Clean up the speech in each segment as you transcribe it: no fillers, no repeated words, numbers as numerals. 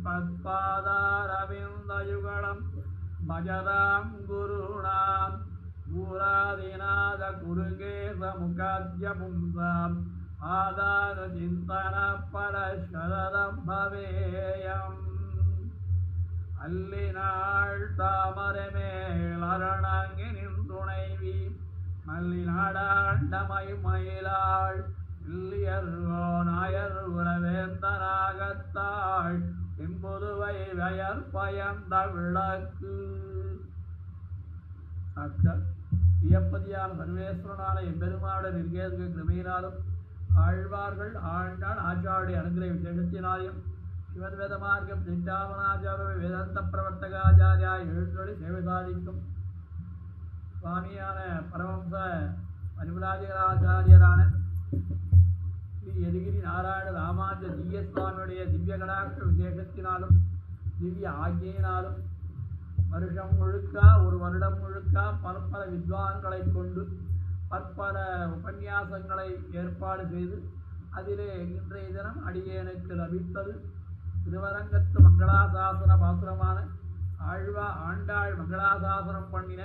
பத்பாதாரவிந்தயுகலம் பஜதாம் குருணாம் பூராதிநாத குருகேச முகாத்ய பும்சாம் ஆதார சிந்தன பரஸ்வரம் பவேயம். அல்லினாள் தாமரை மேல் அரணங்கினின் துணைவி மல்லிநாடாண்டமை மயிலாள் இல்லியர்கோ நாயர் உறவேந்தனாகத்தாள் எம்பொதுவை வயற் பயந்த விளக்கு. வியப்பதியான சர்வேஸ்வரனான எம்பெருமானுடைய நிர்கேதுக கிருபையினாலும் ஆழ்வார்கள் ஆண்டாள் ஆச்சாருடைய அனுகிரக விசேஷத்தினாலையும் சிவன் வேத மார்க்கம் சிந்தாமனாச்சாரிய வேதாந்த பிரவர்த்தகாச்சாரியா எழுந்தொழி சேவை சாதிக்கும் சுவாமியான பரமஹம்ச பரிமளாச்சாரியரான ஸ்ரீ யதுகிரி நாராயண ராமானுஜ திவ்ய சுவாமியுடைய திவ்ய கடாட்ச விசேஷத்தினாலும் திவ்ய ஆஜையினாலும் வருஷம் முழுக்க ஒரு வருடம் முழுக்க பற்பல வித்வான்களை கொண்டு பற்பல உபன்யாசங்களை ஏற்பாடு செய்து அதிலே இன்றைய தினம் அடியேனுக்கு லபித்தது திருவரங்கத்து மங்களாசாசன பாசுரமான ஆண்டாள் மங்களாசாசனம் பண்ணின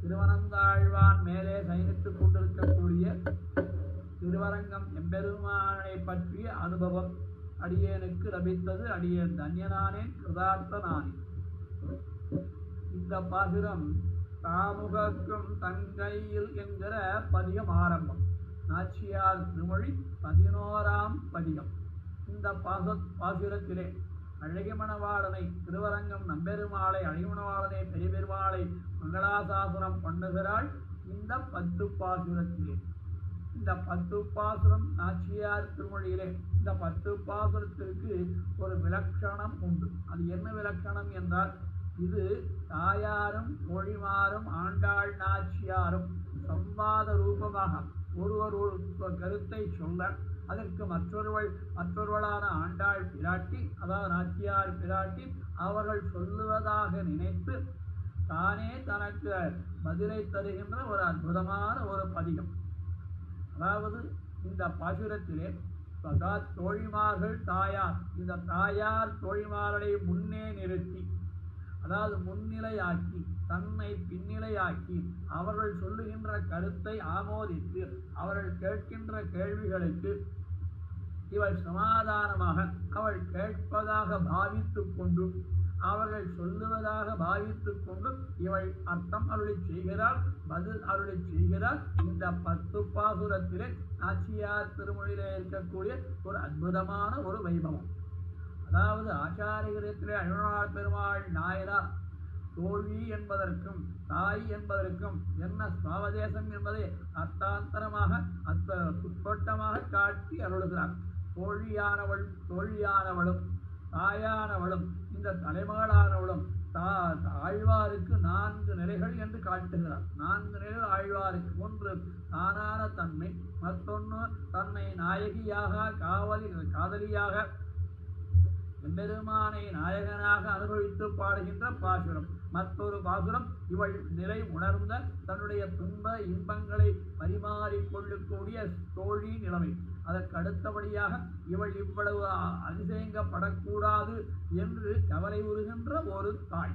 திருவனந்தாழ்வான் மேலே சயனித்துக் கொண்டிருக்கக்கூடிய திருவரங்கம் எம்பெருமானை பற்றிய அனுபவம் அடியேனுக்கு லபித்தது. அடியேன் தன்யனானேன், கிருதார்த்தனானேன். இந்த பாசுரம் தாமுகக்கும் தங்கையில் என்கிற பதிகம் ஆரம்பம். நாச்சியார் திருமொழி 11ஆம் பதிகம். இந்த பாசுரத்திலே அழகிமணவாளனை திருவரங்கம் நம்பெருமாளை அழகிமணவாளனை பெரிய பெருமாளை மங்களாசாசனம் பண்ணுகிறாள் இந்த 10 பாசுரத்திலே. இந்த 10 பாசுரம் நாச்சியார் திருமொழியிலே இந்த 10 பாசுரத்திற்கு ஒரு விலட்சணம் உண்டு. அது என்ன விலட்சணம் என்றால், இது தாயாரும் தோழிமாரும் ஆண்டாள் நாச்சியாரும் சம்வாத ரூபமாக ஒருவர் ஒரு கருத்தை சொல்ல அதற்கு மற்றொருவளான ஆண்டாள் பிராட்டி, அதாவது நாச்சியார் பிராட்டி, அவர்கள் சொல்லுவதாக நினைத்து தானே தனக்கு பதிலை தருகின்ற ஒரு அற்புதமான ஒரு பதிகம். அதாவது இந்த பாசுரத்திலே தோழிமார்கள் தாயார், இந்த தாயார் தோழிமார்களை முன்னே நிறுத்தி, அதாவது முன்னிலையாக்கி தன்னை பின்னிலையாக்கி அவர்கள் சொல்லுகின்ற கருத்தை ஆமோதித்து அவர்கள் கேட்கின்ற கேள்விகளுக்கு இவள் சமாதானமாக அவள் கேட்பதாக பாவித்துக் கொண்டு அவர்கள் சொல்லுவதாக பாவித்துக் கொண்டு இவள் அர்த்தம் அருளி செய்கிறாள், பதில் அருளி செய்கிறாள். இந்த 10 பாசுரத்திலே நாச்சியார் திருமொழியிலே இருக்கக்கூடிய ஒரு அற்புதமான ஒரு வைபவம். அதாவது ஆச்சாரியத்திலே அழகனார் பெருமாள் நாயனார் தோழி என்பதற்கும் தாய் என்பதற்கும் என்ன சுவாவதேசம் என்பதை அர்த்தாந்தரமாக சுத்தோட்டமாக காட்டி அருளுகிறார். தோழியானவளும் தாயானவளும் இந்த தலைமகளானவளும் ஆழ்வாருக்கு 4 நிலைகள் என்று காட்டுகிறார். 4 நிலைகள் ஆழ்வாருக்கு. ஒன்று தானான தன்மை, மற்றொன்று தன்னை நாயகியாக காதலியாக எம்பெருமானை நாயகனாக அனுபவித்து பாடுகின்ற பாசுரம். மற்றொரு பாசுரம் இவள் நிலை உணர்ந்த தன்னுடைய துன்ப இன்பங்களை பரிமாறிக்கொள்ளக்கூடிய தோழி நிலைமை. அதற்கு அடுத்தபடியாக இவள் இவ்வளவு அதிசயங்கப்படக்கூடாது என்று கவலை உறுகின்ற ஒரு தாய்.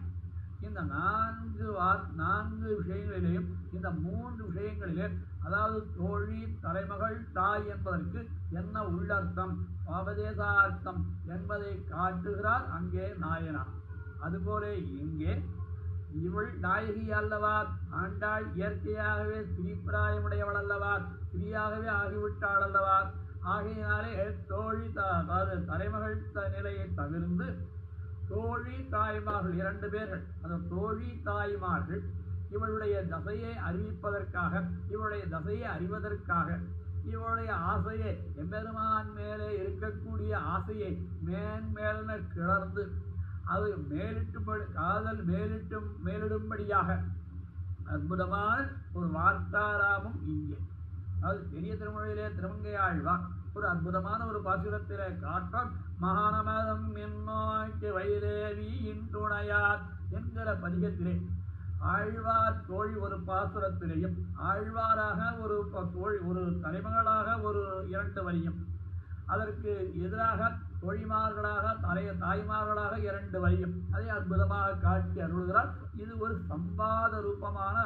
இந்த 4 விஷயங்களிலேயும் இந்த 3 விஷயங்களிலே, அதாவது தோழி, தலைமகள், தாய் என்பதற்கு என்ன உள்ளர்த்தம், உபதேசார்த்தம் என்பதை காட்டுகிறார் அங்கே நாயனார். அதுபோல இங்கே இவள் நாயகி அல்லவா, ஆண்டாள் இயற்கையாகவே ஸ்ரீபிராயமுடையவள் அல்லவா, ஸ்ரீயாகவே ஆகிவிட்டாள் அல்லவா. ஆகையினாலே தோழி தலைமகள் நிலையை தவிர்த்து தோழி தாய்மார்கள் 2 பேர்கள், அந்த தோழி தாய்மார்கள் இவளுடைய தசையை அறிவிப்பதற்காக, இவளுடைய தசையை அறிவதற்காக, இவளுடைய ஆசையை எம்பெருமான் மேலே இருக்கக்கூடிய ஆசையை மேன்மேலென கிளர்ந்து அது காதல் மேலிடும்படியாக அற்புதமான ஒரு வார்த்தாராமம் இங்கே. அது பெரிய திருமொழியிலே திருமங்கையாழ்வார் ஒரு அற்புதமான ஒரு பாசுரத்திலே காட்டும். மகானமதம் என்னோய்க்கு வைதேவியின் துணையார் என்கிற பதிகத்திலே ஆழ்வார் தோழி ஒரு பாசுரத்திலேயும், ஆழ்வாராக ஒரு தோழி, ஒரு தலைமகளாக ஒரு 2 வரியும், அதற்கு எதிராக தோழிமார்களாக தாய்மார்களாக 2 வரியும் அதை அற்புதமாக காட்டி அருள்கிறார். இது ஒரு சம்பாத ரூபமான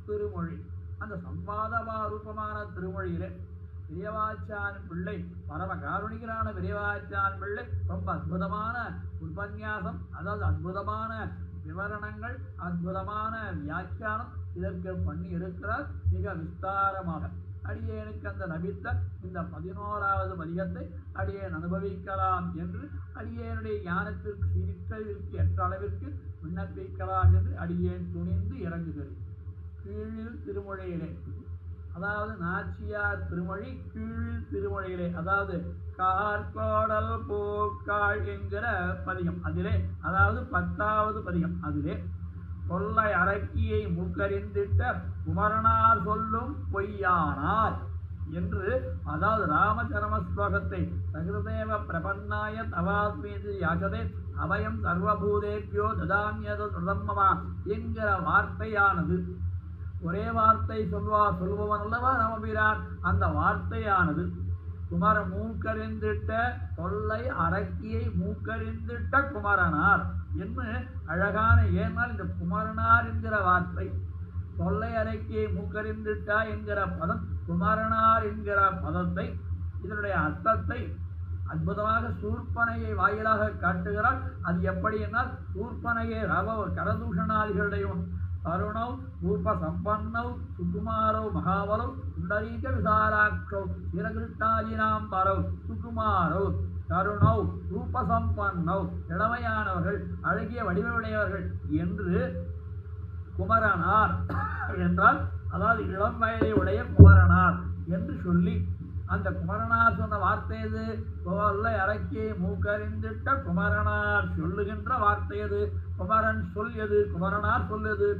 திருமொழி. அந்த சம்பாதமா ரூபமான திருமொழியிலே பெரியவாச்சான் பிள்ளை, பரம காருணிகரான பெரியவாச்சான் பிள்ளை ரொம்ப அற்புதமான உபன்யாசம், அதாவது அற்புதமான விவரணங்கள், அற்புதமான வியாக்கியானம் இதற்கு பண்ணி இருக்கிறார் மிக விஸ்தாரமாக. அடியேனுக்கு அந்த நபித்த இந்த 11வது பதிகத்தை அடியேன் அனுபவிக்கலாம் என்று அடியேனுடைய ஞானத்திற்கு சிரித்ததற்கு ஏற்ற அளவிற்கு விண்ணப்பிக்கலாம் என்று அடியேன் துணிந்து இறங்குகிறேன். கீழில் திருமொழியிலே, அதாவது நாச்சியார் திருமொழி கீழில் திருமொழியிலே, அதாவது கார்கோடல் பூக்காள் என்கிற பதிகம் அதிலே, அதாவது 10வது பதிகம் அதிலே கொள்ளை அரக்கியை மூக்கறிந்திட்ட குமரனார் சொல்லும் பொய்யானார் என்று, அதாவது ராமச்சரம ஸ்லோகத்தை சகிருதேவ பிரபன்னாய தவாத்மீதி யாசதே அபயம் சர்வபூதேபியோ ததாமியது பிரதம்மமா என்கிற வார்த்தையானது, ஒரே வார்த்தை சொல்பவன் அல்லவா ராமபிரான், அந்த வார்த்தையானது குமர மூக்கறிந்திட்ட கொள்ளை அரக்கியை மூக்கறிந்திட்ட குமரனார் என்று அழகான, ஏனால் இந்த குமரனார் என்கிற வார்த்தை கொள்ளை அரக்கியை மூக்கறிந்திட்டா என்கிற பதம், குமரனார் என்கிற பதத்தை, இதனுடைய அர்த்தத்தை அற்புதமாக சூர்பனையை வாயிலாக காட்டுகிறார். அது எப்படி என்றால், சூர்பனையை கரதூஷணாதிகளுடையும் தருணௌ ரூப சம்பன்னௌ சுகுமாரௌ மகாவலௌ புண்டரீக விசாலாட்சௌ சிரகிருஷ்ணாஜினாம் பரௌ சுகுமாரௌ கருணௌ ரூப சம்பன்னௌ இளமையானவர்கள், அழகிய வடிவமுடையவர்கள் என்று குமரனார் என்றால், அதாவது இளம் வயதை உடைய குமரனார் என்று சொல்லி, அந்த குமரனார் சொன்ன வார்த்தை எது? கொள்ளை அரக்கியை மூக்கறிந்திட்ட குமரனார் சொல்லுகின்ற வார்த்தை எது? குமரன் சொல் எது? குமரனார் சொல்லுது.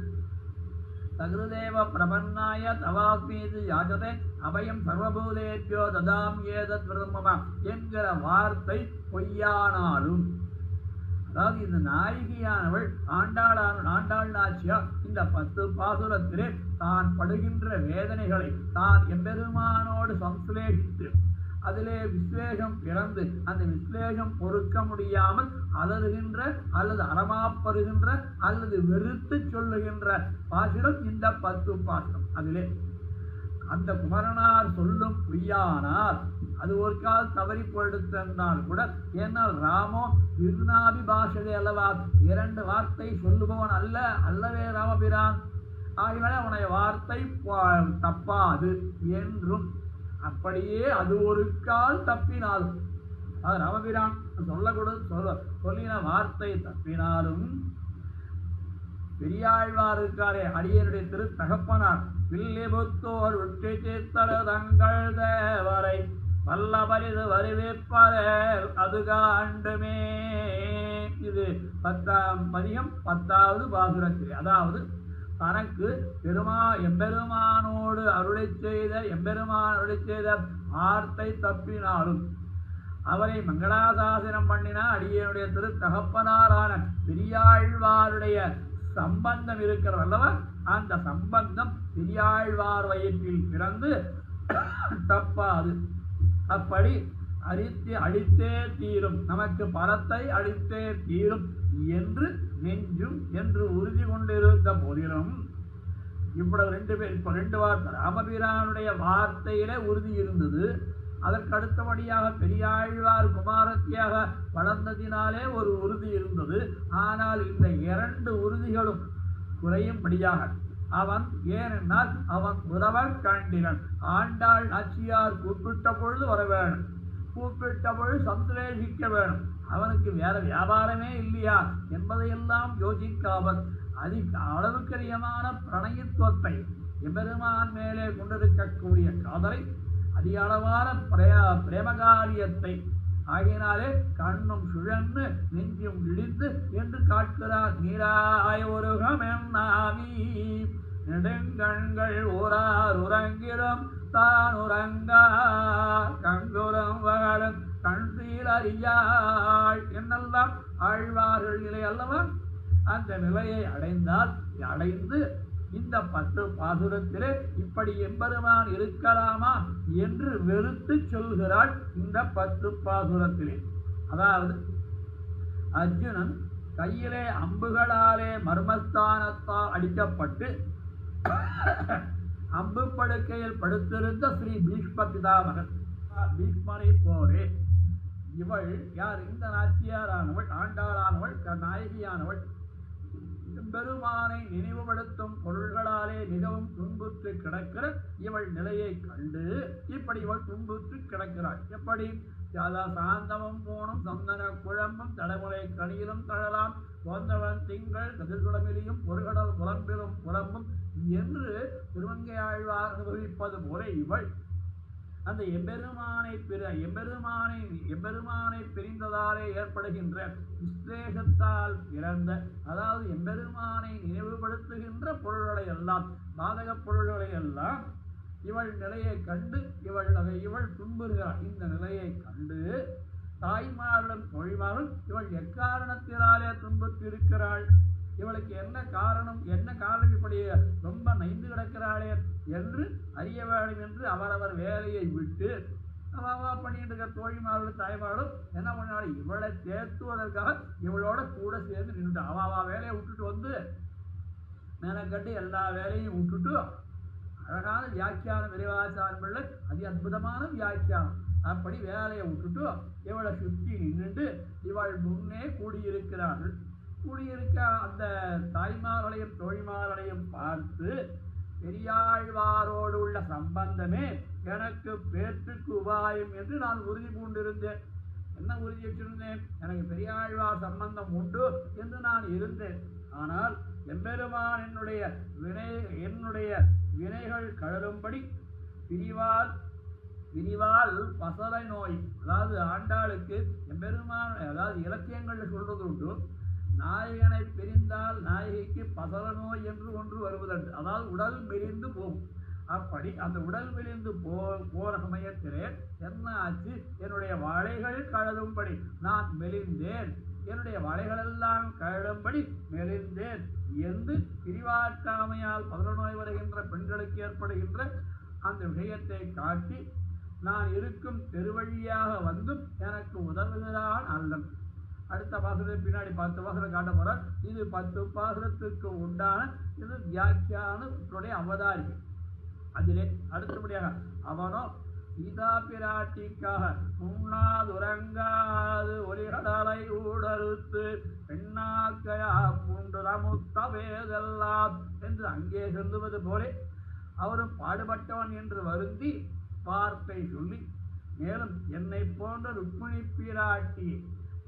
சகிருதேவ பிரபன்னாய தவாஸ்மீது யாஜதே அபயம் சர்வபூதேபியோ ததாம் ஏதத் பிரதமமா என்கிற வார்த்தை பொய்யானாலும், அதாவது இந்த நாயகியானவள் ஆண்டாள் நாச்சியார் இந்த 10 பாசுரத்திலே தான் படுகின்ற வேதனைகளை தான் எம்பெருமானோடு சம்ஸ்லேஷித்து அதிலே விஸ்லேஷம் பிறந்து அந்த விஸ்லேஷம் பொறுக்க முடியாமல் அலறுகின்ற அல்லது அறமாப்படுகின்ற அல்லது வெறுத்து சொல்லுகின்ற பாசுரம் இந்த 10 பாசுரம். அதிலே அந்த குமரனார் சொல்லும் பொய்யானார், அது ஒரு கால் தவறி போயிடுத்தால் கூட, ஏனால் ராமோ விருநாபி பாஷதை அல்லவா, 2 வார்த்தை சொல்லுபவன் அல்லவே ராமபிரான், ஆகினாலே அவனுடைய வார்த்தை தப்பாது என்றும், அப்படியே அது ஒரு கால் தப்பினாலும், அது ராமபிரான் சொல்லின வார்த்தை தப்பினாலும், பெரியாழ்வார் இருக்காரே அடியனுடைய திரு தகப்பனார் வில்லிபுத்தோர் விட்டு சித்தரு தங்கள் தேவரை வல்ல பரிது வருவிப்பதே அது காண்டுமே. இது 10ஆம் பதிகம் 10வது பாசுரத்திலே, அதாவது தனக்கு எம்பெருமானோடு அருளை செய்த வார்த்தை தப்பினாலும் அவரை மங்களாசாசனம் பண்ணினா அடியனுடைய திரு தகப்பனாரான பெரியாழ்வாருடைய சம்பந்தம் இருக்கிறது அல்லவா, அந்த சம்பந்தம் பெரியாழ்வார் வயிற்றில் பிறந்து தப்பாது. அப்படி அழித்தே தீரும், நமக்கு பரத்தை அழித்தே தீரும் என்று நெஞ்சும் என்று உறுதி கொண்டிருந்த போதிலும், இவ்வளவு 2 வார்த்தை ராமபிரானுடைய வார்த்தையிலே உறுதி இருந்தது. அதற்கு அடுத்தபடியாக பெரியாழ்வார் குமாரத்தியாக வளர்ந்ததினாலே ஒரு உறுதி இருந்தது. ஆனால் இந்த 2 உறுதிகளும் குறையும்படியாக அவன், ஏனென்றால் அவன் உறவர் கண்டிரன், ஆண்டாள் நாச்சியார் கூப்பிட்ட பொழுது வர வேணும், கூப்பிட்ட பொழுது சம்ஸ்லேஷிக்க வேணும், அவனுக்கு வேற வியாபாரமே இல்லையா என்பதையெல்லாம் யோசிக்காமல் அளவுக்கரியமான பிரணயத்துவத்தை எம்பெருமான் மேலே கொண்டிருக்கக்கூடிய காதலை, அதிக அளவான பிரேமகாரியத்தை ஆகினாலே கண்ணும் சுழன்று நெஞ்சும் இழிந்து என்று காட்டுகிறார். நீராய் ஒருகம் என்னாவி நெடுங்கண்கள் ஊரார் உறங்கிடும் தான் உறங்கா கங்குரம் வகலும் கண்சீல் அறியாள் என்னெல்லாம் ஆழ்வார்கள் நிலை அல்லவா, அந்த நிலையை அடைந்து இந்த 10 பாசுரத்திலே இப்படி எம்பெருமான் இருக்கலாமா என்று வெறுத்து சொல்கிறாள் இந்த 10 பாசுரத்திலே. அதாவது அர்ஜுனன் கையிலே அம்புகளாலே மர்மஸ்தானத்தால் அடிக்கப்பட்டு அம்பு படுக்கையில் படுத்திருந்த ஸ்ரீ பீஷ்ம பிதாமகன் பீஷ்மனை போலே இவள் யார்? இந்த நாச்சியாரானவள், ஆண்டாளானவள், நாயகியானவள் பெருமானை நினைவுபடுத்தும் பொருள்களாலே மிகவும் துன்புற்று கிடக்கிற இவள் நிலையை கண்டு இப்படி இவள் துன்புற்று கிடக்கிறாள். எப்படி? சாந்தமும் பூணும் சந்தன குழம்பும் தடமுறை கணியிலும் தழலாம் போன்றவன் திங்கள் கதிர்குளமிலியும் பொருகடல் புலம்பிலும் புலம்பும் என்று திருமங்கை ஆழ்வார் அனுபவிப்பது போல இவள் அந்த எம்பெருமானை பிரிந்ததாலே ஏற்படுகின்ற விஸ்லேஷத்தால் பிறந்த, அதாவது எம்பெருமானை நினைவுபடுத்துகின்ற பொருள்களை எல்லாம், பாதக பொருள்களை எல்லாம் இவள் நிலையை கண்டு இவள் துன்புறுகிறாள். இந்த நிலையை கண்டு தாய்மார்களும் தொழில்மார்களும் இவள் எக்காரணத்தினாலே துன்புற்றிருக்கிறாள், இவளுக்கு என்ன காரணம் இப்படி ரொம்ப நைந்து கிடக்கிறாளே என்று அறிய வேண்டும் என்று அவரவர் வேலையை விட்டு பண்ணிட்டு இருக்க தோழிமார்களும் தாய்மார்களும் என்ன பண்ணாலும் இவளை தேர்த்துவதற்காக இவளோட கூட சேர்ந்து நின்றுட்டு அவ வேலையை விட்டுட்டு வந்து மேனக்கட்டு எல்லா வேலையும் விட்டுட்டு அழகான வியாக்கியானம் விரைவாச்சாரம் பிள்ளை அதி அற்புதமான வியாக்கியானம் அப்படி வேலையை விட்டுட்டு இவளை சுற்றி நின்றுட்டு இவள் முன்னே கூடியிருக்கிறார்கள். கூடியிருக்க அந்த தாய்மார்களையும் தோழிமார்களையும் பார்த்து பெரியாழ்வாரோடு உள்ள சம்பந்தமே எனக்கு பேற்றுக்கு உபாயம் என்று நான் உறுதி பூண்டிருந்தேன். என்ன உறுதி வச்சிருந்தேன்? எனக்கு பெரியாழ்வார் சம்பந்தம் உண்டு என்று நான் இருந்தேன். ஆனால் எம்பெருமான் என்னுடைய வினைகள் கழலும்படி பிரிவால் பசலை நோய், அதாவது ஆண்டாளுக்கு எம்பெருமான், அதாவது இலக்கியங்கள் சொல்றது உண்டு, நாயகனை பிரிந்தால் நாயகிக்கு பசல நோய் என்று ஒன்று வருவதற்கு, அதாவது உடல் மெலிந்து போகும். அப்படி அந்த உடல் மெலிந்து போற சமயத்திலே என்ன ஆச்சு? என்னுடைய வளைகள் கழலும்படி நான் மெலிந்தேன், என்னுடைய வளைகளெல்லாம் கழலும்படி மெலிந்தேன் என்று பிரிவாற்றாமையால் பசல நோய் வருகின்ற பெண்களுக்கு ஏற்படுகின்ற அந்த விஷயத்தை காட்டி நான் இருக்கும் பெருவழியாக வந்தும் எனக்கு உதவுகிறான் அல்லன். அடுத்த பாசுரத்தை பின்னாடி 10 பாசுரம் காட்ட போறார். இது 10 பாசுரத்துக்கு உண்டான இது வியாக்கியானத்துடைய அவதாரிகை. அதிலே அடுத்தபடியாக அவனோ சீதா பிராட்டிக்காக உண்ணாதுறங்காது ஒலிகடலை ஊடறுத்து பெண்ணாக்கையா பூண்டுரமுத்தவேதெல்லாம் என்று அங்கே சொல்லுவது போலே அவரும் பாடுபட்டவன் என்று வருந்தி வார்த்தை சொல்லி, மேலும் என்னை போன்ற ருக்மிணி பிராட்டி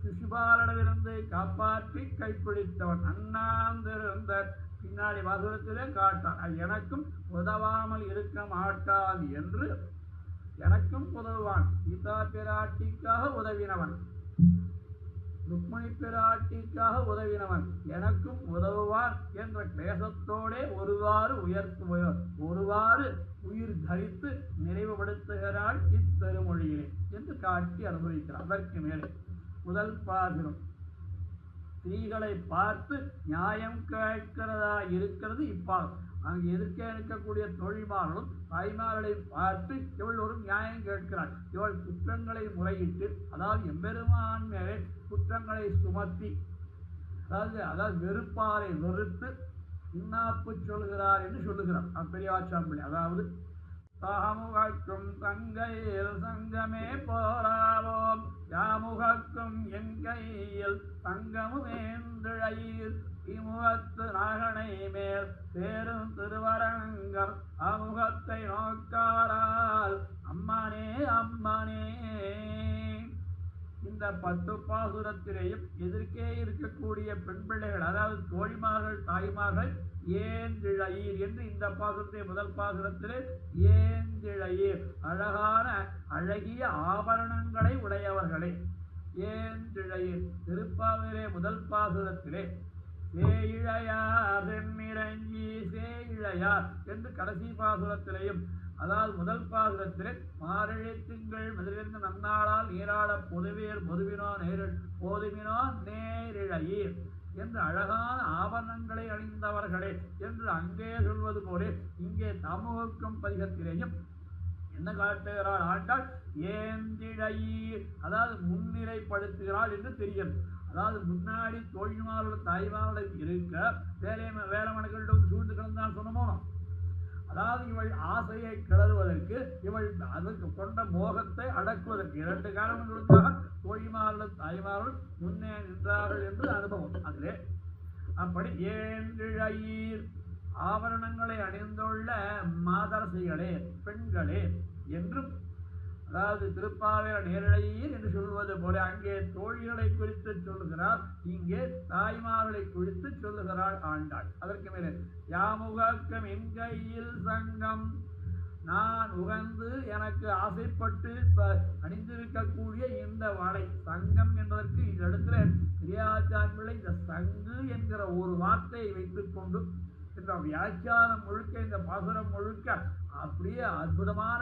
சிசுபாலிடமிருந்து காப்பாற்றி கைப்பிடித்தவன் அண்ணாந்திருந்த பின்னாடி பாசுரத்திலே காட்டான். எனக்கும் உதவாமல் இருக்க மாட்டான் என்று எனக்கும் உதவுவான். சீதா பிராட்டிக்காக உதவினவன், ருக்மிணி பிராட்டிக்காக உதவினவன், எனக்கும் உதவுவான் என்ற கிளேசத்தோடே ஒருவாறு உயிர் தரித்து நிறைவுபடுத்துகிறாள் இத்தருமொழியிலே என்று காட்டி அனுபவிக்கிறார். அதற்கு மேலே முதல் பாசுரம் ஸ்திரீகளை பார்த்து நியாயம் கேட்கிறதா இருக்கிறது. இப்பால் அங்கு எதிர்க்க இருக்கக்கூடிய தோழிமார்களும் தாய்மார்களை பார்த்து இவள் ஒரு நியாயம் கேட்கிறாள். இவள் குற்றங்களை முறையிட்டு, அதாவது எம்பெருமான் மேலே குற்றங்களை சுமத்தி, அதாவது வெறுப்பாரை வெறுத்து இன்னாப்பு சொல்கிறார் என்று சொல்லுகிறார் பெரியாச்சாம்பிள்ளை. அதாவது தாமுகக்கும் தங்கையில் சங்கமே போராவோம், யாமுகக்கும் என் கையில் சங்கமுமேந்திழையில் இமுகத்து நாகனை மேல் சேரும் திருவரங்கர் அமுகத்தை நோக்காரால் அம்மனே அம்மனே. இந்த 10 பாசுரத்திலேயும் எதிர்க்கே இருக்கக்கூடிய பெண் பிள்ளைகள், அதாவது தோழிமார்கள் தாய்மார்கள் ஏந்திழையீர் என்று இந்த பாசுரத்தை முதல் பாசுரத்திலே ஏந்திழையீர் அழகான அழகிய ஆபரணங்களை உடையவர்களே ஏந்திழையீர். திருப்பாவிலே முதல் பாசுரத்திலே சேயிழையார் செம்மிரஞ்சி சேயிழையார் என்று கடைசி பாசுரத்திலேயும், அதாவது முதல் பாசுரத்திலே மாரழி திங்கள் மதிலிருந்து நன்னாளால் நீராட பொதுவேர் பொதுவினோ போதுவினோ நேரிழையீர் என்று அழகான ஆபரணங்களை அணிந்தவர்களே என்று அங்கே சொல்வது போலே இங்கே தாமுகக்கும் பதிகத்திலேயும் என்ன காட்டுகிறாள் ஆண்டாள்? ஏந்திழையீர், அதாவது முன்னிலைப்படுத்துகிறாள் என்று தெரிகிறது. அதாவது முன்னாடி தோழிமார்கள் தாய்மார்கள் இருக்க வேலமணிகளிடம் சூழ்ந்து கிடந்தான் சொன்னமோ. அதாவது இவள் ஆசையை கிளறுவதற்கு, இவள் அதற்கு கொண்ட மோகத்தை அடக்குவதற்கு 2 காரணங்களுக்காக தோழிமார்கள் தாய்மார்கள் முன்னே நின்றார்கள் என்று அனுபவம். அதிலே அப்படி ஏந்திழையீர், ஆபரணங்களை அணிந்துள்ள மாதரசிகளே, பெண்களே என்றும், அதாவது திருப்பாவேர நேரழையீர் என்று சொல்வது போல அங்கே தோழிகளை குறித்து சொல்லுகிறார், இங்கே தாய்மார்களை குறித்து சொல்லுகிறாள் ஆண்டாள். அதற்கு மேலே யாமுகம் என் கையில் சங்கம், நான் உகந்து எனக்கு ஆசைப்பட்டு அணிந்திருக்கக்கூடிய இந்த வளை. சங்கம் என்பதற்கு இந்த இடத்துல பெரியாச்சான் பிள்ளை இந்த சங்கு என்கிற ஒரு வார்த்தையை வைத்துக் கொண்டு இந்த வியாக்கியானம் முழுக்க, இந்த பாசுரம் முழுக்க அப்படியே அற்புதமான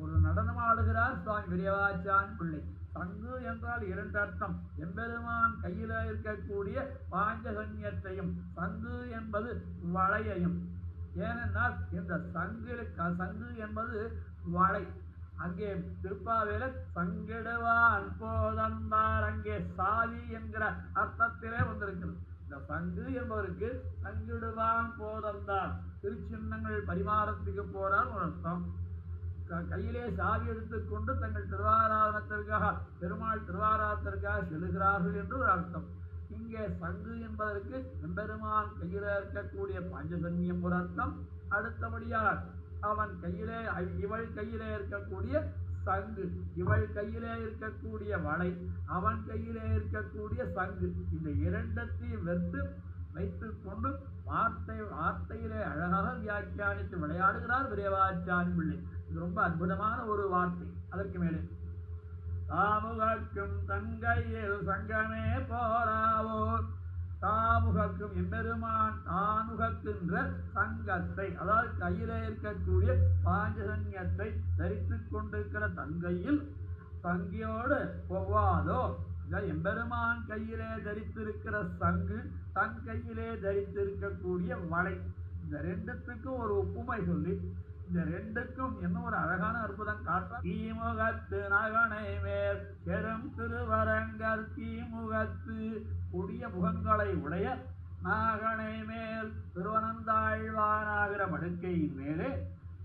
ஒரு நடனம் ஆடுகிறார் சுவாமி பெரியவாச்சான் பிள்ளை. சங்கு என்றால் 2 அர்த்தம். எம்பெருமான் கையில இருக்கக்கூடிய பாஞ்சகன்யத்தையும், சங்கு என்பது வளையையும். ஏனென்றால் இந்த சங்கு என்பது வளை. அங்கே திருப்பாவேல சங்கிடுவான் போதந்தார், அங்கே சாவி என்கிற அர்த்தத்திலே வந்திருக்கிறது. இந்த சங்கு என்பதற்கு சங்கிடுவான் போதந்தார், திருச்சின்னங்கள் பரிமாறத்துக்கு போறார் ஒரு அர்த்தம். கையிலே சாவி எடுத்துக்கொண்டு தங்கள் திருவாராதனத்திற்காக, பெருமாள் திருவாராதனத்திற்காக செல்கிறார்கள் என்று ஒரு அர்த்தம். இங்கே சங்கு என்பதற்கு எம்பெருமான் கையில இருக்கக்கூடிய பஞ்சசன்யம் ஒரு அர்த்தம். அடுத்தபடியாக அவன் கையிலே, இவள் கையிலே இருக்கக்கூடிய சங்கு, இவள் கையிலே இருக்கக்கூடிய வளை, அவன் கையிலே இருக்கக்கூடிய சங்கு, இந்த 2த்தையும் வைத்துக் கொண்டு வார்த்தையிலே அழகாக வியாக்கியானித்து விளையாடுகிறார் பெரியவாச்சான் பிள்ளை. இது ரொம்ப அற்புதமான ஒரு வார்த்தை. அதற்கு மேலே தாமுகக்கும் தங்கையில் சங்கமே போராவோ, தாமுகக்கும் எம்பெருமான் தானுகக்கின்ற சங்கத்தை, அதாவது கையிலே இருக்கக்கூடிய பாஞ்சசன்யத்தை தரித்துக் கொண்டிருக்கிற தங்கையில் சங்கியோடு போவாதோ. எம்பெருமான் கையிலே தரித்திருக்கிற சங்கு, தன் கையிலே தரித்திருக்கக்கூடிய வளை, இந்த 2த்துக்கும் ஒரு ஒப்புமை சொல்லி இந்த 2க்கும் என்ன ஒரு அழகான அற்புதம் காட்டுறார். தீமுகத்து நகனை மேல் பெரும் திருவரங்கர், தீமுகத்து கொடிய முகங்களை உடைய நாகனை மேல் திருவனந்தாழ்வானாகிற படுக்கையின் மேலே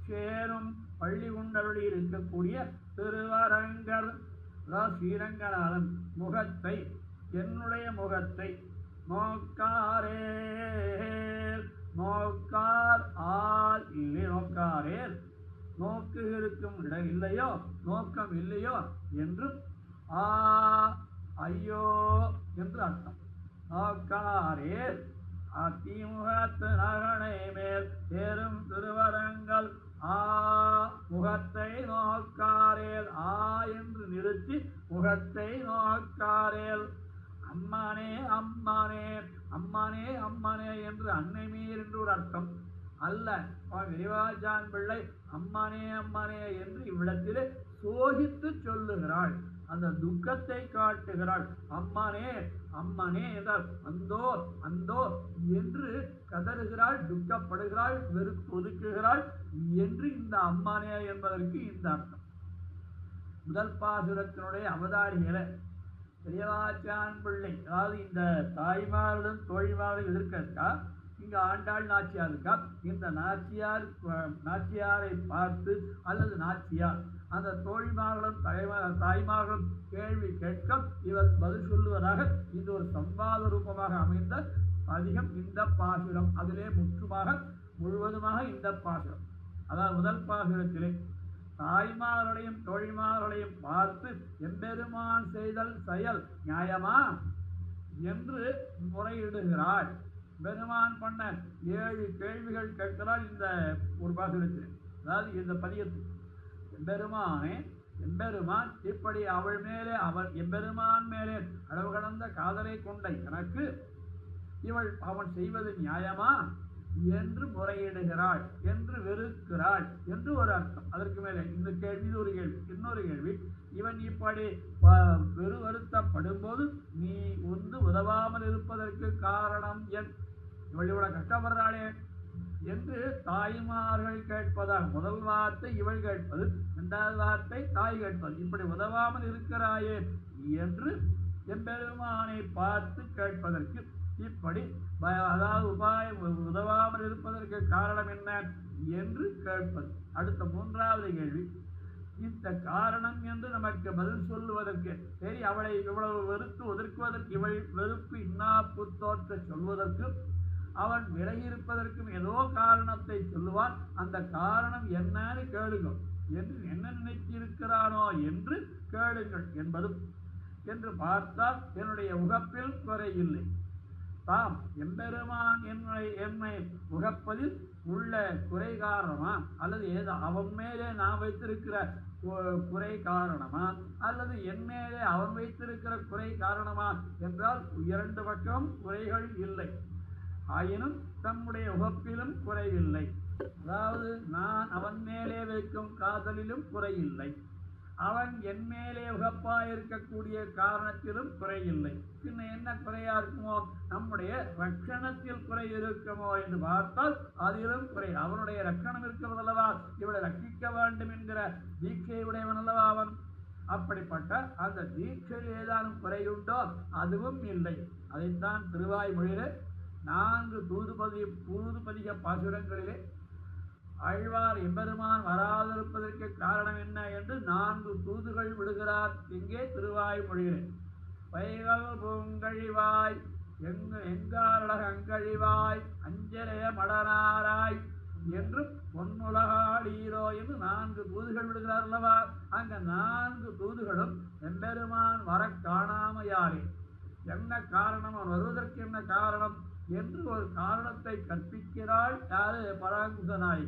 சேரும் பள்ளி குண்டருளி இருக்கக்கூடிய திருவரங்கர், ஸ்ரீரங்கநாதன் முகத்தை, என்னுடைய முகத்தை நோக்காரே, நோக்கார் ஆள் இல்லை, நோக்காரேல் நோக்கு இருக்கும் இடம் இல்லையோ, நோக்கம் இல்லையோ என்று ஐயோ என்று அர்த்தம். நோக்காரேல் அதிமுகத்து நகனை மேல் சேரும் திருவரங்கள் முகத்தை நோக்காரேல், என்று நிறுத்தி முகத்தை நோக்காரேல். அம்மானே அம்மானே, அம்மானே அம்மானே என்று அன்னை மீர் என்று ஒரு அர்த்தம் அல்ல. பெரியவாச்சான் பிள்ளை அம்மானே அம்மானே என்று இவ்விடத்திலே சோகித்து சொல்லுகிறாள், அந்த துக்கத்தை காட்டுகிறாள். அம்மானே அம்மானே என்றால் அந்தோ அந்தோ என்று கதறுகிறாள், துக்கப்படுகிறாள், ஒதுக்குகிறாள் என்று இந்த அம்மானே என்பதற்கு இந்த அர்த்தம். முதல் பாசுரத்தினுடைய அவதாரிகளை பெரியவாச்சான் பிள்ளை, அதாவது இந்த தாய்மார்களும் தோழிமார்களும் எதிர்க்கா, இங்க ஆண்டாள் நாச்சியார் இருக்கா. இந்த நாச்சியாரை பார்த்து அல்லது நாச்சியார் அந்த தோழிமார்களும் தாய்மார்களும் கேள்வி கேட்க இவர் பதில் சொல்லுவதாக இது ஒரு சம்வாத ரூபமாக அமைந்த அதிகம் இந்த பாசுரம். அதிலே முழுவதுமாக இந்த பாசுரம். அதாவது முதல் பாசுரத்திலே தாய்மார்களையும் தோழிமார்களையும் பார்த்து எம்பெருமான் செய்தல் செயல் நியாயமா என்று முறையிடுகிறாள். பெருமான் பண்ண 7 கேள்விகள் கேட்கிறாள் இந்த ஒரு பாசுரத்தில். அதாவது இந்த பதியத்தில் எம்பெருமான் இப்படி அவள் மேலே, எம்பெருமான் மேலே அளவு கடந்த காதலை கொண்ட எனக்கு அவன் செய்வது நியாயமா என்று முறையிடுகிறாள், என்று வெறுக்கிறாள் என்று ஒரு அர்த்தம். அதற்கு மேலே இந்த கேள்வி ஒரு கேள்வி. இன்னொரு கேள்வி, இவன் இப்படி வருத்தப்படும் போது நீ உதவாமல் இருப்பதற்கு காரணம் என்? இவள் இவ்வளவு கஷ்டப்படுறாளே, என்று தாய்மார்கள் கேட்பதால் முதல் வார்த்தை இவள் கேட்பது, இரண்டாவது வார்த்தை தாய் கேட்பது. இப்படி உதவாமல் இருக்கிறாயே என்று எம்பெருமானை பார்த்து கேட்பதற்கு இப்படி அதாவது உபாயம் உதவாமல் இருப்பதற்கு காரணம் என்ன என்று கேட்பது. அடுத்த மூன்றாவது கேள்வி, இந்த காரணம் என்று நமக்கு பதில் சொல்லுவதற்கு, சரி அவளை இவ்வளவு வெறுத்து ஒதுக்குவதற்கு, இவள் வெறுப்பு இன்னாப்பு தோற்ற சொல்வதற்கு, அவன் விலகியிருப்பதற்கும் ஏதோ காரணத்தை சொல்லுவான். அந்த காரணம் என்னன்னு கேளுங்கள், என்று என்ன நினைத்திருக்கிறானோ என்று கேளுங்கள் என்பதும். என்று பார்த்தால் என்னுடைய உகப்பில் குறை இல்லை. தாம் எம்பெருமான் என்னை உகப்பதில் உள்ள குறை காரணமா, அல்லது ஏதோ அவன் மேலே நான் வைத்திருக்கிற குறை காரணமா, அல்லது என் மேலே அவன் வைத்திருக்கிற குறை காரணமா என்றால் இரண்டு பக்கம் குறைகள் இல்லை. ஆயினும் தம்முடைய உகப்பிலும் குறையில்லை. அதாவது நான் அவன் மேலே வைக்கும் காதலிலும் குறையில்லை, அவன் என் மேலே உகப்பாயிருக்கக்கூடிய காரணத்திலும் குறையில்லை. பின்ன என்ன குறையா இருக்குமோ, நம்முடைய ரட்சணத்தில் குறை இருக்குமோ என்று பார்த்தால் அதிலும் குறை. அவனுடைய ரட்சணம் இருக்கிறது அல்லவா, இவளை ரட்சிக்க வேண்டும் என்கிற தீட்சை உடையவன் அல்லவா அவன். அப்படிப்பட்ட அந்த தீட்சையில் ஏதானும் குறையுண்டோ அதுவும் இல்லை. அதைத்தான் திருவாய்மொழியிலே 4 தூதுபதிக பாசுரங்களிலே ஆழ்வார் எம்பெருமான் வராதிருப்பதற்கு காரணம் என்ன என்று 4 தூதுகள் விடுகிறார். இங்கே திருவாய்மொழியிலே பைகள் பூங்கழிவாய் எங்காரழக அங்கழிவாய் அஞ்சலைய மடனாராய் என்று பொன்னுலகாடீரோ என்று 4 தூதுகள் விடுகிறார் அல்லவா. அங்க 4 தூதுகளும் எம்பெருமான் வர காணாமையாரே, என்ன காரணம், அவன் வருவதற்கு என்ன காரணம் என்று ஒரு காரணத்தை கற்பிக்கிறாள் யாரு, பராங்குசனாய்.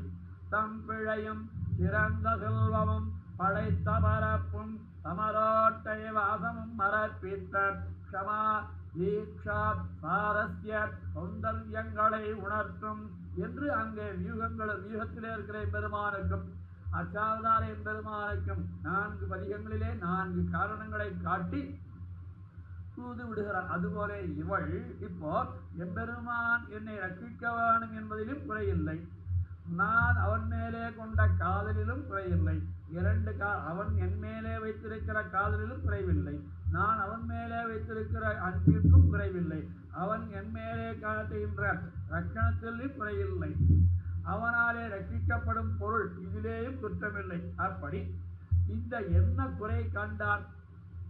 தம் பிழையும் சிறந்த செல்வமும் படைத்த பரப்பும் சமரோட்டை வாசமும் மரப்பித்த க்ஷமா தீக்ஷா சாரஸ்ய சௌந்தர்யங்களை உணர்த்தும் என்று அங்கே வியூகத்திலே இருக்கிற பெருமானுக்கும் அச்சாவதார பெருமானுக்கும் 4 பதிகங்களிலே 4 காரணங்களை காட்டி தூது விடுகிறார். அதுபோல இவள் இப்போ எம்பெருமான் என்னை ரட்சிக்க வேண்டும் என்பதிலும் குறையில்லை, நான் அவன் மேலே கொண்ட காதலிலும் குறையில்லை. அவன் என் மேலே வைத்திருக்கிற காதலிலும் குறைவில்லை, நான் அவன் மேலே வைத்திருக்கிற அன்பிற்கும் குறைவில்லை, அவன் என் மேலே காட்டுகின்ற ரட்சணத்திலும் குறையில்லை, அவனாலே ரட்சிக்கப்படும் பொருள் இதிலேயும் குற்றமில்லை. அப்படி இந்த என்ன குறை கண்டான்,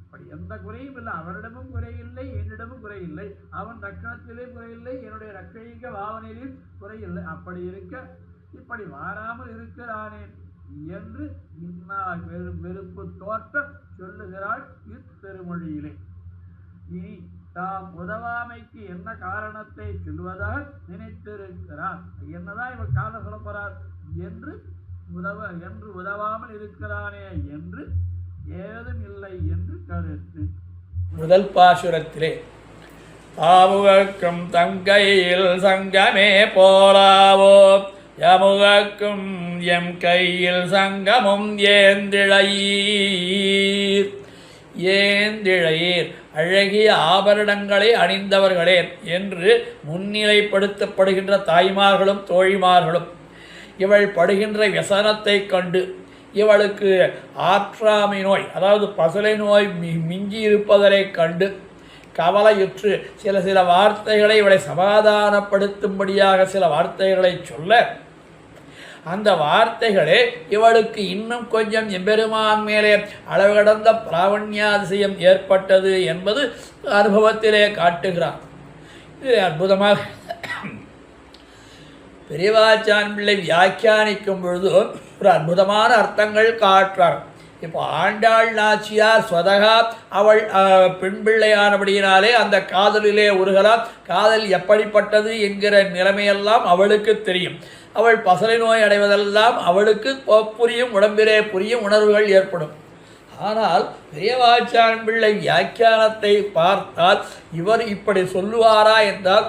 அப்படி எந்த குறையும் இல்லை. அவனிடமும் குறையில்லை, என்னிடமும் குறையில்லை, அவன் ரட்சணத்திலே குறையில்லை, என்னுடைய ரட்சணிக பாவனையிலும் குறையில்லை. அப்படி இருக்க இப்படி வாராமல் இருக்கிறானே என்று வெறுப்பு தோற்ற சொல்லுகிறாள் இத்திருமொழியிலே. இனி தாம் உதவாமைக்கு என்ன காரணத்தை சொல்வதாக நினைத்திருக்கிறார். என்னதான் இவன் காரணம் சொல்ல போறார் என்று உதவாமல் இருக்கிறானே என்று ஏதும் இல்லை என்று கருத்து. முதல் பாசுரத்திலே ஆமுகக்கும் தங்கையில் சங்கமே போலாவோ யமுகக்கும் எம் கையில் சங்கமும் ஏந்திழையீர் அழகிய ஆபரணங்களை அணிந்தவர்களே என்று முன்னிலைப்படுத்தப்படுகின்ற தாய்மார்களும் தோழிமார்களும் இவள் படுகின்ற விசனத்தை கண்டு இவளுக்கு ஆற்றாமை நோய், அதாவது பசலை நோய் மிஞ்சி இருப்பதை கண்டு கவலையுற்று சில வார்த்தைகளை இவளை சமாதானப்படுத்தும்படியாக சில வார்த்தைகளை சொல்ல, அந்த வார்த்தைகளே இவளுக்கு இன்னும் கொஞ்சம் எம்பெருமான் மேலே அளவு கடந்த பிராவண்யாதிசயம் ஏற்பட்டது என்பது அனுபவத்திலே காட்டுகிறார். இது அற்புதமாக பெரியவாச்சான் பிள்ளை வியாக்கியானிக்கும் பொழுது ஒரு அற்புதமான அர்த்தங்கள் காட்டுறார். இப்போ ஆண்டாள் நாச்சியார் ஸ்வதகா அவள் பெண் பிள்ளையானபடியினாலே அந்த காதலிலே உருகலாம். காதல் எப்படிப்பட்டது என்கிற நிலைமையெல்லாம் அவளுக்கு தெரியும். அவள் பசலை நோய் அடைவதெல்லாம் அவளுக்கு புரியும், உடம்பிலே புரியும், உணர்வுகள் ஏற்படும். ஆனால் பெரியவாச்சான் பிள்ளை வியாக்கியானத்தை பார்த்தால் இவர் இப்படி சொல்லுவாரா என்றால்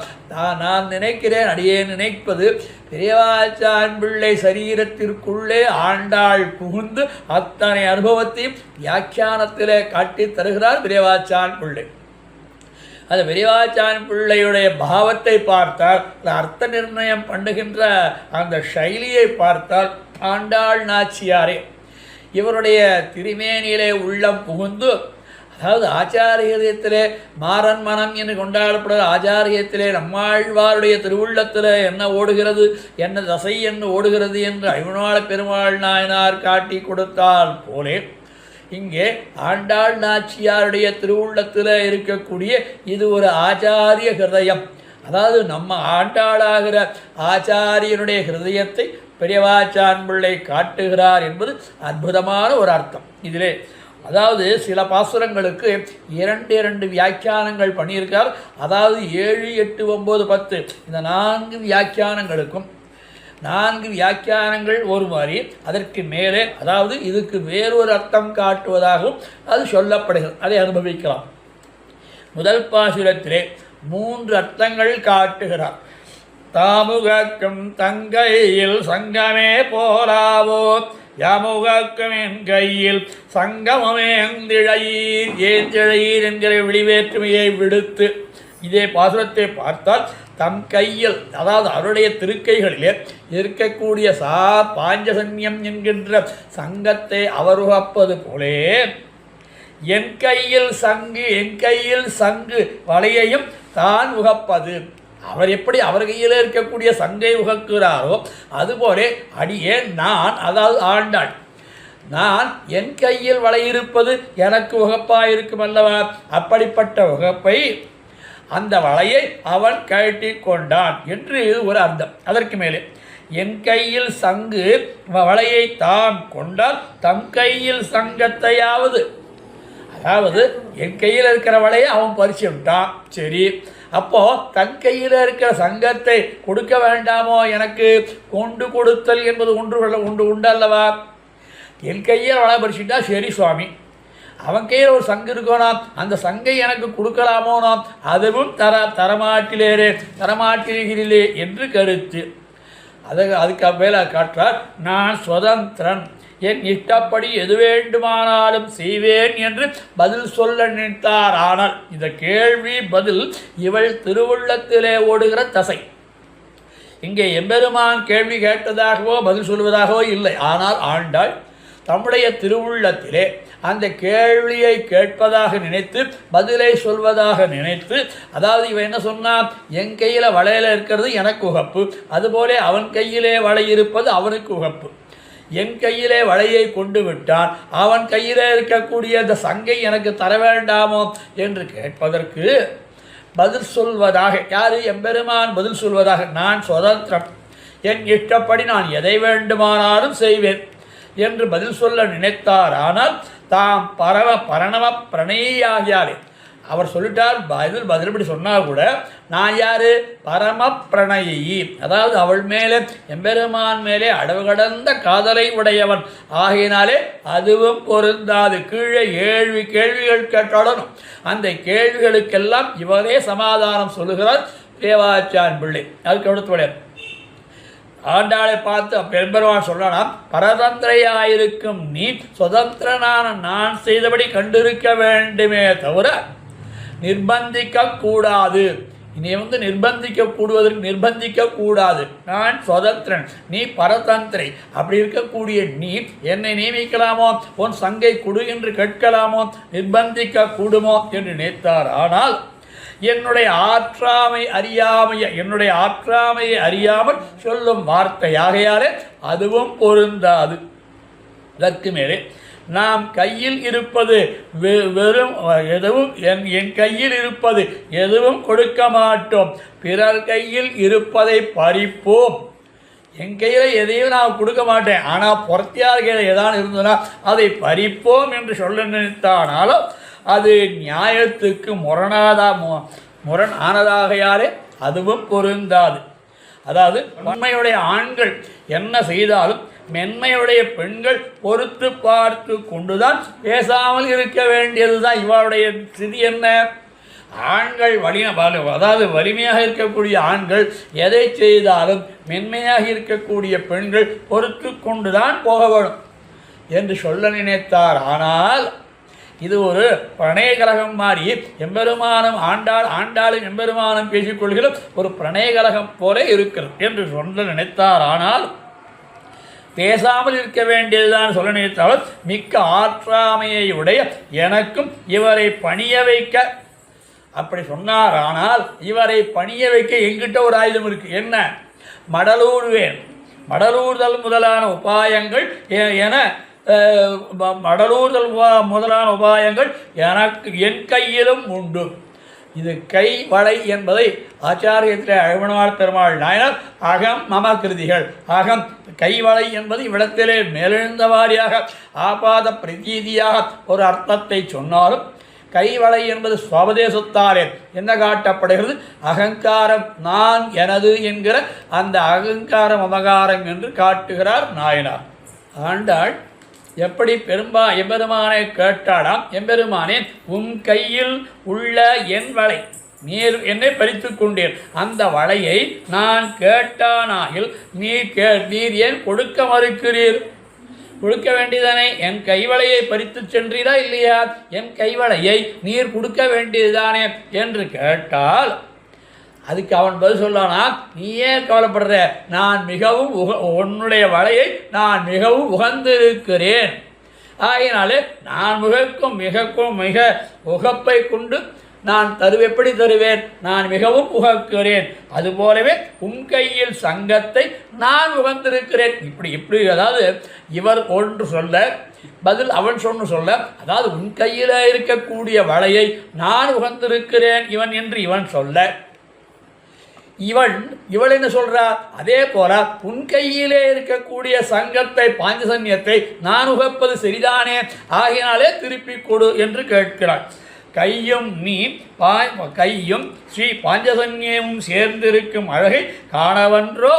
நான் நினைக்கிறேன், அடியே நினைப்பது பெரியவாச்சான் பிள்ளை சரீரத்திற்குள்ளே ஆண்டாள் புகுந்து அத்தனை அனுபவத்தையும் வியாக்கியானத்திலே காட்டி தருகிறார் பெரியவாச்சான் பிள்ளை. அது பெரியவாச்சான் பிள்ளையுடைய பாவத்தை பார்த்தால், அர்த்த நிர்ணயம் பண்ணுகின்ற அந்த சைலியை பார்த்தால், ஆண்டாள் நாச்சியாரே இவருடைய திருமேனியிலே உள்ளம் புகுந்து, அதாவது ஆச்சாரியத்திலே மாறன் மனம் என்று கொண்டாடப்படுகிற ஆச்சாரியத்திலே நம்மாழ்வாருடைய திருவுள்ளத்தில் என்ன ஓடுகிறது, என்ன தசை என்ன ஓடுகிறது என்று ஐவனாள பெருமாள் நாயனார் காட்டி கொடுத்தால் போலே, இங்கே ஆண்டாள் நாச்சியாருடைய திருவுள்ளத்தில் இருக்கக்கூடிய இது ஒரு ஆச்சாரிய ஹிருதயம். அதாவது நம்ம ஆண்டாளாகிற ஆச்சாரியனுடைய ஹிருதயத்தை பெரியவாச்சான் பிள்ளை காட்டுகிறார் என்பது அற்புதமான ஒரு அர்த்தம் இதிலே. அதாவது சில பாசுரங்களுக்கு 2 வியாக்கியானங்கள் பண்ணியிருக்கார். அதாவது 7, 8, 9, 10 இந்த 4 வியாக்கியானங்களுக்கும் 4 வியாக்கியானங்கள் ஒரு மாதிரி, அதற்கு மேலே அதாவது இதுக்கு வேறொரு அர்த்தம் காட்டுவதாகவும் அது சொல்லப்படுகிறது. அதை அனுபவிக்கலாம். முதல் பாசுரத்திலே 3 அர்த்தங்கள் காட்டுகிறார். தாமுகக்கும் தங்கையில் சங்கமே போராவோ, யாமுகக்கும் என் கையில் சங்கமமே எந்திழையீர் ஏந்திழையீர் என்கிற விழிவேற்றுமையை விடுத்து, இதே பாசுரத்தை பார்த்தால் தம் கையில், அதாவது அவருடைய திருக்கைகளிலே இருக்கக்கூடிய பாஞ்சசன்யம் என்கின்ற சங்கத்தை அவர் உகப்பது போலே, என் கையில் சங்கு வலையையும் தான் உகப்பது. அவர் எப்படி அவர் கையில் இருக்கக்கூடிய சங்கை உகக்கிறாரோ அதுபோலே அடியே நான், அதாவது ஆண்டாள், நான் என் கையில் வலை இருப்பது எனக்கு உகப்பாயிருக்கும் அல்லவா, அப்படிப்பட்ட உகப்பை அந்த வலையை அவன் கழட்டி கொண்டான் என்று ஒரு அர்த்தம். அதற்கு மேலே என் கையில் சங்கு வலையை தான் கொண்டால் தம் கையில் சங்கத்தையாவது, அதாவது என் கையில் இருக்கிற வலையை அவன் பறிச்சு விட்டான். சரி, அப்போ தன் கையில் இருக்கிற சங்கத்தை கொடுக்க வேண்டாமோ, எனக்கு கொண்டு கொடுத்தல் என்பது உண்டு அல்லவா. என் கையில் வலை பறிச்சுட்டா சரி சுவாமி, அவன் கையில் ஒரு சங்கு இருக்கணும், அந்த சங்கை எனக்கு கொடுக்கலாமோ, நாம் அதுவும் தரமாட்டிலே என்று கருத்து. அதுக்கு மேலே காற்றார், நான் சுதந்திரன், என் இஷ்டப்படி எது வேண்டுமானாலும் செய்வேன் என்று பதில் சொல்ல நினைத்தார். ஆனால் இந்த கேள்வி பதில் இவள் திருவுள்ளத்திலே ஓடுகிற தசை. இங்கே எம்பெருமான் கேள்வி கேட்டதாகவோ பதில் சொல்வதாகவோ இல்லை. ஆனால் ஆண்டாள் தம்முடைய திருவுள்ளத்திலே அந்த கேள்வியை கேட்பதாக நினைத்து பதிலை சொல்வதாக நினைத்து, அதாவது இவன் என்ன சொன்னான், என் கையில் வளையல இருக்கிறது எனக்கு உகப்பு, அதுபோலே அவன் கையிலே வளை இருப்பது அவனுக்கு உகப்பு. என் கையிலே வலையை கொண்டு விட்டான், அவன் கையிலே இருக்கக்கூடிய அந்த சங்கை எனக்கு தர வேண்டாமோ என்று கேட்பதற்கு பதில் சொல்வதாக, யார், எம்பெருமான் பதில் சொல்வதாக, நான் சுதந்திரம், என் இஷ்டப்படி நான் எதை வேண்டுமானாலும் செய்வேன் என்று பதில் சொல்ல நினைத்தார். ஆனால் தாம் பரணம பிரணயியாகியாரே, அவர் சொல்லிட்டார். பதில்படி சொன்னால் கூட நான் யாரு, பரம பிரணயி, அதாவது அவள் மேலே எம்பெருமான் மேலே அளவு கடந்த காதலை உடையவன் ஆகினாலே அதுவும் பொருந்தாது. கீழே 7 கேள்விகள் கேட்டாலும் அந்த கேள்விகளுக்கெல்லாம் இவரே சமாதானம் சொல்லுகிறார் பெரியவாச்சான் பிள்ளை. அதுக்கு அடுத்து ஆண்டாளை பார்த்து பெரும்பெருமான் சொல்லலாம், பரதந்திரையாயிருக்கும் நீ சுதந்திரனான நான் செய்தபடி கண்டிருக்க வேண்டுமே தவிர நிர்பந்திக்க கூடாது. இனி நிர்பந்திக்க கூடாது. நான் சுதந்திரன், நீ பரதந்திரை. அப்படி இருக்கக்கூடிய நீ என்னை நியமிக்கலாமோ, உன் சங்கை கொடு என்று கேட்கலாமோ, நிர்பந்திக்க கூடுமோ என்று நினைத்தார். ஆனால் என்னுடைய ஆற்றாமையை அறியாமல் சொல்லும் வார்த்தையாகையாலே அதுவும் பொருந்தாது. இதற்கு மேலே நாம் கையில் இருப்பது வெறும் எதுவும் என் கையில் இருப்பது எதுவும் கொடுக்க மாட்டோம், பிறர் கையில் இருப்பதை பறிப்போம். என் கையில் எதையும் நான் கொடுக்க மாட்டேன், ஆனால் புறத்தியார் கையில் எதாவது இருந்ததுன்னா அதை பறிப்போம் என்று சொல்ல நினைத்தானாலும் அது நியாயத்துக்கு முரண் ஆனதாகையாலே அதுவும் பொருந்தாது. அதாவது உண்மையுடைய ஆண்கள் என்ன செய்தாலும் மென்மையுடைய பெண்கள் பொறுத்து பார்த்து கொண்டுதான் பேசாமல் இருக்க வேண்டியதுதான் இவருடைய ஸ்திதி. என்ன, ஆண்கள் அதாவது வலிமையாக இருக்கக்கூடிய ஆண்கள் எதை செய்தாலும் மென்மையாக இருக்கக்கூடிய பெண்கள் பொறுத்து கொண்டுதான் போக வேணும் என்று சொல்ல நினைத்தார். ஆனால் இது ஒரு பிரணய கலகம் மாறி எம்பெருமானும் ஆண்டாளும் எம்பெருமானும் பேசிக்கொள்கிற ஒரு பிரணய கலகம் போல இருக்கிறது என்று சொல்ல நினைத்தார். ஆனால் பேசாமல் இருக்க வேண்டியதுதான் சொல்ல நினைத்தாலும் மிக்க ஆற்றாமையை உடைய எனக்கும் இவரை பணிய வைக்க அப்படி சொன்னார். ஆனால் இவரை பணிய வைக்க எங்கிட்ட ஒரு ஆயுதம் இருக்கு. என்ன? மடலூர்வேன். மடலூர்தல் முதலான உபாயங்கள் என மடலூர்தல் முதலான உபாயங்கள் எனக்கு என் கையிலும் உண்டு. இது கை வளை என்பதை ஆச்சாரியத்தில் அழகனார் பெருமாள் நாயனார் அகம் மம கிருதிகள் அகம் கைவளை என்பது இவ்விடத்திலே மேலெழுந்த வாரியாக ஆபாத பிரதீதியாக ஒரு அர்த்தத்தை சொன்னாலும் கைவளை என்பது சுவாபதேசத்தாலே என்ன காட்டப்படுகிறது? அகங்காரம் நான் எனது என்கிற அந்த அகங்காரம் அமகாரம் என்று காட்டுகிறார் நாயனார். ஆண்டாள் எப்படி எம்பெருமானை கேட்டாடாம், எம்பெருமானே உன் கையில் உள்ள என் வளை நீர் என்னை பறித்து கொண்டீர், அந்த வளையை நான் கேட்டானாயில் நீர் ஏன் கொடுக்க மறுக்கிறீர்? கொடுக்க வேண்டியதானே? என் கைவளையை பறித்து சென்றீரா இல்லையா? என் கைவளையை நீர் கொடுக்க வேண்டியதுதானே என்று கேட்டால் அதுக்கு அவன் பதில் சொல்லானா, நீ ஏன் கவலைப்படுற, நான் மிகவும் உன்னுடைய வலையை நான் மிகவும் உகந்திருக்கிறேன், ஆகினாலே நான் மிக உகப்பை கொண்டு நான் எப்படி தருவேன், நான் மிகவும் உகக்கிறேன், அதுபோலவே உன் கையில் சங்கத்தை நான் உகந்திருக்கிறேன். இப்படி அதாவது இவர் ஒன்று சொல்ல பதில் அவன் சொல்ல, அதாவது உன் கையில் இருக்கக்கூடிய வலையை நான் உகந்திருக்கிறேன் இவன் என்று இவன் சொல்ல, இவள் என்ன சொல்றா, அதே போல உன் கையிலே இருக்கக்கூடிய சங்கத்தை பாஞ்சசன்யத்தை நான் உகப்பது சரிதானே, ஆகினாலே திருப்பி கொடு என்று கேட்கிறாள். கையும் கையும் ஸ்ரீ பாஞ்சசன்யமும் சேர்ந்திருக்கும் அழகை காணவன்றோ,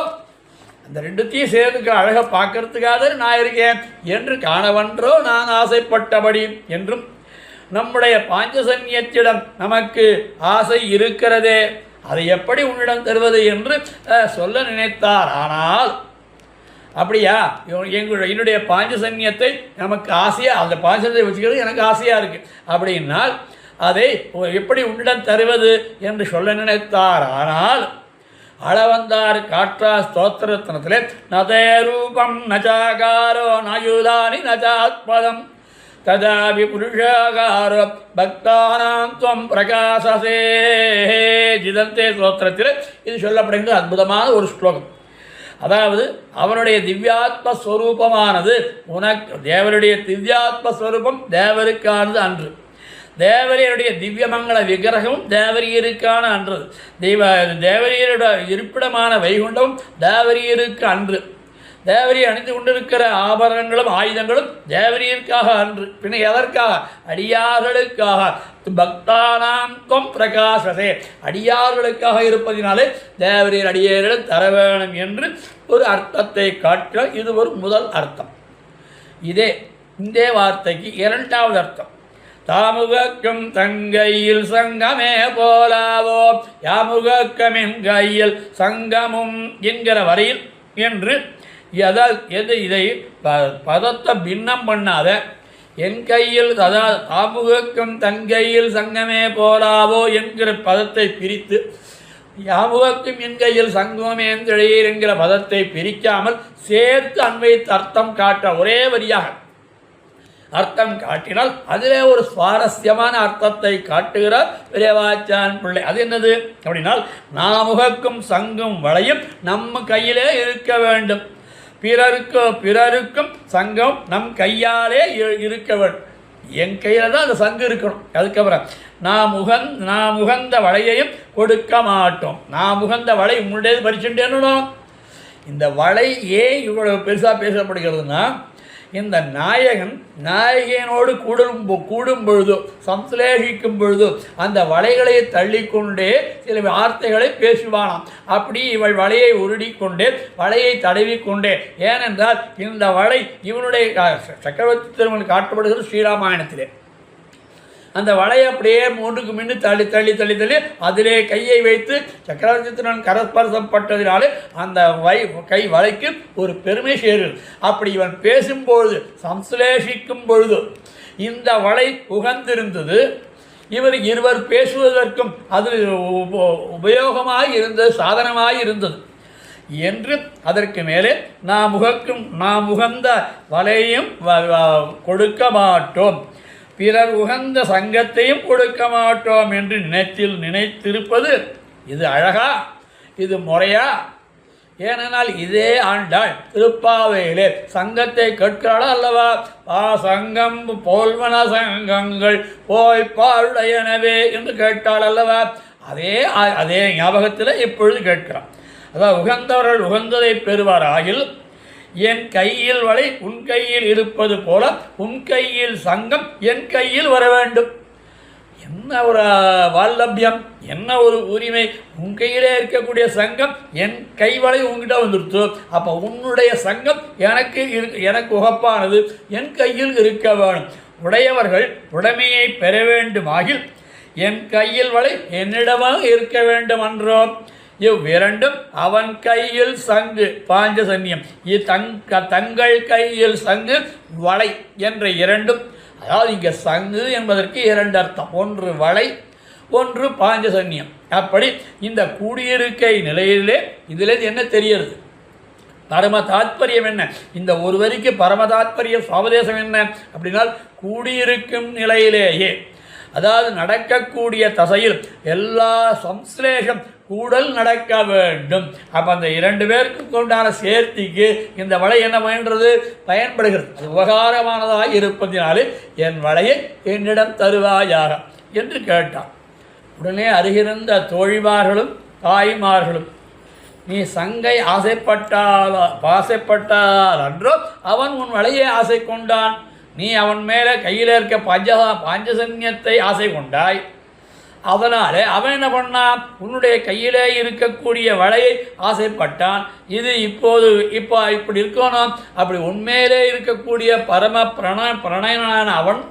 அந்த ரெண்டுத்தையும் சேர்ந்து அழகை பார்க்கறதுக்காக நான் இருக்கேன் என்று காணவன்றோ நான் ஆசைப்பட்டபடி என்றும், நம்முடைய பாஞ்சசன்யத்திடம் நமக்கு ஆசை இருக்கிறதே, அதை எப்படி உன்னிடம் தருவது என்று சொல்ல நினைத்தார். ஆனால் அப்படியா, என்னுடைய பாஞ்சசன்யத்தை நமக்கு ஆசையாக, அந்த பாஞ்சசன்யத்தை வச்சுக்கிறது எனக்கு ஆசையாக இருக்குது அப்படின்னால் அதை எப்படி உன்னிடம் தருவது என்று சொல்ல நினைத்தார். ஆனால் அளவந்தார் காற்றா ஸ்தோத்திரத்தனத்திலே நதே ரூபம் நஜாகாரோ நயுதானி நஜாத்பதம் ததாபி புருஷாகாரோ பக்தானாம் துவம் பிரகாசசே ஜிதந்தே ஸ்தோத்திரத்தில் இது சொல்லப்படுகின்ற அற்புதமான ஒரு ஸ்லோகம். அதாவது அவனுடைய திவ்யாத்மஸ்வரூபமானது தேவருடைய திவ்யாத்மஸ்வரூபம் தேவருக்கானது அன்று, தேவரியருடைய திவ்யமங்கள விக்கிரகமும் தேவரியருக்கான அன்று, தேவரியருடைய இருப்பிடமான வைகுண்டமும் தேவரியருக்கு அன்று, தேவரி அணிந்து கொண்டிருக்கிற ஆபரணங்களும் ஆயுதங்களும் தேவரியருக்காக அன்று, பின்ன எதற்காக? அடியார்களுக்காக. பக்தானாம் துவம் பிரகாசசே, அடியார்களுக்காக இருப்பதினாலே தேவரியர் அடியார்கள் தர வேணும் என்று ஒரு அர்த்தத்தை காட்ட இது ஒரு முதல் அர்த்தம். இந்த வார்த்தைக்கு இரண்டாவது அர்த்தம், தாமுகக்கும் தங்கையில் சங்கமே போலாவோ யாமுகக்கமின் கையில் சங்கமும் என்கிற வரையில் என்று இதை பதத்தை பின்னம் பண்ணாத என் கையில், அதாவது தாமுகக்கும் தங்கையில் சங்கமே போலாவோ என்கிற பதத்தை பிரித்து யாமுகக்கும் என் கையில் சங்கமே என்கிற என்கிற பதத்தை பிரிக்காமல் சேர்த்து அன்வைத்து அர்த்தம் காட்ட ஒரே வரியாக அர்த்தம் காட்டினால் அதிலே ஒரு சுவாரஸ்யமான அர்த்தத்தை காட்டுகிறார் பெரியவாச்சான் பிள்ளை. அது என்னது அப்படின்னால், நாமுகக்கும் சங்கும் வளையும் நம்ம கையிலே இருக்க வேண்டும், பிறருக்கும் சங்கம் நம் கையாலே இருக்க வேண்டும். என் கையில் தான் அந்த சங்கு இருக்கணும். அதுக்கப்புறம் நான் முகந்த வளையையும் கொடுக்க மாட்டோம். நான் முகந்த வளை உங்களுடையது பறிச்சுட்டேன்னு. இந்த வளை ஏன் இவ்வளவு பெருசாக பேசப்படுகிறதுனா, இந்த நாயகனோடு கூடும் பொழுதோ சம்ஸ்லேஷிக்கும் பொழுதோ அந்த வலைகளை தள்ளிக்கொண்டே சில வார்த்தைகளை பேசுவானாம். அப்படி இவள் வலையை உருடிக்கொண்டே வலையை தடவிக்கொண்டே, ஏனென்றால் இந்த வலை இவனுடைய சக்கரவர்த்தி திருமணம் காட்டப்படுகிறது ஸ்ரீராமாயணத்திலே. அந்த வலையை அப்படியே மூன்றுக்கு மின்னு தள்ளி தள்ளி தள்ளி தள்ளி அதிலே கையை வைத்து சக்கரவர்த்தியுடன் கரஸ்பர்சம் பட்டதினாலே அந்த கை வலைக்கு ஒரு பெருமை சேருது. அப்படி இவன் பேசும்பொழுது சம்ஸ்லேஷிக்கும் பொழுது இந்த வளை உகந்திருந்தது. இருவர் பேசுவதற்கும் அது உபயோகமாக இருந்தது, சாதனமாக இருந்தது என்று அதற்கு மேலே நாம் உகந்த வலையும் கொடுக்க மாட்டோம், பிறர் உகந்த சங்கத்தையும் கொடுக்க மாட்டோம் என்று நினைத்திருப்பது இது அழகா? இது முறையா? ஏனென்றால் இதே ஆண்டாள் திருப்பாவையிலே சங்கத்தை கேட்கிறாளா அல்லவா? சங்கம் போல்வன சங்கங்கள் போய்ப்பாளுடையனவே என்று கேட்டாள் அல்லவா? அதே ஞாபகத்தில் இப்பொழுது கேட்கிறான். அதாவது உகந்தவர்கள் உகந்ததை பெறுவார் ஆகில் என் கையில் வளை உன் கையில் இருப்பது போல உன் கையில் சங்கம் என் கையில் வர வேண்டும். என்ன ஒரு வால்லபியம், என்ன ஒரு உரிமை! உன் கையிலே இருக்கக்கூடிய சங்கம் என் கைவளை உங்ககிட்ட வந்துடுத்து. அப்போ உன்னுடைய சங்கம் எனக்கு உகப்பானது என் கையில் இருக்க வேணும். உடையவர்கள் உடைமையை பெற வேண்டுமாகில் என் கையில் வளை என்னிடமாக இருக்க வேண்டும் என்றோம். இவ்விரண்டும் அவன் கையில் சங்கு பாஞ்சசன்யம், தங்கள் கையில் சங்கு வளை என்ற இரண்டும். அதாவது இங்கே சங்கு என்பதற்கு இரண்டு அர்த்தம், ஒன்று வளை, ஒன்று பாஞ்சசன்யம். அப்படி இந்த கூடியிருக்கை நிலையிலே இதில் என்ன தெரிகிறது? பரம தாத்பரியம் என்ன? இந்த ஒரு வரிக்கு பரம தாத்பரியம் சுவாபதேசம் என்ன அப்படின்னால், கூடியிருக்கும் நிலையிலேயே, அதாவது நடக்கக்கூடிய தசையில் எல்லா சம்ஸ்லேஷம் கூடல் நடக்க வேண்டும். அப்போ அந்த இரண்டு பேருக்கு உண்டான சேர்த்திக்கு இந்த வளை என்ன பயன்படுகிறது. அது உபகாரமானதாக இருப்பதினாலே என் வளையை என்னிடம் தருவாயாக என்று கேட்டான். உடனே அருகிருந்த தோழிமார்களும் தாய்மார்களும், நீ சங்கை ஆசைப்பட்டால் அன்றோ அவன் உன் வளையை ஆசை கொண்டான், நீ அவன் மேலே கையில் இருக்க பாஞ்சசன்யத்தை ஆசை கொண்டாய். அதனாலே அவன் என்ன பண்ணான்? உன்னுடைய கையிலே இருக்கக்கூடிய வளையை ஆசைப்பட்டான். இது இப்படி இருக்கணும். அப்படி உண்மையிலே இருக்கக்கூடிய பரம பிரணயனான அவன்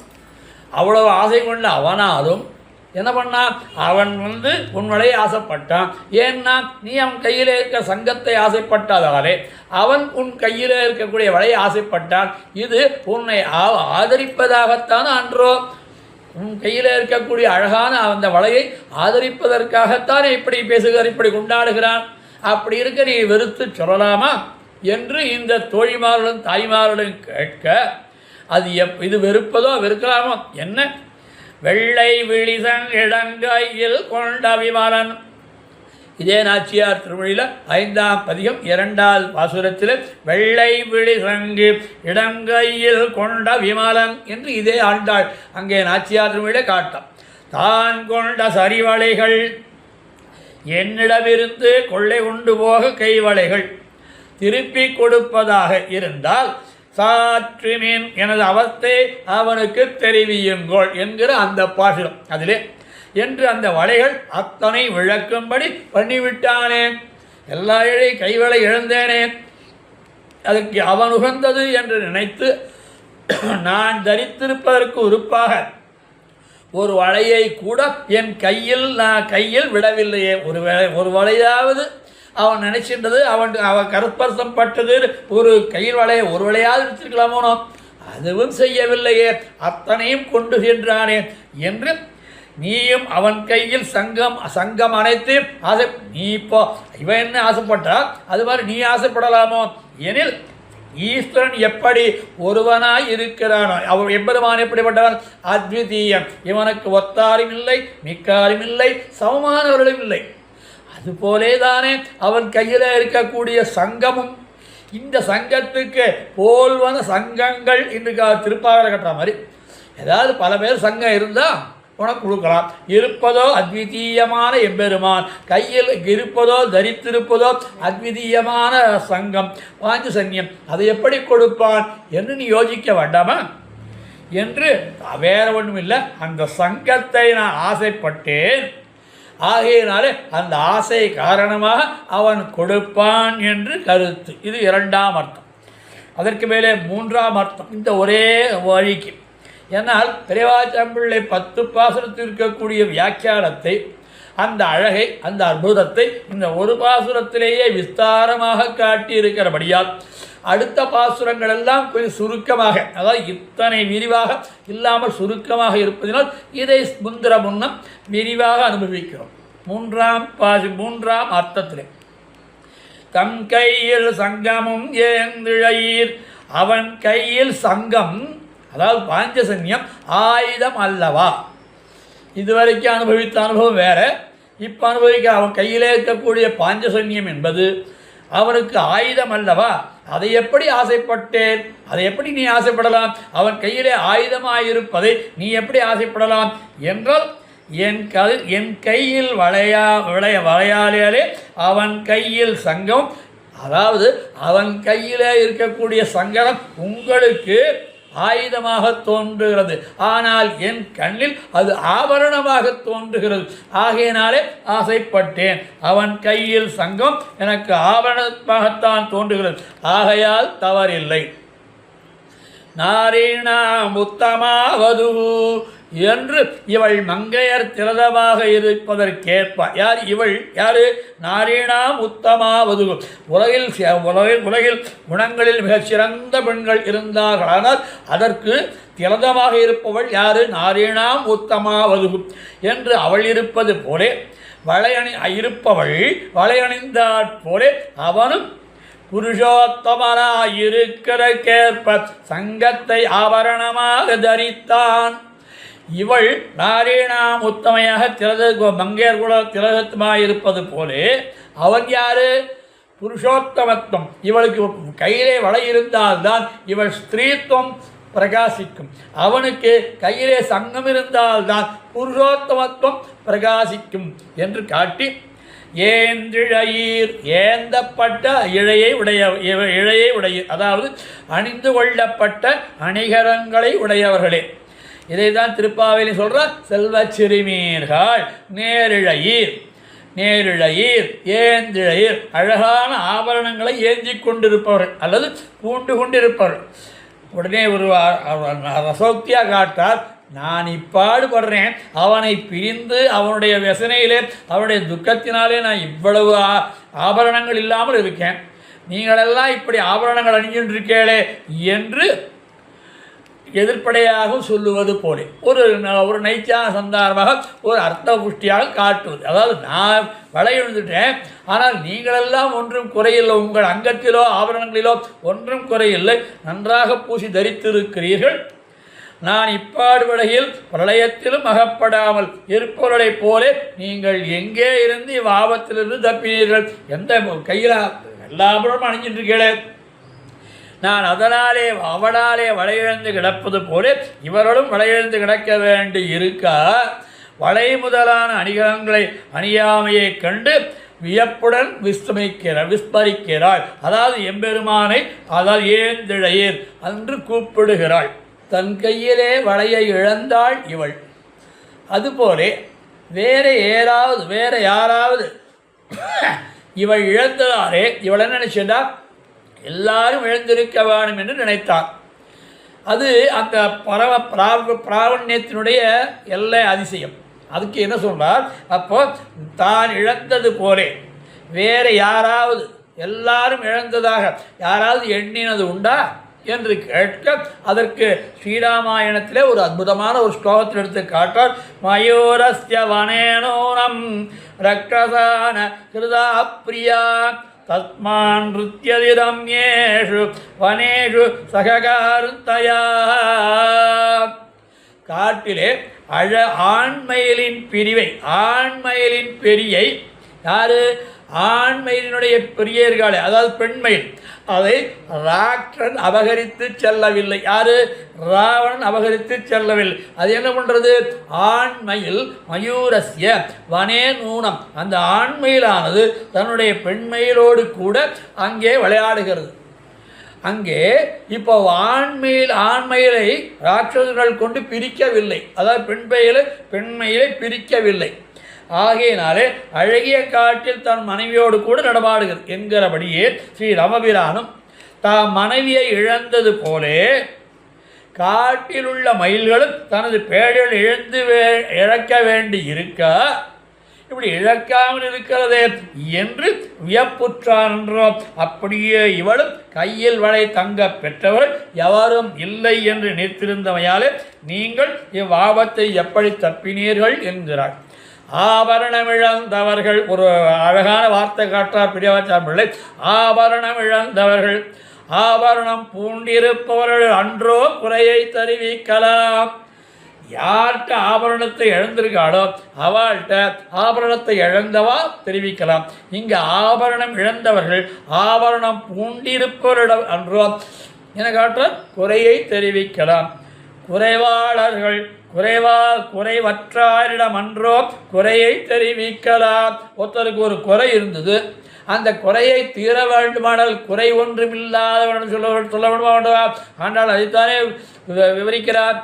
அவ்வளவு ஆசை கொண்ட அவனாலும் என்ன பண்ணான்? அவன் உன் வளையை ஆசைப்பட்டான். ஏன்னா நீ அவன் கையில் இருக்க சங்கத்தை ஆசைப்பட்டதாலே அவன் உன் கையில் இருக்கக்கூடிய வளையை ஆசைப்பட்டான். இது உன்னை ஆதரிப்பதாகத்தான் அன்றோ? உன் கையில் இருக்கக்கூடிய அழகான அந்த வளையை ஆதரிப்பதற்காகத்தானே இப்படி பேசுகிறார், இப்படி கொண்டாடுகிறான். அப்படி இருக்க நீ வெறுத்து சொல்லலாமா என்று இந்த தோழிமார்களும் தாய்மார்களும் கேட்க, அது இது வெறுப்பதோ வெறுக்கலாமோ என்ன? வெள்ளை விழிசன் இடங்கையில் கொண்ட விமலன். இதே நாச்சியார் திருமொழியில் 5ஆம் பதிகம் 2வது பாசுரத்தில் வெள்ளை விழிசங்கு இடங்கையில் கொண்ட விமலன் என்று இதே ஆண்டாள் அங்கே நாச்சியார் திருமொழியில் காட்டான். தான் கொண்ட சரிவளைகள் என்னிடமிருந்து கொள்ளை கொண்டு போக கைவளைகள் திருப்பி கொடுப்பதாக இருந்தால் சாற்று மீன் எனது அவஸ்தை அவனுக்கு தெரிவியுங்கோள் என்கிற அந்த பாசுரம் அதிலே என்று அந்த வளைகள் அத்தனை விளக்கும்படி பண்ணிவிட்டானே. எல்லா இழை கைவளை இழந்தேனே, அதுக்கு அவன் உகந்தது என்று நினைத்து நான் தரித்திருப்பதற்கு உறுப்பாக ஒரு வளையை கூட என் கையில் விடவில்லையே. ஒரு வளையாவது அவன் நினைச்சின்றது, அவன் கருப்பரசம் பட்டது ஒரு கையில் வளைய ஒரு வளையாவது எடுத்துக்கலாமோனோ, அதுவும் செய்யவில்லையே, அத்தனையும் கொண்டு சென்றானே என்று நீயும் அவன் கையில் சங்கம் அனைத்து ஆசை. நீ இப்போ இவன் என்ன ஆசைப்பட்டா அது மாதிரி நீ ஆசைப்படலாமோ? எனில் ஈஸ்வரன் எப்படி ஒருவனாய் இருக்கிறானோ, அவன் எம்பெருமான் எப்படிப்பட்டவன்? அத்விதீயன். இவனுக்கு ஒத்தாரும் இல்லை, மிக்காரும் இல்லை, சமமானவர்களும் இல்லை. அதுபோலே தானே அவன் கையில் இருக்கக்கூடிய சங்கமும். இந்த சங்கத்துக்கு போல்வன சங்கங்கள் என்று திருப்பாவரை கட்டுற மாதிரி ஏதாவது பல பேர் சங்கம் இருந்தால் உனக்கு கொடுக்கலாம். இருப்பதோ அத்விதீயமான எம்பெருமான் கையில் இருப்பதோ தரித்திருப்பதோ அத்விதீயமான சங்கம் பாஞ்சசன்யம், அதை எப்படி கொடுப்பான் என்று நீ யோசிக்க வேண்டாமா என்று. வேற ஒன்றும் இல்லை, அந்த சங்கத்தை நான் ஆசைப்பட்டேன், ஆகையினாலே அந்த ஆசை காரணமாக அவன் கொடுப்பான் என்று கருத்து. இது 2ஆம் அர்த்தம். அதற்கு மேலே 3ஆம் அர்த்தம் இந்த ஒரே வழிக்கு. ஏன்னால் பெரியவாச்சாம்பிள்ளை 10 பாசுரத்தில் இருக்கக்கூடிய வியாக்கியானத்தை, அந்த அழகை, அந்த அற்புதத்தை இந்த ஒரு பாசுரத்திலேயே விஸ்தாரமாக காட்டியிருக்கிறபடியால் அடுத்த பாசுரங்கள் எல்லாம் கொஞ்சம் சுருக்கமாக, அதாவது இத்தனை விரிவாக இல்லாமல் சுருக்கமாக இருப்பதனால் இதை முன்னம் விரிவாக அனுபவிக்கிறோம். மூன்றாம் அர்த்தத்திலே தம் கையில் சங்கமும் ஏந்திழையீர், அவன் கையில் சங்கம், அதாவது பாஞ்சசன்யம் ஆயுதம் அல்லவா. இதுவரைக்கும் அனுபவித்த அனுபவம் வேற, இப்போ அனுபவிக்க அவன் கையிலே இருக்கக்கூடிய பாஞ்சசன்யம் என்பது அவனுக்கு ஆயுதம் அல்லவா. அதை எப்படி ஆசைப்பட்டேன், அதை எப்படி நீ ஆசைப்படலாம், அவன் கையிலே ஆயுதமாயிருப்பதை நீ எப்படி ஆசைப்படலாம் என்றால், என் கையில் வளையாலே அவன் கையில் சங்கம், அதாவது அவன் கையிலே இருக்கக்கூடிய சங்கடம் உங்களுக்கு ஆயுதமாக தோன்றுகிறது, ஆனால் என் கண்ணில் அது ஆபரணமாக தோன்றுகிறது. ஆகையினாலே ஆசைப்பட்டேன். அவன் கையில் சங்கம் எனக்கு ஆபரணமாகத்தான் தோன்றுகிறது, ஆகையால் தவறில்லை. நாரீணா முத்தமாவது என்று இவள் மங்கையர் திரதமாக இருப்பதற்கேற்ப, யார் இவள், யாரு, நாரீணாம் உத்தமாவது, உலகில் குணங்களில் மிகச்சிறந்த பெண்கள் இருந்தார்களானால் அதற்கு திரதமாக இருப்பவள் யாரு, நாரீணாம் உத்தமாவது என்று அவள் இருப்பது போலே இருப்பவள் வளையணிந்தாற் போலே அவனும் புருஷோத்தமனாயிருக்கிறதற்கேற்ப சங்கத்தை ஆபரணமாக தரித்தான். இவள் நாரீணாம் உத்தமையாக மங்கையர் குல திலகத்துமாயிருப்பது போலே அவன் யாரு, புருஷோத்தமத்துவம். இவளுக்கு கையிலே வளை இருந்தால்தான் இவள் ஸ்திரீத்துவம் பிரகாசிக்கும், அவனுக்கு கையிலே சங்கம் இருந்தால்தான் புருஷோத்தமத்துவம் பிரகாசிக்கும் என்று காட்டி, ஏந்திழையீர் ஏந்தப்பட்ட இழையை உடைய, அதாவது அணிந்து கொள்ளப்பட்ட அணிகரங்களை உடையவர்களே. இதை தான் திருப்பாவையில சொல்கிறார், செல்வ சிறுமீர்கள் நேரிழையீர் ஏந்திழையீர், அழகான ஆபரணங்களை ஏந்தி கொண்டிருப்பவர்கள் அல்லது பூண்டு கொண்டிருப்பவர்கள். உடனே ஒரு ரசோக்தியாக காட்டார், நான் இப்பாடுபடுறேன், அவனை பிரிந்து அவனுடைய व्यसனையிலே அவனுடைய துக்கத்தினாலே நான் இவ்வளவு ஆபரணங்கள் இல்லாமல் இருக்கேன், நீங்களெல்லாம் இப்படி ஆபரணங்கள் அணிஞ்சின்றிருக்கீங்களே என்று எதிர்ப்படையாக சொல்லுவது போலே ஒரு நைச்சான சந்தானமாக ஒரு அர்த்த புஷ்டியாக காட்டுவது. அதாவது நான் வளையெழுந்துட்டேன், ஆனால் நீங்களெல்லாம் ஒன்றும் குறையில்லை, உங்கள் அங்கத்திலோ ஆபரணங்களிலோ ஒன்றும் குறையில்லை, நன்றாக பூசி தரித்திருக்கிறீர்கள். நான் இப்பாடுபடையில் பிரளயத்திலும் அகப்படாமல் இருப்பவர்களைப் போலே நீங்கள் எங்கே இருந்து இவ்வாபத்திலிருந்து தப்பினீர்கள், எந்த கையில் எல்லா ஆபரணமும் அணிஞ்சின்றிருக்கீங்களே, நான் அதனாலே அவனாலே வளையிழந்து கிடப்பது போல இவர்களும் வளையிழந்து கிடக்க வேண்டி இருக்க, வளை முதலான அணிகலங்களை அணியாமையை கண்டு வியப்புடன் விஸ்மரிக்கிறாள். அதாவது எம்பெருமானை அதால் ஏந்திழையீர் என்று கூப்பிடுகிறாள். தன் கையிலே வளையை இழந்தாள் இவள். அதுபோலே வேற யாராவது இவள் இழந்ததாலே இவள் என்ன நினைச்சா, எல்லாரும் எழுந்திருக்க வேண்டும் என்று நினைத்தார். அது அந்த பிராவண்யத்தினுடைய எல்லை அதிசயம். அதுக்கு என்ன சொல்றார், அப்போ தான் இழந்தது போலே வேறு யாராவது எல்லாரும் இழந்ததாக யாராவது எண்ணினது உண்டா என்று கேட்க, அதற்கு ஸ்ரீராமாயணத்திலே ஒரு அற்புதமான ஒரு ஸ்லோகத்தில் எடுத்து காட்டார். மயூரஸ்ய வனேனோனம் ரக்ஷசான கிருதா பிரியா தஸ்மான் ருத்யதிரம்யேஷு வனேஷு சககாருத்தயா. காட்டிலே ஆண்மயிலின் பெரியை யாரு, ஆண்மயிலினுடைய பெரியர்களே, அதாவது பெண்மயில், அதை ராட்சன் அபகரித்து செல்லவில்லை. யாரு, ராவணன் அபகரித்து செல்லவில்லை. அது என்ன பண்ணுறது, ஆண்மயில் மயூரஸ்ய வனே நூனம், அந்த ஆண்மயிலானது தன்னுடைய பெண்மயிலோடு கூட அங்கே விளையாடுகிறது. அங்கே இப்போ ஆண்மயிலை ராட்சசர்கள் கொண்டு பிரிக்கவில்லை, அதாவது பெண்மயிலை பிரிக்கவில்லை. ஆகையினாலே அழகிய காட்டில் தன் மனைவியோடு கூட நடமாடுகிறது என்கிறபடியே ஸ்ரீ ராமபிரானும் தாம் மனைவியை இழந்தது போலே காட்டில் உள்ள மயில்களும் தனது பேழில் இழக்க வேண்டி இருக்க, இப்படி இழக்காமல் இருக்கிறதே என்று வியப்புற்றான் என்றோம். அப்படியே இவளும் கையில் வளை தங்க பெற்றவள் எவரும் இல்லை என்று நினைத்திருந்தமையாலே நீங்கள் இவ்வாபத்தை எப்படி தப்பினீர்கள் என்கிறாள். ஆபரணமிழந்தவர்கள், ஒரு அழகான வார்த்தை காட்டார் பெரியவாச்சார் பிள்ளை. ஆபரணமிழந்தவர்கள், ஆபரணம் பூண்டிருப்பவர்கள் அன்றோ குறையை தெரிவிக்கலாம். யார்கிட்ட ஆபரணத்தை இழந்திருக்காளோ அவள்கிட்ட ஆபரணத்தை இழந்தவா தெரிவிக்கலாம். இங்கு ஆபரணம் இழந்தவர்கள் ஆபரணம் பூண்டிருப்பவரிடம் அன்றோ என காட்ட குறையை தெரிவிக்கலாம். குறைவாளர்கள் குறைவற்றாரிடம் அன்றோ குறையை தெரிவிக்கலாம். ஒருத்தருக்கு ஒரு குறை இருந்தது, அந்த குறையை தீர வேண்டுமானால் குறை ஒன்றுமில்லாதவன் சொல்ல வேண்டுமா? ஆனால் அதைத்தானே விவரிக்கிறார்.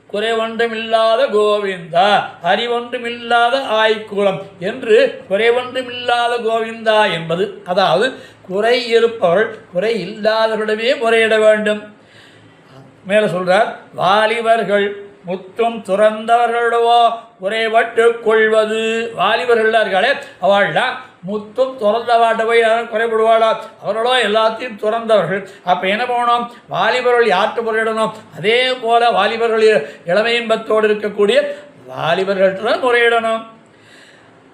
குறை ஒன்றுமில்லாத கோவிந்தா, அறிவொன்றுமில்லாத ஆய்குலம் என்று குறை ஒன்றுமில்லாத கோவிந்தா என்பது, அதாவது குறை இருப்பவள் குறை இல்லாதவரிடமே முறையிட வேண்டும். மேலே சொல்றார், வாலிபர்கள் முத்தும் துறந்தவர்களோ குறைபட்டு கொள்வது. வாலிபர்கள் இருக்காளே அவள்லாம் முத்தும் துறந்தவாட்ட போய் யாரும் குறைபடுவாளா? அவர்களோ எல்லாத்தையும் துறந்தவர்கள். அப்போ என்ன பண்ணணும்? வாலிபர்கள் யார்கிட்ட முறையிடணும்? அதே போல வாலிபர்கள் இளமையின்பத்தோடு இருக்கக்கூடிய வாலிபர்கள்ட்ட முறையிடணும்.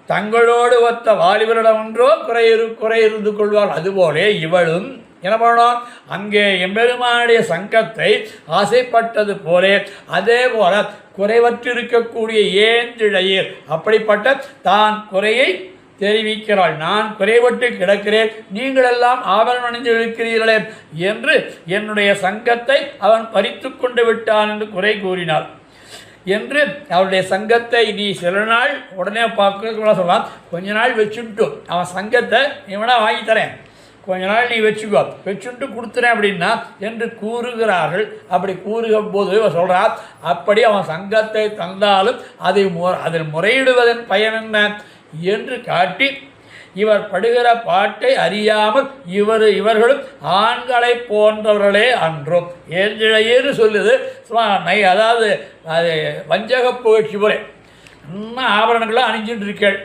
தங்களோடு ஒத்த வாலிபரிடம் ஒன்றோ குறை இருந்து கொள்வார். அதுபோலே இவளும் என்ன பண்ணணும்? அங்கே எம்பெருமானுடைய சங்கத்தை ஆசைப்பட்டது போலே அதே போல குறைவற்றிருக்கக்கூடிய ஏந்திழையீர் அப்படிப்பட்ட தான் குறையை தெரிவிக்கிறாள். நான் குறைபட்டு கிடக்கிறேன், நீங்களெல்லாம் ஆபரணம் அணிந்து இருக்கிறீர்களே என்று என்னுடைய சங்கத்தை அவன் பறித்து கொண்டு விட்டான் என்று குறை கூறினாள் என்று அவருடைய சங்கத்தை நீ சில நாள் உடனே பார்க்க சொல்லலாம். கொஞ்ச நாள் வச்சுட்டு அவன் சங்கத்தை இவனா வாங்கி தரேன், கொஞ்ச நாள் நீ வச்சுட்டு கொடுத்துறேன் அப்படின்னா என்று கூறுகிறார்கள். அப்படி கூறுகும் போது சொல்கிறார், அப்படி அவன் சங்கத்தை தந்தாலும் அதில் முறையிடுவதன் பயன் என்ன என்று காட்டி இவர் படுகிற பாட்டை அறியாமல் இவர்களும் ஆண்களை போன்றவர்களே அன்றும் ஏந்திழையேன்னு சொல்லுது. அதாவது அது வஞ்சக புகழ்ச்சி போல இன்னும் ஆபரணங்களை அணிஞ்சிட்டு இருக்கேள்,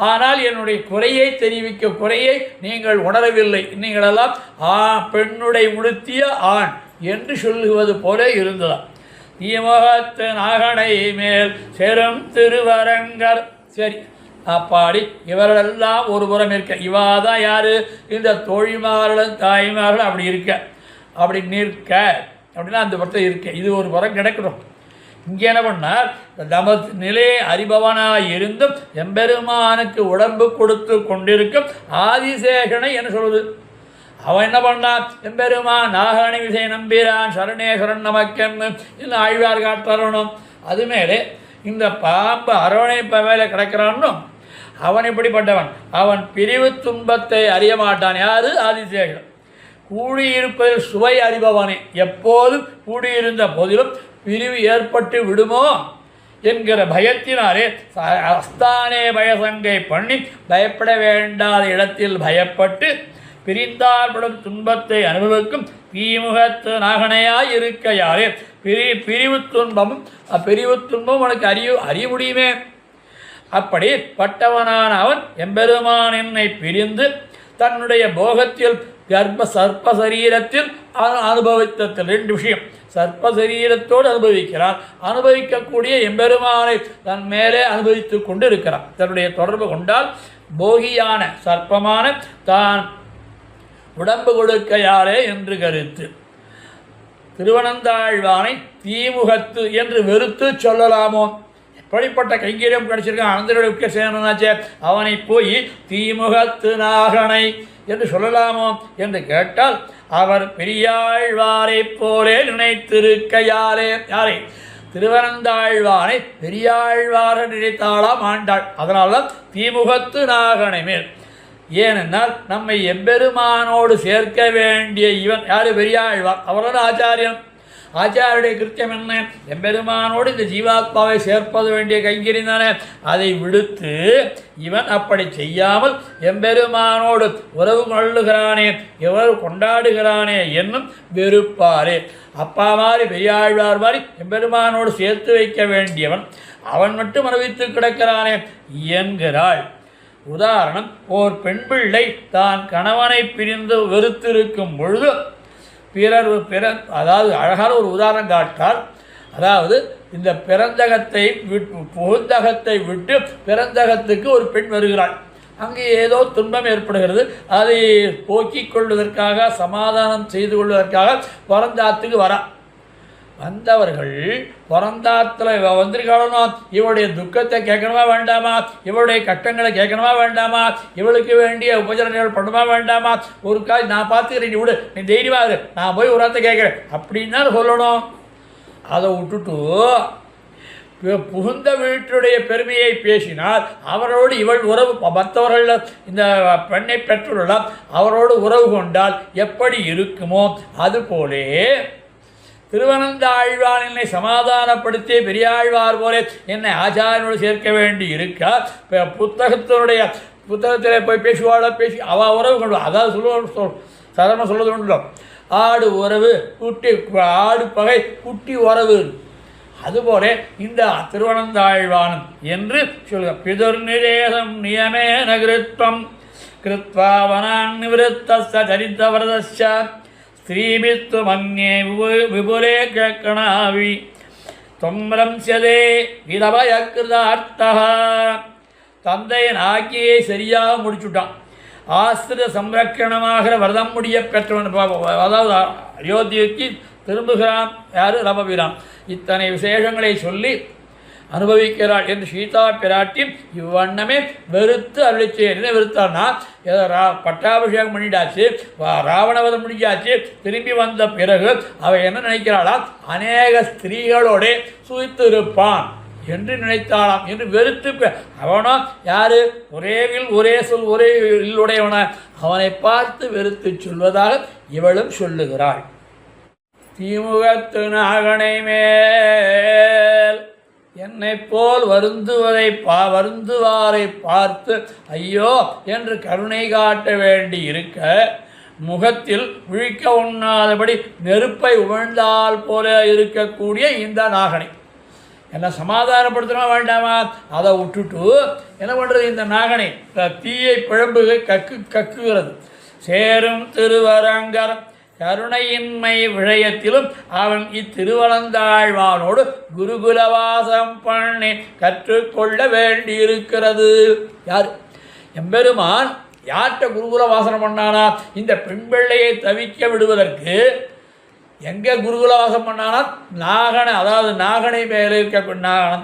ஆனால் என்னுடைய குறையை தெரிவிக்க குறையை நீங்கள் உணரவில்லை, நீங்களெல்லாம் பெண்ணுடைய உடுத்திய ஆண் என்று சொல்லுவது போல இருந்ததாம். ஈமுகத்து நாகனை மேல் செரும் திருவரங்கர். சரி, அப்பாடி இவர்களெல்லாம் ஒரு புறம் இருக்க, இவாதான் யாரு? இந்த தோழிமார்களும் தாய்மார்களும் அப்படி இருக்க, அப்படி நிற்க அப்படின்னா அந்த படத்தில் இருக்க, இது ஒரு புறம் கிடக்கணும். இங்கே என்ன பண்ணார்? நமது நிலை அறிபவனாய் இருந்தும் எம்பெருமானுக்கு உடம்பு கொடுத்து கொண்டிருக்கும் ஆதிசேஷனை என்ன சொல்வது? அவன் என்ன பண்ணான்? எம்பெருமான் நாகணி விசை நம்பிரான் சரணேஸ்வரன் நமக்கென்னு இன்னும் ஆழ்வார் காட்டணும். அது மேலே இந்த பாம்பு அரவணைப்ப மேலே கிடக்கிறான்னும் அவன் இப்படிப்பட்டவன், அவன் பிரிவு துன்பத்தை அறிய மாட்டான். யாரு? ஆதிசேஷன். கூடியிருப்பதில் சுவை அறிபவனே, எப்போதும் கூடியிருந்த போதிலும் பிரிவு ஏற்பட்டு விடுமோ என்கிற பயத்தினாலே அஸ்தானே பயசங்கை பண்ணி பயப்பட வேண்டாத இடத்தில் பயப்பட்டு பிரிந்தாற்படும் துன்பத்தை அனுபவிக்கும் தீமுகத்து நாகனையாய் இருக்கையாலே பிரிவு துன்பம் உனக்கு அறிய முடியுமே. அப்படி பட்டவனான அவன் எம்பெருமான் என்னை பிரிந்து தன்னுடைய போகத்தில் சர்ப்ப சரீரத்தில் அனுபவித்ததில் ரெண்டு விஷயம். சர்ப்ப சரீரத்தோடு அனுபவிக்கிறான், அனுபவிக்கக்கூடிய எம்பெருமானை தன் மேலே அனுபவித்து கொண்டு இருக்கிறான். தன்னுடைய தொடர்பு கொண்டால் போகியான சர்ப்பமான தான் உடம்பு கொடுக்கையாலே என்று கருத்து. திருவனந்தாழ்வானை தீமுகத்து என்று வெறுத்து சொல்லலாமோ? எப்படிப்பட்ட கைங்கரியம் கிடைச்சிருக்கான் அனந்தனுடைய சேனாச்சே, அவனை போய் தீமுகத்து நாகனை என்று சொல்லலாமோ என்று கேட்டால் அவர் பெரியாழ்வாரை போலே நினைத்திருக்கையாலே. யாரை? திருவனந்தாழ்வானை பெரியாழ்வார நினைத்தாளாம் ஆண்டாள். அதனால்தான் தீமுகத்து நாகனை மேல். ஏனென்றால் நம்மை எம்பெருமானோடு சேர்க்க வேண்டிய இவன் யாரு? பெரியாழ்வார். அவரோட ஆச்சாரியன். ஆச்சாரியுடைய கிருத்தியம் என்ன? எம்பெருமானோடு இந்த ஜீவாத்மாவை சேர்ப்பது வேண்டிய கைங்கரியம் தானே. அதை விடுத்து இவன் அப்படி செய்யாமல் எம்பெருமானோடு உறவு கொள்ளுகிறானே, எவர் கொண்டாடுகிறானே என்னும் வெறுப்பாரே. அப்பா மாதிரி பெரியாழ்வார் மாதிரி எம்பெருமானோடு சேர்த்து வைக்க வேண்டியவன் அவன் மட்டும் அனுபவித்து கிடக்கிறானே என்கிறாள். உதாரணம், ஓர் பெண் பிள்ளை தான் கணவனை பிரிந்து வெறுத்திருக்கும் பொழுது அதாவது அழகான ஒரு உதாரணம் காட்டார். அதாவது இந்த பிறந்தகத்தை புகுந்தகத்தை விட்டு பிறந்தகத்துக்கு ஒரு பெண் வருகிறாள். அங்கே ஏதோ துன்பம் ஏற்படுகிறது. அதை போக்கிக் கொள்வதற்காக, சமாதானம் செய்து கொள்வதற்காக பிறந்தாத்துக்கு வரா. வந்தவர்கள் பிறந்தாத்தில் வந்திருக்காளோ, இவளுடைய துக்கத்தை கேட்கணுமா வேண்டாமா, இவளுடைய கஷ்டங்களை கேட்கணுமா வேண்டாமா, இவளுக்கு வேண்டிய உபச்சாரங்கள் பண்ணுமா வேண்டாமா, ஒரு காய் நான் பார்த்துக்கிறேன், நீ விடு, நீ தைரியமாக இரு, நான் போய் ஒரு வார்த்தை கேட்குறேன் அப்படின்னு தான் சொல்லணும். அதை விட்டுட்டு புகுந்த வீட்டுடைய பெருமையை பேசினால் அவரோடு இவள் உறவு, மற்றவர்கள் இந்த பெண்ணை பெற்றுள்ளலாம் அவரோடு உறவு கொண்டால் எப்படி இருக்குமோ அதுபோலே திருவனந்தாழ்வான் என்னை சமாதானப்படுத்தி பெரியாழ்வார் போலே என்னை ஆச்சாரியனோடு சேர்க்க வேண்டி இருக்க புத்தகத்தில் போய் பேசுவாளோ பேசி அவள் உறவு கொண்டு, அதாவது சாதாரண சொல்வது உண்டோ, ஆடு உறவு குட்டி, ஆடு பகை குட்டி உறவு. அதுபோல இந்த திருவனந்தாழ்வான் என்று சொல்ல பிதுர் நிரேசம் நியமே நகிருத்வம் கிருத்வாவனான் நிவிருத்த சரித்தவரதச்ச ஸ்ரீபித்து மன்யே விபுலே கேக்கணாவி தொம்ரம்சதே விதபயக்கிருதார்த்தா. தந்தையின் ஆக்கியை சரியாக முடிச்சுட்டான். ஆஸ்திர சம்ரக்கணமாகிற விரதம் முடிய பெற்றவன், அதாவது அயோத்திக்கு திரும்புகிறான் யார், ரமபிரான். இத்தனை விசேஷங்களை சொல்லி அனுபவிக்கிறாள் என்று சீதா பிராட்டி இவ்வண்ணமே வெறுத்து அருளிச்சு. என்ன வெறுத்தான்னா, பட்டாபிஷேகம் பண்ணிட்டாச்சு, ராவணவதம் முடிஞ்சாச்சு, திரும்பி வந்த பிறகு அவள் என்ன நினைக்கிறாளாம், அநேக ஸ்திரீகளோட சுயித்து இருப்பான் என்று நினைத்தாளாம் என்று வெறுத்து. அவனோ யாரு, ஒரே வில் ஒரே சொல் ஒரே இல்லுடையவன, அவனை பார்த்து வெறுத்து சொல்வதாக இவளும் சொல்லுகிறாள். தீமுகத்து நாகனை மேல் என்னை போல் வருந்துவாரை பார்த்து ஐயோ என்று கருணை காட்ட வேண்டி இருக்க, முகத்தில் விழிக்க உண்ணாதபடி நெருப்பை உமிழ்ந்தால் போல இருக்கக்கூடிய இந்த நாகனை என்ன சமாதானப்படுத்தணுமா வேண்டாமா, அதை விட்டுட்டு என்ன பண்ணுறது, இந்த நாகனை தீயை பிழம்புகை கக்குகிறது. சேரும் திருவரங்கர் கருணையின்மை விஷயத்திலும் அவன் இத்திருவனந்தாழ்வானோடு குருகுலவாசம் பண்ணி கற்றுக்கொள்ள வேண்டியிருக்கிறது. யார், எம்பெருமான் யார்கிட்ட குருகுல வாசனம் பண்ணானா, இந்த பெண் பிள்ளையை தவிக்க விடுவதற்கு எங்கே குருகுலவாசம் பண்ணானா, நாகனை, அதாவது நாகனை மேலே இருக்க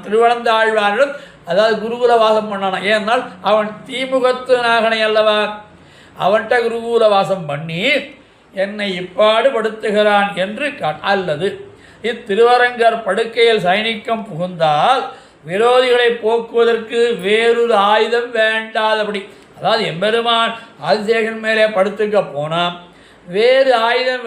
திருவனந்தாழ்வானிடம், அதாவது குருகுலவாசம் பண்ணானா. ஏன்னால் அவன் தீமுகத்து நாகனை அல்லவா, அவன்கிட்ட குருகுலவாசம் பண்ணி என்னை இப்பாடு படுத்துகிறான் என்று அல்லது இத்திருவரங்கர் படுக்கையில் சைனிக்கம் புகுந்தால் விரோதிகளை போக்குவதற்கு வேறொரு ஆயுதம் வேண்டாதபடி, அதாவது எம்பெருமான் ஆதிசேஷன் மேலே படுத்துக்க போனான், வேறு ஆயுதம்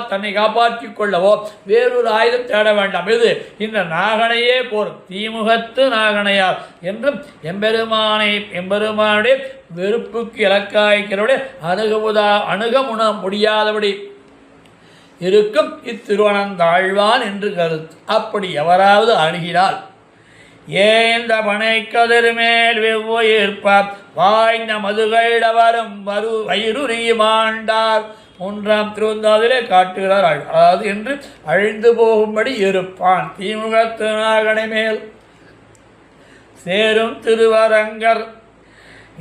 தன்னை காப்பாற்றி கொள்ளவோ வேறொரு ஆயுதம் தேட வேண்டாம். இது இந்த நாகனையே போரும், தீமுகத்து நாகனையார் என்றும் எம்பெருமானுடைய வெறுப்புக்கு இலக்காய்க்கிறவடைய அணுக முடியாதபடி இருக்கும் இத்திருவனந்தாழ்வான் என்று கருத்து. அப்படி எவராவது அணுகினால் ஏந்த பனை கதிர் மேல் வெவ்வுயிர்ப்பார் வாய்ந்த மதுகைடவரும் வயிறுரி மாண்டார் 3ஆம் திருவந்தாதிலே காட்டுகிறார். அதாவது என்று அழிந்து போகும்படி இருப்பான் தீமுகத்து நாகனை மேல் சேரும் திருவரங்கர்.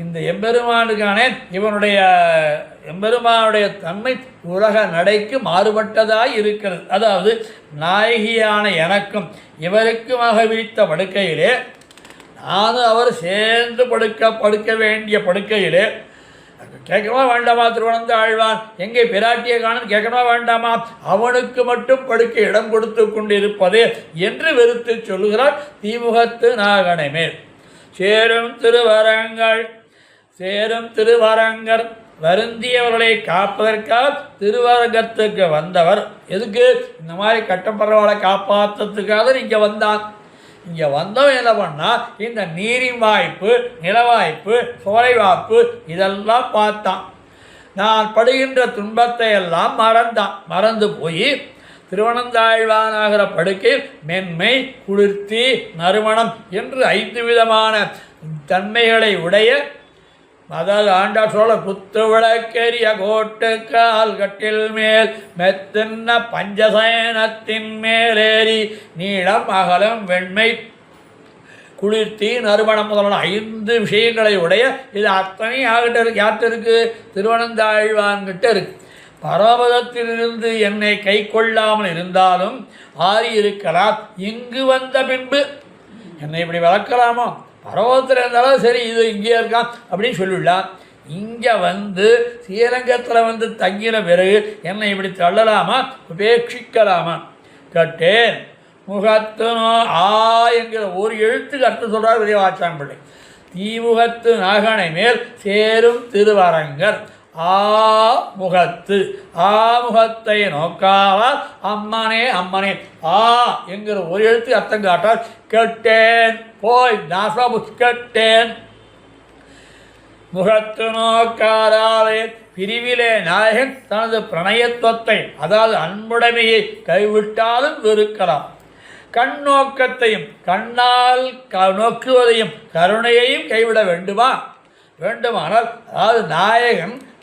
இந்த எம்பெருமானுக்கான எம்பெருமானுடைய தன்மை உலக நடைக்கு மாறுபட்டதாய் இருக்கிறது. அதாவது நாயகியான எனக்கும் இவருக்குமாக விரித்த படுக்கையிலே, நானும் அவர் சேர்ந்து படுக்க வேண்டிய படுக்கையிலே கேட்கணுமா வேண்டாமா, திருவனந்தாழ்வான் எங்கே பிராட்டியை காணும் கேட்கணுமா வேண்டாமா, அவனுக்கு மட்டும் படுக்க இடம் கொடுத்து கொண்டிருப்பதே என்று வெறுத்து சொல்லுகிறார் தீமுகத்து நாகனை மேல். சேரும் திருவரங்கர் வருந்தியவர்களை காப்பதற்காக திருவரங்கத்துக்கு வந்தவர். எதுக்கு, இந்த மாதிரி கட்டப்படுறவளை காப்பாற்றுறதுக்காக இங்கே வந்தான். இங்கே வந்தவன் என்ன பண்ணால் இந்த நீரின் வாய்ப்பு, நிலவாய்ப்பு, சோலை வாய்ப்பு இதெல்லாம் பார்த்தான். நான் படுகின்ற துன்பத்தை எல்லாம் மறந்து போய் திருவனந்தாழ்வானாகிற படுக்கை மென்மை, குளிர்த்தி, நறுமணம் என்று 5 விதமான தன்மைகளை உடைய, அதாவது ஆண்டாள் சொல்ல குத்து விளக்கெரிய கோட்டு கால் கட்டில் மேல் மெத்தின்ன பஞ்சசயனத்தின் மேலேறி நீளம் அகலம் வெண்மை குளிர்த்தி நறுமணம் முதலான 5 விஷயங்களை உடைய இது அத்தனை யார்கிட்ட இருக்கு? திருவனந்தாழ்வான்கிட்ட இருக்கு. பரமபதத்திலிருந்து என்னை கை கொள்ளாமல் இருந்தாலும் ஆறி இருக்கலாம், இங்கு வந்த பின்பு என்னை இப்படி வளர்க்கலாமோ, பரவத்தில் இருந்தாலும் சரி இது இங்கே இருக்கான் அப்படின்னு சொல்லிடலாம். இங்கே வந்து ஸ்ரீரங்கத்தில் வந்து தங்கின பிறகு என்னை இப்படி தள்ளலாமா, உபேட்சிக்கலாமா? கேட்டேன். முகத்து என்கிற ஒரு எழுத்துக்கு அர்த்தம் சொல்கிறார் பெரியவாச்சான் பிள்ளை. தீமுகத்து நாகனை மேல் சேரும் திருவரங்கர் முகத்து முகத்தை நோக்காவால் அம்மனே அம்மனே என்கிற ஒரு எழுத்து அர்த்தம் காட்டால் கேட்டேன் போய் கேட்டேன். முகத்து நோக்காராலே பிரிவிலே நாயகன் தனது பிரணயத்துவத்தை, அதாவது அன்புடைமையை கைவிட்டாலும் வெறுக்கலாம். கண் நோக்கத்தையும் கண்ணால் நோக்குவதையும் கருணையையும் கைவிட வேண்டுமானால், அதாவது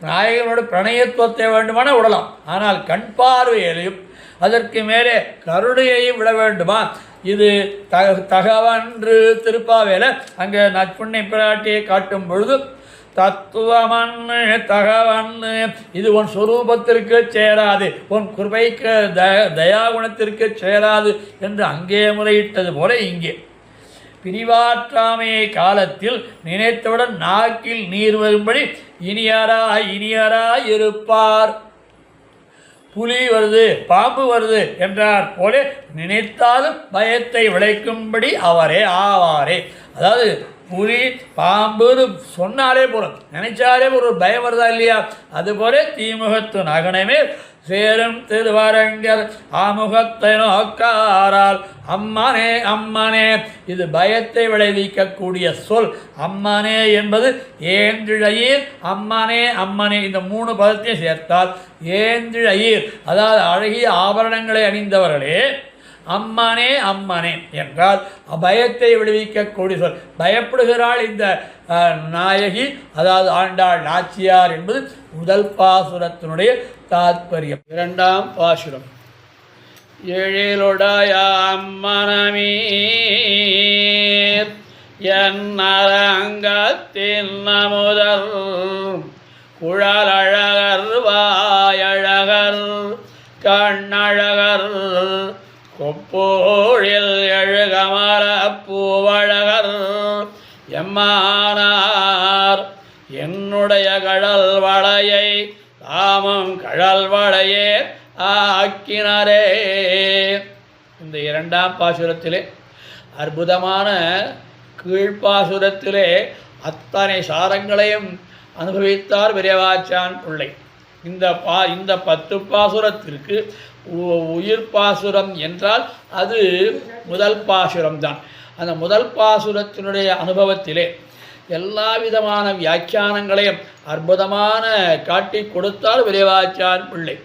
நாயகனோட பிரணயத்துவத்தை வேண்டுமானால் விடலாம். ஆனால் கண் பார்வையிலையும் அதற்கு மேலே கருணையையும் விட வேண்டுமா? இது தகவன்று திருப்பாவேல அங்கே நட்புண்ணை பிராட்டியை காட்டும் பொழுது தத்துவமன்னு தகவன்னு இது உன் சொரூபத்திற்கு சேராது, உன் கிருபைக்கு தயாகுணத்திற்கு சேராது என்று அங்கே முறையிட்டது போல இங்கே பிரிவாற்றாமையை காலத்தில் நினைத்தவுடன் நாக்கில் நீர் வரும்படி இனியராய் இருப்பார். புலி வருது, பாம்பு வருது என்றார் போல நினைத்தாலும் பயத்தை விளைக்கும்படி அவரே ஆவாரே. அதாவது புலி பாம்புன்னு சொன்னாலே போதும், நினைச்சாலே ஒரு பயம் வருதா இல்லையா? அதுபோல தீமுகத்து நகனமே சேரும் திருவரங்கர் ஆமுகத்தை நோக்காரால் அம்மனே அம்மனே. இது பயத்தை விளைவிக்கக்கூடிய சொல். அம்மனே என்பது ஏந்திழையீர், அம்மனே அம்மனே இந்த 3 பதத்தையும் சேர்த்தால் ஏந்திழையீர், அதாவது அழகிய ஆபரணங்களை அணிந்தவர்களே அம்மனே அம்மனே என்றால் பயத்தை விளைவிக்கக்கூடிய சொல். பயப்படுகிறாள் இந்த நாயகி, அதாவது ஆண்டாள் நாச்சியார் என்பது முதல் பாசுரத்தினுடைய தாத்பரியம். 2ஆம் பாசுரம். எழிலுடைய அம்மனமீர் என் அரங்கத்தின் முதல் குழலழகர் வாயழகர் கண்ணழகர் கொப்போழில் எழுகமர பூவழகர் எம்மானார் என்னுடைய கடல் வளையை தாமும் கடல் வளையே ஆக்கினரே. இந்த 2ஆம் பாசுரத்திலே அற்புதமான கீழ்ப்பாசுரத்திலே அத்தனை சாரங்களையும் அனுபவித்தார் பெரியவாச்சான் பிள்ளை. இந்த 10 பாசுரத்திற்கு உயிர் பாசுரம் என்றால் அது முதல் பாசுரம்தான். அந்த முதல் பாசுரத்தினுடைய அனுபவத்திலே எல்லா விதமான வியாக்கியானங்களையும் அற்புதமான காட்டி கொடுத்தால் பெரியவாச்சான் பிள்ளை.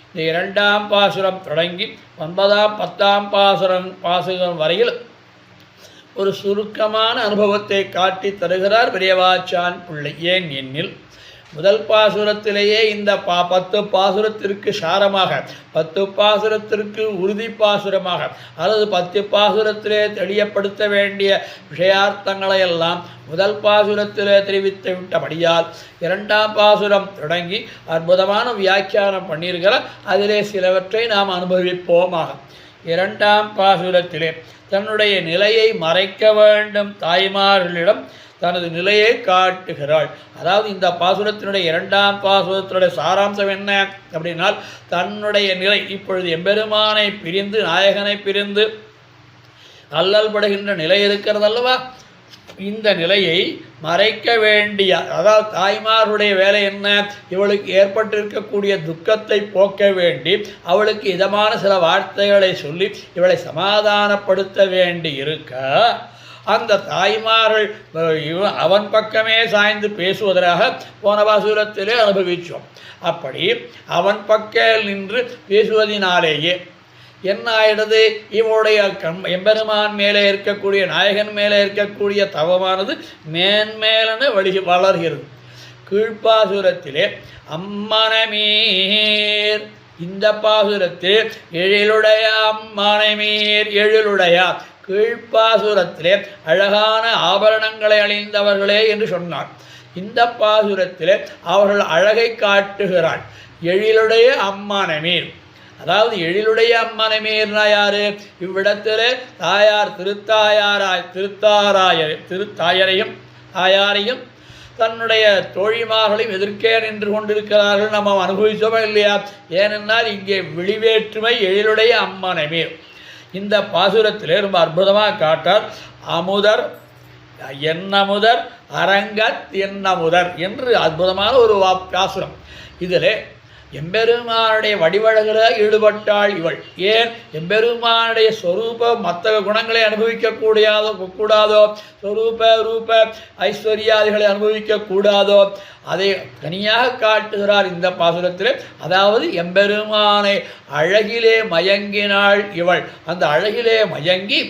இந்த 2ஆம் பாசுரம் தொடங்கி 9ஆம் 10ஆம் பாசுரம் வரையில் ஒரு சுருக்கமான அனுபவத்தை காட்டி தருகிறார் பெரியவாச்சான் பிள்ளை. ஏன் எனில் முதல் பாசுரத்திலேயே இந்த 10 பாசுரத்திற்கு சாரமாக, 10 பாசுரத்திற்கு உறுதி பாசுரமாக, அல்லது 10 பாசுரத்திலே தெளியப்படுத்த வேண்டிய விஷயார்த்தங்களை எல்லாம் முதல் பாசுரத்திலே தெரிவித்து விட்டபடியால் 2ஆம் பாசுரம் தொடங்கி அற்புதமான வியாக்கியானம் பண்ணியிருக்கிறார். அதிலே சிலவற்றை நாம் அனுபவிப்போமாக. 2ஆம் பாசுரத்திலே தன்னுடைய நிலையை மறைக்க வேண்டும் தாய்மார்களிடம் தனது நிலையை காட்டுகிறாள். அதாவது இந்த பாசுரத்தினுடைய 2ஆம் பாசுரத்தினுடைய சாராம்சம் என்ன அப்படின்னால், தன்னுடைய நிலை இப்பொழுது எம்பெருமானை பிரிந்து நாயகனை பிரிந்து அல்லல் படுகின்ற நிலை இருக்கிறது அல்லவா, இந்த நிலையை மறைக்க வேண்டிய, அதாவது தாய்மாருடைய வேலை என்ன, இவளுக்கு ஏற்பட்டிருக்கக்கூடிய துக்கத்தை போக்க வேண்டி அவளுக்கு இதமான சில வார்த்தைகளை சொல்லி இவளை சமாதானப்படுத்த வேண்டி இருக்க, அந்த தாய்மார்கள் அவன் பக்கமே சாய்ந்து பேசுவதாக போன பாசுரத்திலே அனுபவித்தோம். அப்படி அவன் பக்கம் நின்று பேசுவதினாலேயே, என்ன ஆயிடுது? இவருடைய எம்பெருமான் மேலே இருக்கக்கூடிய நாயகன் மேலே இருக்கக்கூடிய தவமானது மேன்மேலன வளர்கிறது. கீழ்ப்பாசுரத்திலே அம்மனமீர், இந்த பாசுரத்தில் எழிலுடைய அம்மனமீர் எழிலுடையார், கீழ்ப்பாசுரத்திலே அழகான ஆபரணங்களை அணிந்தவர்களே என்று சொன்னார். இந்த பாசுரத்திலே அவர்கள் அழகை காட்டுகிறாள். எழிலுடைய அம்மனமீர், அதாவது எழிலுடைய அம்மனமீர்னா யாரு? இவ்விடத்திலே தாயார் திருத்தாயாரையும் தாயாரையும் தன்னுடைய தோழிமார்களையும் எதிர்க்கே நின்று கொண்டிருக்கிறார்கள். நம்ம அனுபவிச்சோமா இல்லையா? ஏனென்றால் இங்கே விழிவேற்றுமை எழிலுடைய அம்மனமீர். இந்த பாசுரத்திலே ரொம்ப அற்புதமாக காட்டார். அமுதர் என்னமுதர் அரங்கத் என்னமுதர் என்று அற்புதமான ஒரு பாசுரம். இதில் எம்பெருமானுடைய வடிவழகில் ஈடுபட்டாள் இவள். ஏன்? எம்பெருமானுடைய ஸ்வரூப மற்ற குணங்களை கூடாதோ, ஸ்வரூப ரூப ஐஸ்வர்யாதிகளை அனுபவிக்கக்கூடாதோ, அதை தனியாக காட்டுகிறார் இந்த பாசுரத்தில். அதாவது எம்பெருமானை அழகிலே மயங்கினாள் இவள். அந்த அழகிலே மயங்கி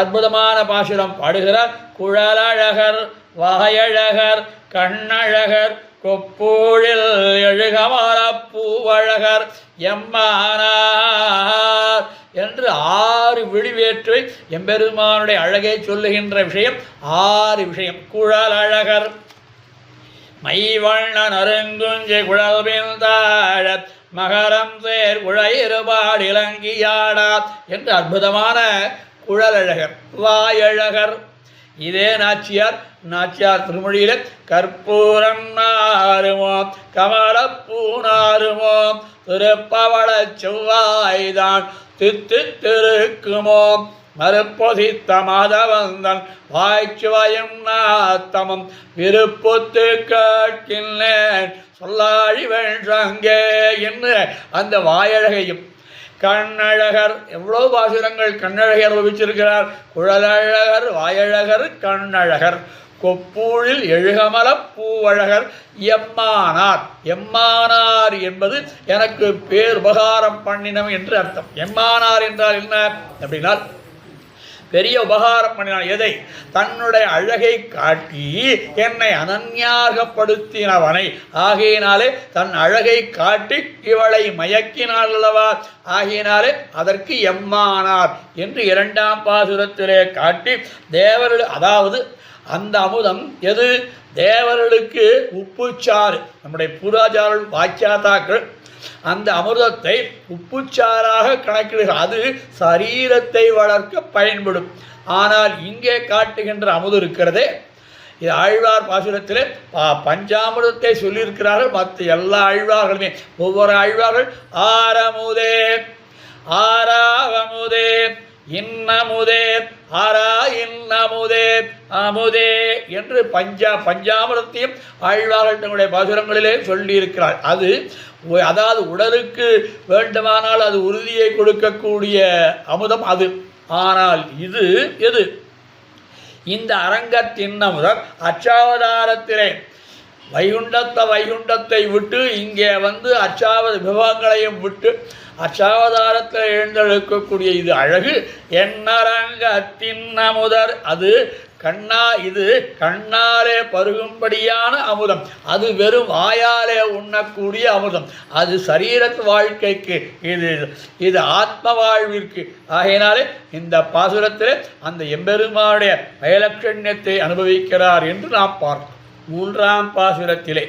அற்புதமான பாசுரம் பாடுகிறார். குழலழகர் வாயழகர் கண்ணழகர் கொப்பூழில் எழுகமர பூவழகர் எம்மானார் என்று 6 விழிவேற்றை எம்பெருமானுடைய அழகை சொல்லுகின்ற விஷயம் 6 விஷயம். குழலழகர் மைவண்ணன் அருங்குஞ்சை குழல்பின்தாழ மகரம் சேர் குழையிருபாடு இலங்கியாடா என்று அற்புதமான குழலழகர். வாயழகர், இதே நாச்சியார் திருமொழியில் கற்பூரம் நாருமோ கமலப்பூனாருமோ திருப்பவள செவ்வாய்தான் திருக்குமோ மறுப்பொசித்த மாதவந்தன் வாய்ச்சுவயம் நாத்தமும் விருப்பத்து கேட்கின்றேன் சொல்லாழி வென்றங்கே என்று அந்த வாயழகையும். கண்ணழகர், எவ்வளோ பாசுரங்கள் கண்ணழகர் அனுபவிச்சிருக்கிறார். குழலழகர் வாயழகர் கண்ணழகர் கொப்பூழில் எழுகமல பூவழகர் எம்மானார். எம்மானார் என்பது எனக்கு பேருபகாரம் பண்ணினம் என்று அர்த்தம். எம்மானார் என்றால் என்ன அப்படின்னா பெரிய உபகாரம் பண்ணினான். எதை? தன்னுடைய அழகை காட்டி என்னை அனன்யாகப்படுத்தினவனை. ஆகையினாலே தன் அழகை காட்டி இவளை மயக்கினாள் அல்லவா? ஆகையினாலே அதற்கு எம்மானார் என்று 2ஆம் பாசுரத்திலே காட்டி தேவர்கள், அதாவது அந்த அமுதம் எது? தேவர்களுக்கு உப்புச்சாறு. நம்முடைய பூராச்சாரர்கள் வாக்கியாதாக்கள் அந்த அமிர்தத்தை உப்புச்சாராக கணக்கிடுகிறார். அது சரீரத்தை வளர்க்க பயன்படும். ஆனால் இங்கே காட்டுகின்ற அமுது இருக்கிறதே, இது ஆழ்வார் பாசுரத்திலே பஞ்சாமிரத்தை சொல்லியிருக்கிறார்கள். மற்ற எல்லா ஆழ்வார்களுமே ஒவ்வொரு ஆழ்வார்கள் ஆரமுதே ஆராவமுதே இன்னமுதே ஆரா இன்னமுதே அமுதே என்று பஞ்சாமிரத்தையும் ஆழ்வார்கள் தங்களுடைய பாசுரங்களிலே சொல்லியிருக்கிறார். அது அதாவது உடலுக்கு வேண்டுமானால் அது உறுதியை கொடுக்கக்கூடிய அமுதம் அது. ஆனால் இது எது? இந்த அரங்கத்தின் அமுதம் அச்சாவதாரத்திலே வைகுண்டத்தை விட்டு இங்கே வந்து அச்சாவதாரங்களையும் விட்டு அச்சாவதாரத்தில் எழுந்தெழுக்கக்கூடிய இது அழகு. என்னரங்கத்தின் அமுதர், அது இது கண்ணாலே பருகும்படியான அமுதம். அது வெறும் வாயாலே உண்ணக்கூடிய அமுதம். அது சரீரத்து வாழ்க்கைக்கு, இது ஆத்ம வாழ்விற்கு. ஆகையினாலே இந்த பாசுரத்திலே அந்த எம்பெருமானுடைய பயலட்சண்யத்தை அனுபவிக்கிறார் என்று நாம் பார்த்தோம். 3ஆம் பாசுரத்திலே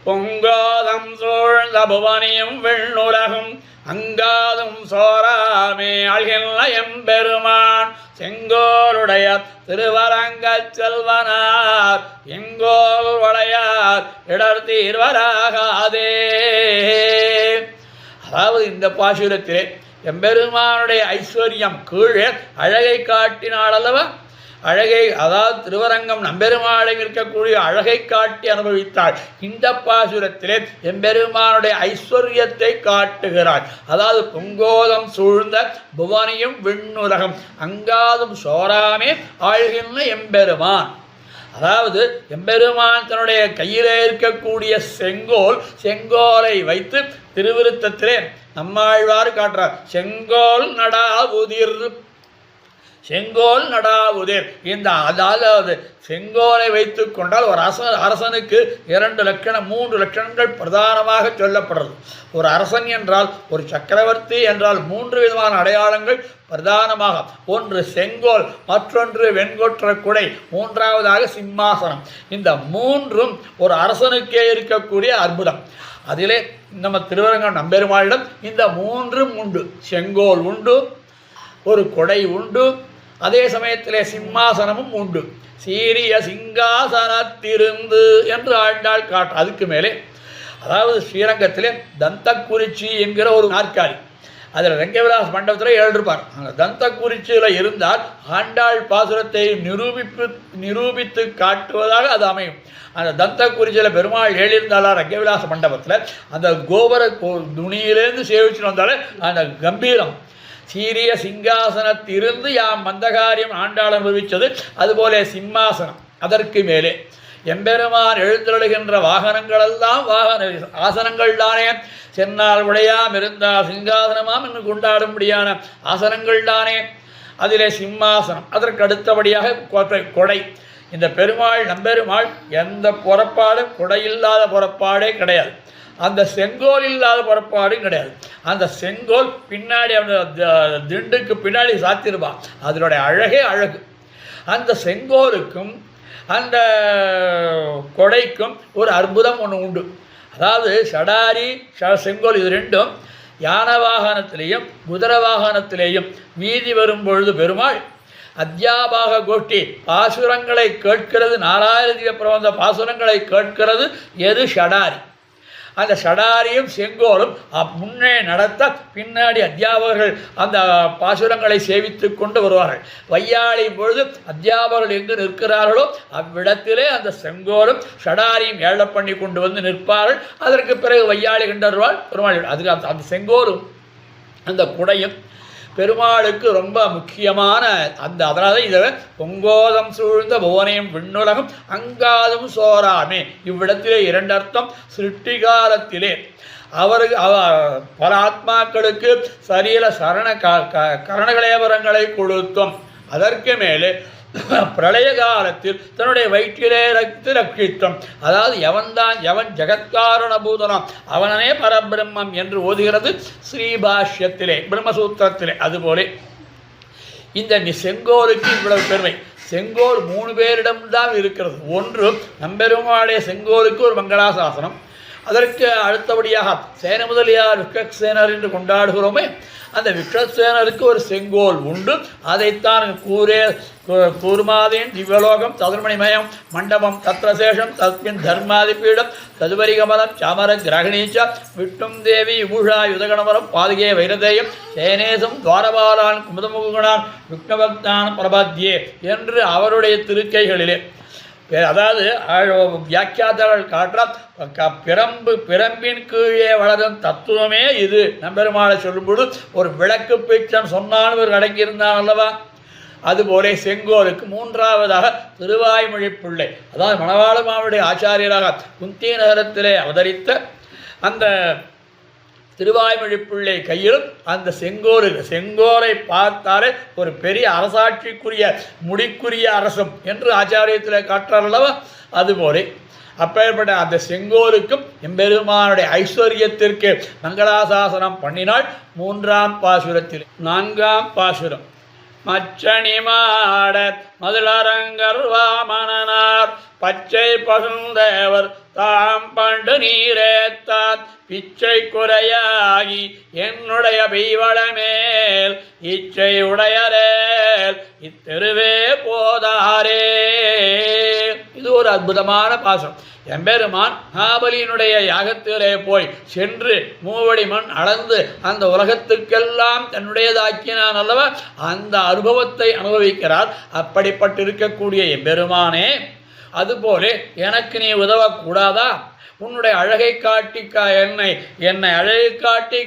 பொங்காதம் சூழ்ந்த புவனியும் வெண்ணுலகும் அங்காதும் சோராமே ஆழ்கின்ற எம்பெருமான் செங்கோலுடைய திருவரங்கச் செல்வனார் எங்கோல் வளையார் இடர்த்தீர்வராகாதே. அதாவது இந்த பாசுரத்திலே எம்பெருமானுடைய ஐஸ்வர்யம் கீழே அழகை காட்டினாள் அல்லவா? அழகை, அதாவது திருவரங்கம் நம்பெருமாளை இருக்கக்கூடிய அழகை காட்டி அனுபவித்தாள். இந்த பாசுரத்திலே எம்பெருமானுடைய ஐஸ்வர்யத்தை காட்டுகிறாள். அதாவது பொங்கோதம் சூழ்ந்த புவனியும் விண்ணுலகம் அங்காதும் சோராமே ஆழ்கின்ற எம்பெருமான். அதாவது எம்பெருமான் தன்னுடைய கையிலே இருக்கக்கூடிய செங்கோலை வைத்து திருவிருத்தத்திலே நம்மாழ்வார் காட்டுறார். செங்கோல் நடாவுதிர். இந்த அதாவது செங்கோலை வைத்து கொண்டால் ஒரு அரசனுக்கு 2 லட்சணம் 3 லட்சணங்கள் பிரதானமாக சொல்லப்படுறது. ஒரு அரசன் என்றால், ஒரு சக்கரவர்த்தி என்றால் 3 விதமான அடையாளங்கள் பிரதானமாக. ஒன்று செங்கோல், மற்றொன்று வெண்கொற்ற குடை, மூன்றாவதாக சிம்மாசனம். இந்த 3ம் ஒரு அரசனுக்கே இருக்கக்கூடிய அற்புதம். அதிலே நம்ம திருவரங்கம் நம்பெருமாளிடம் இந்த 3ம் உண்டு. செங்கோல் உண்டு, ஒரு கொடை உண்டு, அதே சமயத்திலே சிம்மாசனமும் உண்டு. சீரிய சிங்காசனத்திருந்து என்று ஆண்டாள் காட்டு. அதுக்கு மேலே அதாவது ஸ்ரீரங்கத்திலே தந்தக்குறிச்சி என்கிற ஒரு நாற்காலி, அதில் ரங்கவிலாஸ் மண்டபத்தில் எழுதிருப்பார். அந்த தந்தக்குறிச்சியில் இருந்தால் ஆண்டாள் பாசுரத்தை நிரூபித்து காட்டுவதாக அது அமையும். அந்த தந்தக்குறிச்சியில் பெருமாள் எழுந்தாலும் ரங்கவிலாச மண்டபத்தில் அந்த கோபுர துணியிலேருந்து சேவிச்சுட்டு வந்தாலே அந்த கம்பீரம். சீரிய சிங்காசனத்திலிருந்து யாம் மந்தகாரியம் ஆண்டாள் அனுபவித்தது. அதுபோல சிம்மாசனம், அதற்கு மேலே எம்பெருமான் எழுந்தருளுகின்ற வாகனங்களெல்லாம் ஆசனங்கள் தானே. சென்னால் உடையாம் இருந்தால் சிங்காசனமாம் என்று கொண்டாடும்படியான ஆசனங்கள் தானே. அதிலே சிம்மாசனம், அதற்கு அடுத்தபடியாக கொடை. இந்த பெருமாள் நம்பெருமாள் எந்த புறப்பாடும் கொடையில்லாத புறப்பாடே கிடையாது. அந்த செங்கோல் இல்லாத புறப்பாடும் கிடையாது. அந்த செங்கோல் பின்னாடி அந்த திண்டுக்கு பின்னாடி சாத்திருப்பான். அதனுடைய அழகே அழகு. அந்த செங்கோலுக்கும் அந்த கொடைக்கும் ஒரு அற்புதம் ஒன்று உண்டு. அதாவது சடாரி செங்கோல் இது ரெண்டும் யானை வாகனத்திலேயும் குதிரை வாகனத்திலேயும் வீதி வரும்பொழுது பெருமாள் அத்தியாபாக கோஷ்டி பாசுரங்களை கேட்கிறது. 4000 பிரபந்த பாசுரங்களை கேட்கிறது எது? ஷடாரி. அந்த ஷடாரியும் செங்கோலும் முன்னே நடத்த பின்னாடி அத்தியாபகர்கள் அந்த பாசுரங்களை சேவித்து கொண்டு வருவார்கள். வையாளியும் பொழுது அத்தியாபகர்கள் எங்கு நிற்கிறார்களோ அவ்விடத்திலே அந்த செங்கோலும் ஷடாரியும் ஏழ பண்ணி கொண்டு வந்து நிற்பார்கள். அதற்கு பிறகு வையாளி கண்டருவாள் பெருமாள். அதுக்கு அந்த செங்கோலும் அந்த குடையும் பெருமாளுக்கு ரொம்ப முக்கியமான அதனால இதை பொங்கோதம் சூழ்ந்த புவனையும் விண்ணுலகம் அங்காதும் சோராமே. இவ்விடத்திலே 2 அர்த்தம். சிருஷ்டிகாலத்திலே பல ஆத்மாக்களுக்கு சரீர கரணகளேபரங்களை கொடுத்தோம். அதற்கு மேலே பிரளய காலத்தில் தன்னுடைய வயிற்றிலே ரட்சித்தம். அதாவது எவன் ஜெகத்காரண பூதனம் அவனே பரபிரம்மம் என்று ஓதுகிறது ஸ்ரீபாஷ்யத்திலே பிரம்மசூத்திரத்திலே. அதுபோல இந்த செங்கோலுக்கு இவ்வளவு பெருமை. செங்கோல் 3 பேரிடம்தான் இருக்கிறது. ஒன்று நம்பெருமாளுடைய செங்கோலுக்கு ஒரு மங்களாசாசனம், அதற்கு அடுத்தபடியாக சேன முதலியார் விஷ்ணசேனர் என்று கொண்டாடுகிறோமே, அந்த விஷ்ணசேனருக்கு ஒரு செங்கோல் உண்டு. அதைத்தான் கூர்மாதீன் திவ்யலோகம் சதுர்மணிமயம் மண்டபம் தத்ரசேஷம் தஸ்மின் தர்மாதிபீடம் ததுபரிகமலம் சாமர கிரகணீச்ச விஷ்ணும் தேவி யூஷா யுதகணவரம் பாதுகே வைரதேயம் சேனேசம் துவாரபாலான் குமுதமுகுணான் விஷ்ணபக்தான் பிரபத்யே என்று அவருடைய திருக்கைகளிலே, அதாவது வியாக்கியாதார்கள் காட்டுற பிரம்பின் கீழே வளரும் தத்துவமே இது. நம்பெருமாளை சொல்லும்போது ஒரு விளக்கு பீச்சன் சொன்னாலும் ஒரு அடங்கியிருந்தான் அல்லவா. அதுபோல செங்கோலுக்கு 3ஆவதாக திருவாய்மொழி பிள்ளை, அதாவது மணவாள மாவுடைய ஆச்சாரியராக குந்தி நகரத்திலே அவதரித்த அந்த திருவாய்மொழி பிள்ளை கையிலும் அந்த செங்கோலை பார்த்தாலே ஒரு பெரிய அரசாட்சிக்குரிய முடிக்குரிய அரசம் என்று ஆச்சாரியத்தில் காட்டுறார் அல்லவா. அதுபோல அப்பேற்பட்ட அந்த செங்கோலுக்கும் எம்பெருமானுடைய ஐஸ்வர்யத்திற்கு மங்களாசாசனம் பண்ணினாள் 3ஆம் பாசுரத்தில். 4ஆம் பாசுரம். மச்சணி மாட மதுளரங்கர் வாமனார் பச்சை பசுந்தேவர் தாம் பண்டு நீரேத்தான் பிச்சை குறையாகி என்னுடைய பெய்வளமேல் இச்சை உடையரேல் இத்தெருவே போதாரே. இது ஒரு அற்புதமான பாசம். எம்பெருமான் மகாபலியினுடைய யாகத்திலே போய் சென்று 3 அடி மண் அளந்து அந்த உலகத்துக்கெல்லாம் தன்னுடையதாக்கினான் அல்லவா. அந்த அனுபவத்தை அனுபவிக்கிறார். அப்படிப்பட்டிருக்கக்கூடிய எம்பெருமானே, அதுபோல எனக்கு நீ உதவக்கூடாதா? உன்னுடைய அழகை காட்டி என்னை அழகை காட்டி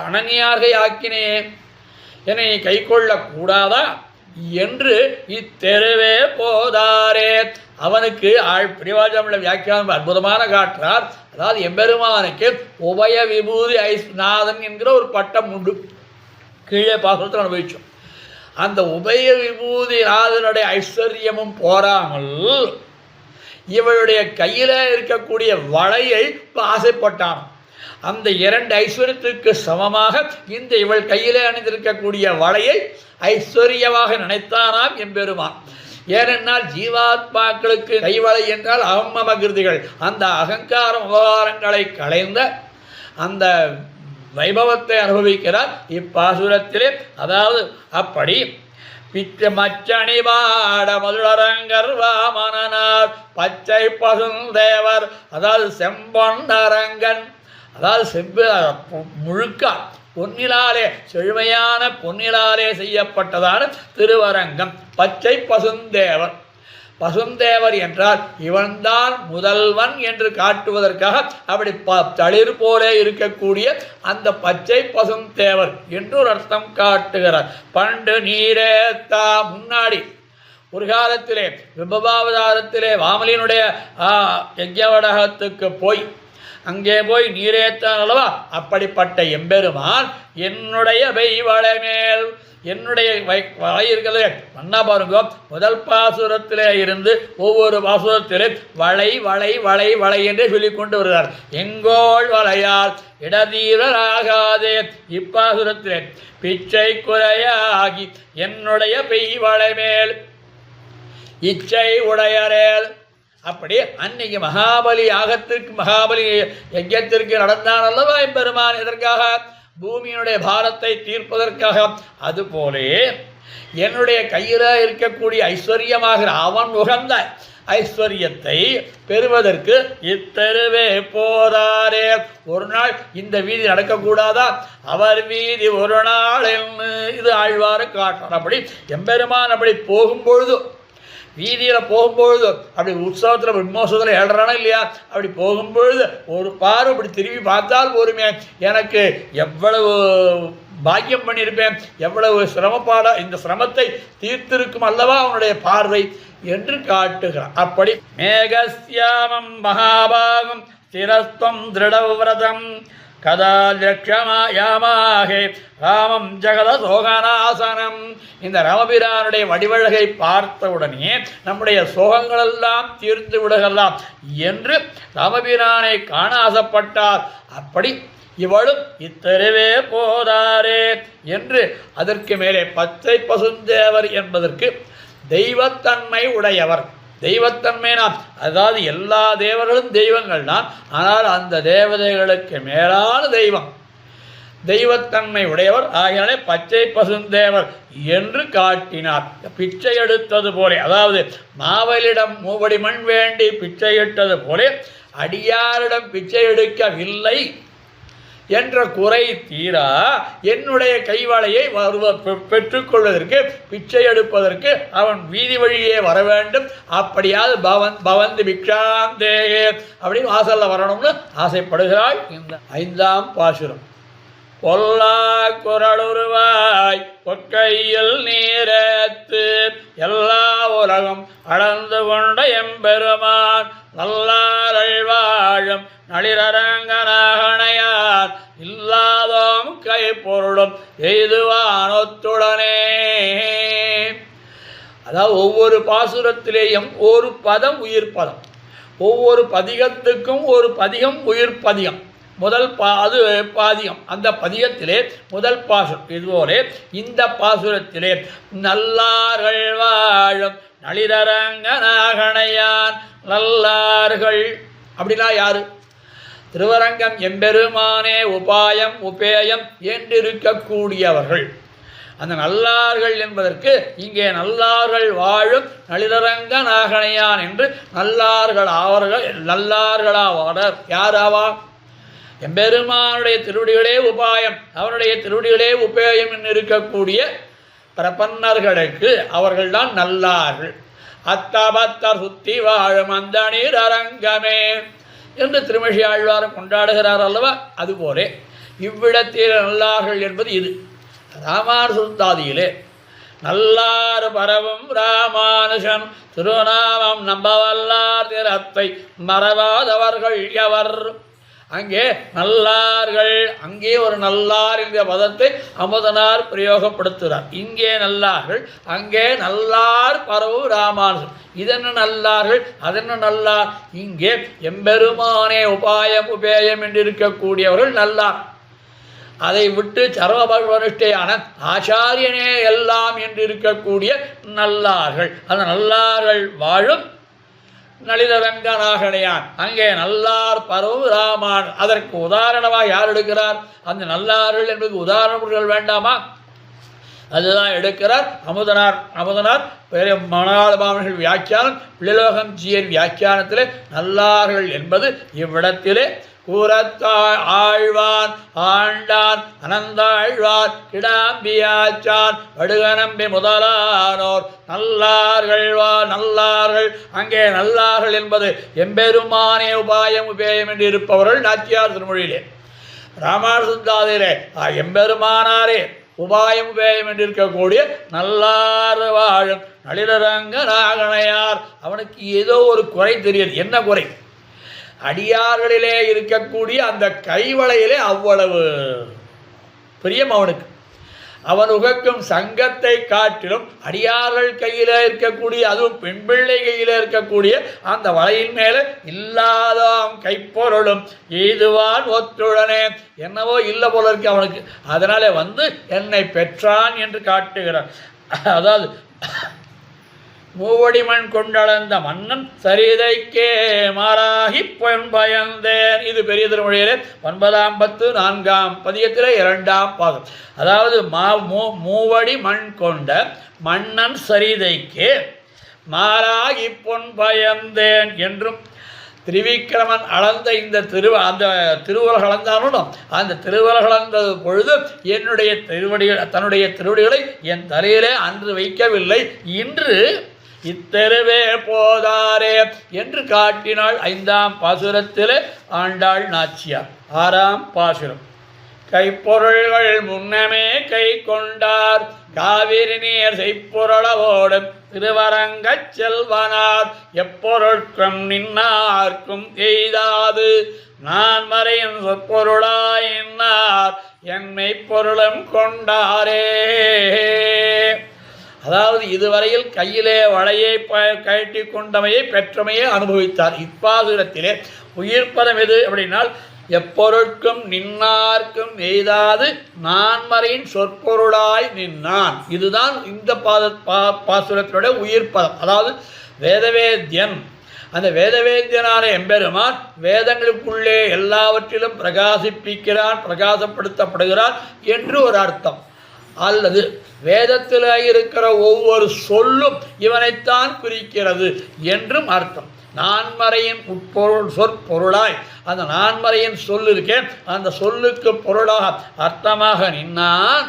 அனன்யார்கை ஆக்கினே, என்னை கை கொள்ளக்கூடாதா என்று இத்தெருவே போதாரே. அவனுக்கு பிரிவாஜாமில் வியாக்கியானம் அற்புதமான காட்டுறார். அதாவது எம்பெருமானுக்கு உபய விபூதி ஐஸ்நாதன் என்கிற ஒரு பட்டம் உண்டு. கீழே பாசுரத்தில் அனுபவிச்சோம். அந்த உபய விபூதி நாதனுடைய ஐஸ்வர்யமும் போராமல் இவளுடைய கையில் இருக்கக்கூடிய வளையை ஆசைப்பட்டான். அந்த 2 ஐஸ்வர்யத்திற்கு சமமாக இந்த இவள் கையிலே அணிந்திருக்கக்கூடிய வளையை ஐஸ்வர்யமாக நினைத்தானாம் எம்பெருமான். ஏனென்றால் ஜீவாத்மாக்களுக்கு கைவளை என்றால் அகமகிருதிகள், அந்த அகங்கார விவகாரங்களை களைந்த அந்த வைபவத்தை அனுபவிக்கிறார் இப்பாசுரத்திலே. அதாவது அப்படி மச்சணிவாட மதுளரங்கர் வாமனார் பச்சை பசுந்தேவர், அதாவது செம்பொன்னரங்கன், அதாவது முழுக்க பொன்னிலாலே செழுமையான பொன்னிலாலே செய்யப்பட்டதான திருவரங்கம் பச்சை பசுந்தேவர். பசுந்தேவர் என்றால் இவன்தான் முதல்வன் என்று காட்டுவதற்காக அப்படி தளிர் போலே இருக்கக்கூடிய அந்த பச்சை பசுந்தேவர் என்று ஒரு அர்த்தம் காட்டுகிறார். பண்டு நீரேத்தா, முன்னாடி ஒரு காலத்திலே விபவாவதாரத்திலே வாமலினுடைய யஜ்ஞவடகத்துக்கு போய் அங்கே போய் நீரேத்தான் அல்லவா, அப்படிப்பட்ட எம்பெருமான் என்னுடைய வெய்வளை மேல், என்னுடைய வலை இருக்கிறது மன்னா பாருங்க. முதல் பாசுரத்திலே இருந்து ஒவ்வொரு பாசுரத்திலே வளை வளை வளை வளை என்றே சொல்லிக் கொண்டு வருகிறார். எங்கோள் வளையால் இடதீரராகாதே. இப்பாசுரத்திலே பிச்சை குறையாகி என்னுடைய பெய்வளை மேல் இச்சை உடையரேல். அப்படி அன்னைக்கு மகாபலி யாகத்திற்கு மகாபலி யஜ்ஞத்திற்கு நடந்தான் அல்லவா எம்பெருமான், எதற்காக? பூமியினுடைய பாரத்தை தீர்ப்பதற்காக. அதுபோலே என்னுடைய கையில் இருக்கக்கூடிய ஐஸ்வர்யமாகிற அவன் உகந்த ஐஸ்வர்யத்தை பெறுவதற்கு இத்தருவே போதாரே. ஒரு நாள் இந்த வீதி நடக்கக்கூடாதா? அவர் வீதி ஒரு நாள் இது ஆழ்வார காட்டுறார். அப்படி எம்பெருமான் அப்படி போகும்பொழுது, வீதியில் போகும்பொழுது, அப்படி உற்சவத்தில் பிரம்மோத்சவத்தில் ஏழுறானா இல்லையா, அப்படி போகும்பொழுது ஒரு பார்வை இப்படி திரும்பி பார்த்தால் போருமே, எனக்கு எவ்வளவு பாக்கியம் பண்ணியிருப்பேன், எவ்வளவு சிரமப்பாடா, இந்த சிரமத்தை தீர்த்திருக்கும் அல்லவா அவனுடைய பார்வை என்று காட்டுகிறான். அப்படி மேகஸ்யாமம் மகாபாகம் ஸ்திரஸ்தம் திருடவிரதம் கதா லட்சமாயாமாகே ராமம் ஜெகத சோகநாசனம். இந்த ராமபிரானுடைய வடிவழகை பார்த்தவுடனே நம்முடைய சோகங்களெல்லாம் தீர்த்து விடுகலாம் என்று ராமபிரானை காண ஆசைப்பட்டார். அப்படி இவளும் இத்தருவே போதாரே என்று அதற்கு மேலே பச்சை பசுந்தேவர் என்பதற்கு தெய்வத்தன்மை உடையவர். தெய்வத்தன்மை நாம், அதாவது எல்லா தேவர்களும் தெய்வங்கள் தான், ஆனால் அந்த தேவதைகளுக்கு மேலான தெய்வம் தெய்வத்தன்மை உடையவர். ஆகியாலே பச்சை பசுந்தேவர் என்று காட்டினார். பிச்சை எடுத்தது போலே, அதாவது மாவலிடம் மூவடி மண் வேண்டி பிச்சை இட்டது போலே அடியாரிடம் பிச்சை எடுக்கவில்லை என்ற குறை தீரா என்னுடைய கைவளையை பெற்றுக்கொள்வதற்கு, பிச்சை எடுப்பதற்கு அவன் வீதி வழியே வர வேண்டும். அப்படியாவது பவந்தி பிக்ஷாந்தேகே அப்படின்னு வாசல்ல வரணும்னு ஆசைப்படுகிறாள். இந்த 5ஆம் பாசுரம். பொல்லா குரலுருவாய் பொற்கையில் நீரேத்து எல்லா உலகம் அளந்து கொண்ட எம்பெருமான் நல்லாரள் வாழும் நளிரரங்கனாகணையார் இல்லாதோம் கை பொருளும் எய்துவானொத்துடனே. அதாவது ஒவ்வொரு பாசுரத்திலேயும் ஒரு பதம் உயிர் பதம், ஒவ்வொரு பதிகத்துக்கும் ஒரு பதிகம் உயிர் பதிகம். முதல் அது பாதியம், அந்த பதிகத்திலே முதல் பாசுரம். இதுபோலே இந்த பாசுரத்திலே நல்லார்கள் வாழும் நளிரரங்கனாகணையான். நல்லார்கள் அப்படின்னா யாரு? திருவரங்கம் எம்பெருமானே உபாயம் உபேயம் என்றிருக்கக்கூடியவர்கள். அந்த நல்லார்கள் என்பதற்கு இங்கே நல்லார்கள் வாழும் நளிரரங்கனாகணையான் என்று நல்லார்கள் ஆவார்கள். நல்லார்களாவார் யாராவா? எம்பெருமானுடைய திருவடிகளே உபாயம், அவனுடைய திருவடிகளே உபேயம் என்று இருக்கக்கூடிய பிரபன்னர்களுக்கு அவர்கள்தான் நல்லார்கள். அத்தபத்தர் சுத்தி வாழும் அந்த நீர் அரங்கமே என்று திருமஷி ஆழ்வாரம் கொண்டாடுகிறார் அல்லவா. அதுபோலே இவ்விடத்தில் நல்லார்கள் என்பது இது. ராமார் சுத்தாதியிலே நல்லார் பரவும் ராமானுஷன் திருநாமம் நம்பவல்லார் திறத்தை மறவாதவர்கள் எவர். அங்கே நல்லார்கள், அங்கே ஒரு நல்லார் என்ற பதத்தை அமுதனார் பிரயோகப்படுத்துகிறார். இங்கே நல்லார்கள், அங்கே நல்லார் பரவு ராமானுஷன். இதென்ன நல்லார்கள், அதென்ன நல்லார்? இங்கே எம்பெருமானே உபாயம் உபேயம் என்று இருக்கக்கூடியவர்கள் நல்லார். அதை விட்டு சர்வபர்வனிஷ்டையான ஆச்சாரியனே எல்லாம் என்று இருக்கக்கூடிய நல்லார்கள். அந்த நல்லார்கள் வாழும் நளிதரங்கனாகடையான். அங்கே நல்லார் பரவு ராமான். அதற்கு உதாரணமாக யார் எடுக்கிறார்? அந்த நல்லார்கள் என்பது உதாரணங்கள் வேண்டாமா? அதுதான் எடுக்கிறார் அமுதனார் பெரிய மணாளபாமர்கள் வியாக்கியானம் பிள்ளைலோகம் ஜியர் வியாக்கியானத்திலே நல்லார்கள் என்பது இவ்விடத்திலே கூறத்தாள் ஆழ்வான் ஆண்டான் அனந்தாழ்வார் கிடாம்பியாச்சான் வடுகநம்பி முதலானோர் நல்லார்கள். அங்கே நல்லார்கள் என்பது எம்பெருமானே உபாயம் உபேயம் என்று இருப்பவர்கள் நாச்சியார் திருமொழியிலே. ராமானுஜந்தாதிலே எம்பெருமானாரே உபாயம் உபேயம் என்று இருக்கக்கூடிய நல்லார் வாழும் நளிரரங்க நாகனையார். அவனுக்கு ஏதோ ஒரு குறை தெரியுது. என்ன குறை? அடியார்களிலே இருக்கக்கூடிய அந்த கைவளையிலே அவ்வளவு பிரியம் அவனுக்கு. அவன் உகக்கும் சங்கத்தை காட்டிலும் அடியார்கள் கையில் இருக்கக்கூடிய, அதுவும் பெண் பிள்ளை கையில் இருக்கக்கூடிய அந்த வலையின் மேலே இல்லாதாம் கைப்பொருளும் ஈதுவான் ஒத்துடனே என்னவோ இல்லை போல இருக்கு அவனுக்கு. அதனாலே என்னை பெற்றான் என்று காட்டுகிறான். அதாவது மூவடிமண் கொண்டளந்த மன்னன் சரிதைக்கே மாறாகி பயந்தேன். இது பெரிய திருமொழியிலே 9 பதியத்திலே 2ஆம் பாகம். அதாவது மூவடி மண் கொண்ட மன்னன் சரிதைக்கே மாறாகி பயந்தேன் என்றும் திரிவிக்கிரமன் அளந்த இந்த திருவுலக அளந்தானோ அந்த திருவுலக அளந்தது பொழுது என்னுடைய தன்னுடைய திருவடிகளை என் தலையிலே அன்று வைக்கவில்லை, இன்று இத்தெருவே போதாரே என்று காட்டினாள். 5ஆம் பாசுரத்திலே ஆண்டாள் நாச்சியார். 6ஆம் பாசுரம். கைப்பொருள்கள் முன்னமே கை கொண்டார் காவிரி நீர் செய்பொருளவோடு திருவரங்கச் செல்வனார் எப்பொருட்கும் நின்னார்க்கும் எய்தாது நான் மறையின் சொற்பொருளாயினார் என்மை பொருளும் கொண்டாரே. அதாவது இதுவரையில் கையிலே வளையை கழட்டி கொண்டமையை பெற்றமையை அனுபவித்தார். இப்பாசுரத்திலே உயிர்ப்பதம் எது அப்படின்னால் எப்பொருட்கும் நின்னார்க்கும் எய்தாது நான்மறையின் சொற்பொருளாய் நின்னான். இதுதான் இந்த பாசுரத்தினுடைய உயிர்ப்பதம். அதாவது வேதவேத்யன், அந்த வேதவேத்யனான எம்பெருமான் வேதங்களுக்குள்ளே எல்லாவற்றிலும் பிரகாசப்படுத்தப்படுகிறான் என்று ஒரு அர்த்தம். அல்லது வேதத்தில் இருக்கிற ஒவ்வொரு சொல்லும் இவனைத்தான் குறிக்கிறது என்றும் அர்த்தம். நான்மறையின் உட்பொருள் சொற்பொருளாய் அந்த நான்மறையின் சொல் இருக்கேன், அந்த சொல்லுக்கு பொருளாக அர்த்தமாக நின்னான்.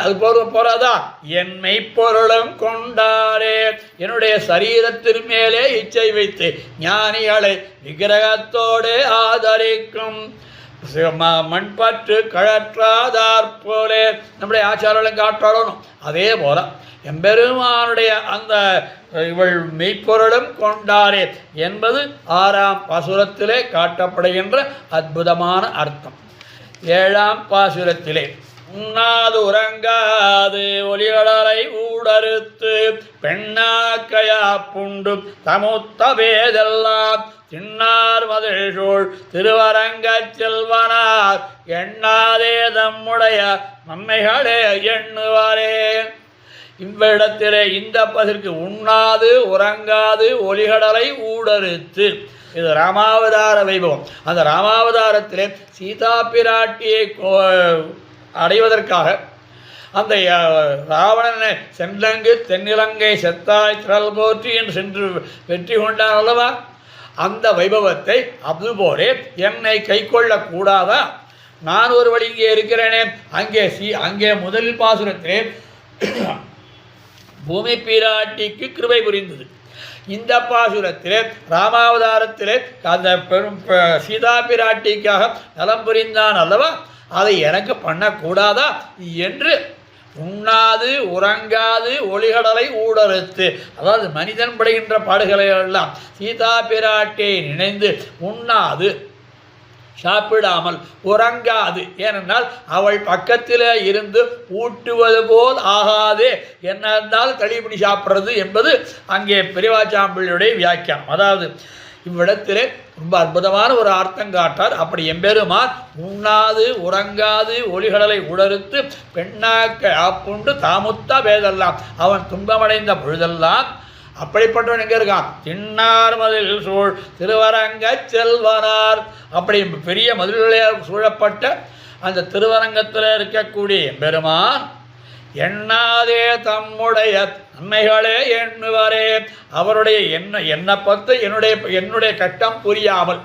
அது போறதா என்மை பொருளும் கொண்டாரே. என்னுடைய சரீரத்தின் மேலே இச்சை வைத்து ஞானிகளை விக்கிரகத்தோடு ஆதரிக்கும் மண்பற்று கழற்றாதார் போலே நம்முடைய ஆச்சாரங்களை காட்டணும். அதே போல எம்பெருமானுடைய அந்த இவள் மெய்ப்பொருளும் கொண்டாரே என்பது 6ஆம் பாசுரத்திலே காட்டப்படுகின்ற அற்புதமான அர்த்தம். 7ஆம் பாசுரத்திலே உண்ணாது உறங்காது ஒலிகளலை ஊடறுத்து பெண்ணாக்கையா புண்டும் தமுத்த வேதெல்லாம் தின்னார் மதிழ்சூழ் திருவரங்கச் செல்வனார் எண்ணாதே தம்முடைய நன்மைகளே எண்ணுவாரே. இவ்விடத்திலே இந்த பதிற்கு உண்ணாது உறங்காது ஒலிகடலை ஊடறுத்து, இது ராமாவதார வைபவம். அந்த ராமாவதாரத்திலே சீதா பிராட்டியை அடைவதற்காக அந்த ராவணனை சென்றங்கு தென்னிலங்கை செத்தாய் திரள் போற்றி என்று சென்று வெற்றி கொண்டான் அல்லவா, அந்த வைபவத்தை அதுபோலே என்னை கை கொள்ளக்கூடாதா? நான் ஒரு வழி இங்கே இருக்கிறேனே. அங்கே முதல் பாசுரத்திலே பூமி பிராட்டிக்கு கிருபை புரிந்தது. இந்த பாசுரத்திலே ராமாவதாரத்திலே அந்த பெரும் சீதா பிராட்டிக்காக நலம் புரிந்தான் அல்லவா, அதை எனக்கு பண்ணக்கூடாதா என்று உண்ணாது உறங்காது ஒளிகடலை ஊடறுத்து. அதாவது மனிதன் படுகின்ற பாடுகளை எல்லாம் சீதா பிராட்டியை நினைந்து உண்ணாது சாப்பிடாமல் உறங்காது. ஏனென்றால் அவள் பக்கத்தில் இருந்து ஊட்டுவது போல் ஆகாதே, என்ன இருந்தால் களிப்படி சாப்பிட்றது என்பது அங்கே பெரியவாச்சாம்பிள்ளையுடைய வியாக்கியானம். அதாவது இவ்விடத்திலே ரொம்ப அற்புதமான ஒரு அர்த்தம் காட்டார். அப்படி எம்பெருமான் உண்ணாது உறங்காது ஒளிகடலை உடறுத்து பெண்ணாக்க ஆப்புண்டு தாமுத்தா பேதெல்லாம் அவன் துன்பமடைந்த பொழுதெல்லாம் அப்படிப்பட்டவன் எங்கே இருக்கான்? தின்னார் மதில் சூழ் திருவரங்க செல்வனார். அப்படி பெரிய மதில்களால் சூழப்பட்ட அந்த திருவரங்கத்தில் இருக்கக்கூடிய பெருமான் எண்ணாதே தம்முடைய நன்மைகளே எண்ணுவாரே. அவருடைய என்னை பத்து என்னுடைய கட்டம் புரியாமல்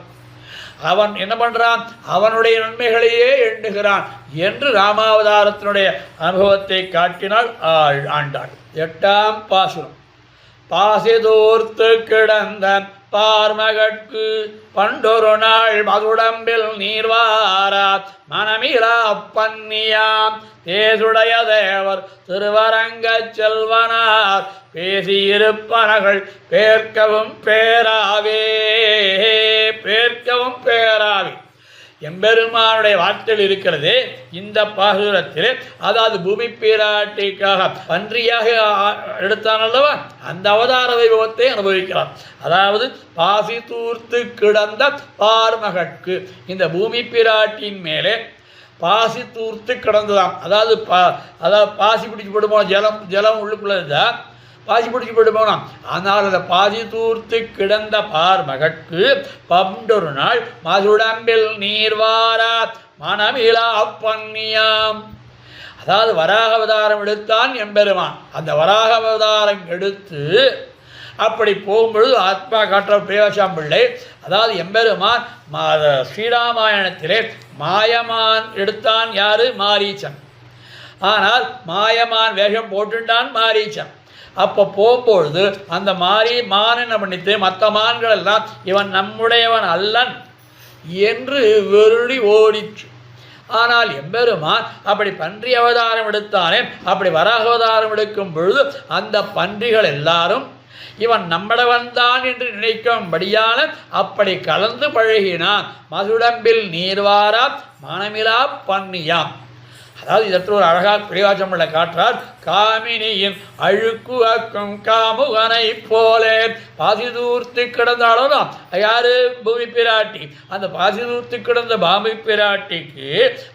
அவன் என்ன பண்ணுறான்? அவனுடைய நன்மைகளையே எண்ணுகிறான் என்று ராமாவதாரத்தினுடைய அனுபவத்தை காட்டினாள் ஆண்டாள். 8ஆம் பாசுரம். பாசிதூர்த்து கிடந்த பார்மகட்கு பண்டொரு நாள் மதுடம்பில் நீர்வாரா மனமிரா பன்னியாம் தேசுடைய தேவர் திருவரங்க செல்வனார் பேசியிருப்பனகள் பேர்க்கவும் பேராவே எம்பெருமானுடைய வார்த்தையில் இருக்கிறது இந்த பாசுரத்தில். அதாவது பூமி பிராட்டிக்காக பன்றியாக எடுத்தான் அல்லவா, அந்த அவதார வைபவத்தை அனுபவிக்கிறார். அதாவது பாசி தூர்த்து கிடந்த பார்மகட்கு, இந்த பூமி பிராட்டின் மேலே பாசி தூர்த்து கிடந்ததாம். அதாவது பாசி பிடிச்சி போடுமோ, ஜலம் உள்ளுக்குள்ளே இருந்தால் பாசி பிடிச்சி போட்டு போனான். ஆனால் அந்த பாசி தூர்த்து கிடந்த பார்மகட்கு பண்டொரு நாள் மதுடம்பில் நீர்வாரா மனமிலா பன்னியாம். அதாவது வராக அவதாரம் எடுத்தான் எம்பெருமான். அந்த வராக அவதாரம் எடுத்து அப்படி போகும்பொழுது ஆத்மா காட்டுற பிரயோசாம்பிள்ளை. அதாவது எம்பெருமான் ஸ்ரீராமாயணத்திலே மாயமான் எடுத்தான் யாரு? மாரீச்சன். ஆனால் மாயமான் வேஷம் போட்டுட்டான் மாரீச்சன். அப்போ போகும்பொழுது அந்த மான் என்ன பண்ணித்து மற்ற மான்கள் எல்லாம் இவன் நம்முடையவன் அல்லன் என்று வெறுடி ஓடிச்சு. ஆனால் எம்பெருமான் அப்படி பன்றி அவதாரம் எடுத்தானே, அப்படி வராக அவதாரம் எடுக்கும் பொழுது அந்த பன்றிகள் எல்லாரும் இவன் நம்மடவன் தான் என்று நினைக்கும்படியான அப்படி கலந்து பழகினான். மதுடம்பில் நீர்வாரா மனமிலா பன்னியாம். அதாவது இதற்கு ஒரு அழகாக பிரிவாச்சமில்ல காட்டுறார். காமினியின் அழுக்கு அக்கும் காமுகனை போலே பாசி தூர்த்து கிடந்தாலும் யாரு? பூமி பிராட்டி. அந்த பாசி தூர்த்து கிடந்த பாமி பிராட்டிக்கு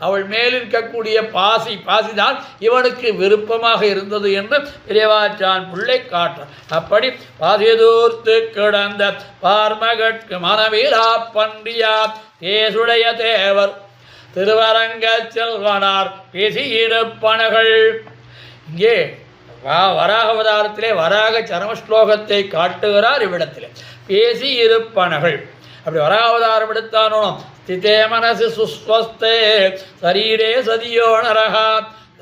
அவள் மேல் இருக்கக்கூடிய பாசிதான் இவனுக்கு விருப்பமாக இருந்தது என்று பிரிவாச்சான் பிள்ளை காட்டுறார். அப்படி பாசி தூர்த்து கிடந்த பார்மகட்கு மனவிலா பன்றியா தேசுடைய தேவர் திருவரங்க செல்வனார் பேசியிருப்பனகள். இங்கே வராக அவதாரத்திலே வராக சரம ஸ்லோகத்தை காட்டுகிறார். இவ்விடத்திலே பேசியிருப்பனகள். அப்படி வராக அவதாரம் எடுத்தானோ ஸ்திதே மனசு சுஸ்வஸ்தே சரீரே சதியோ நரஹா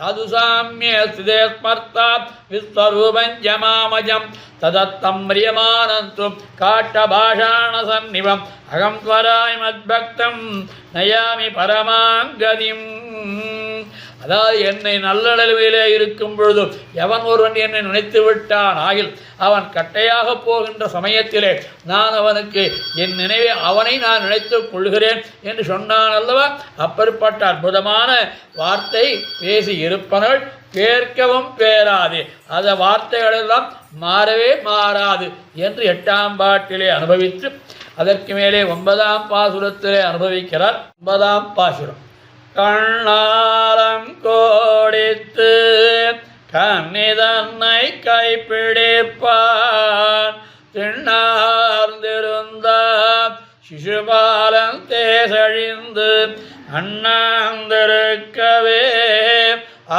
சாது சாமிய ஸ்திதே ஸ்மர்த்தா விஸ்வரூபஞ்சமாமஜம் ததத்தம் ரியமானந்தும் காட்டபாஷாண சன்னிவம் அகம் ஸ்வராய் மத்பக்தம் நயாமி பரமாங்கதிம். அதாவது என்னை நல்லளவிலே இருக்கும் பொழுது எவன் ஒருவன் என்னை நினைத்து விட்டான் ஆகில் அவன் கட்டையாக போகின்ற சமயத்திலே நான் அவனுக்கு என் அவனை நான் நினைத்துக் கொள்கிறேன் என்று சொன்னான் அல்லவா. அப்படிப்பட்ட அற்புதமான வார்த்தை பேசி இருப்பனர்கள் பேர்க்கவும் பேராது. அந்த வார்த்தைகளெல்லாம் மாறவே மாறாது என்று 8ஆம் பாட்டிலே அனுபவித்து அதற்கு மேலே 9ஆம் பாசுரத்திலே அனுபவிக்கிறார். 9ஆம் பாசுரம். கண்ணாரம் கோடித்து கண்ணிதன்னை கைப்பிடிப்பான் திண்ணார்ந்திருந்த சிசுபாலன் தேசழிந்து அண்ணாந்திருக்கவே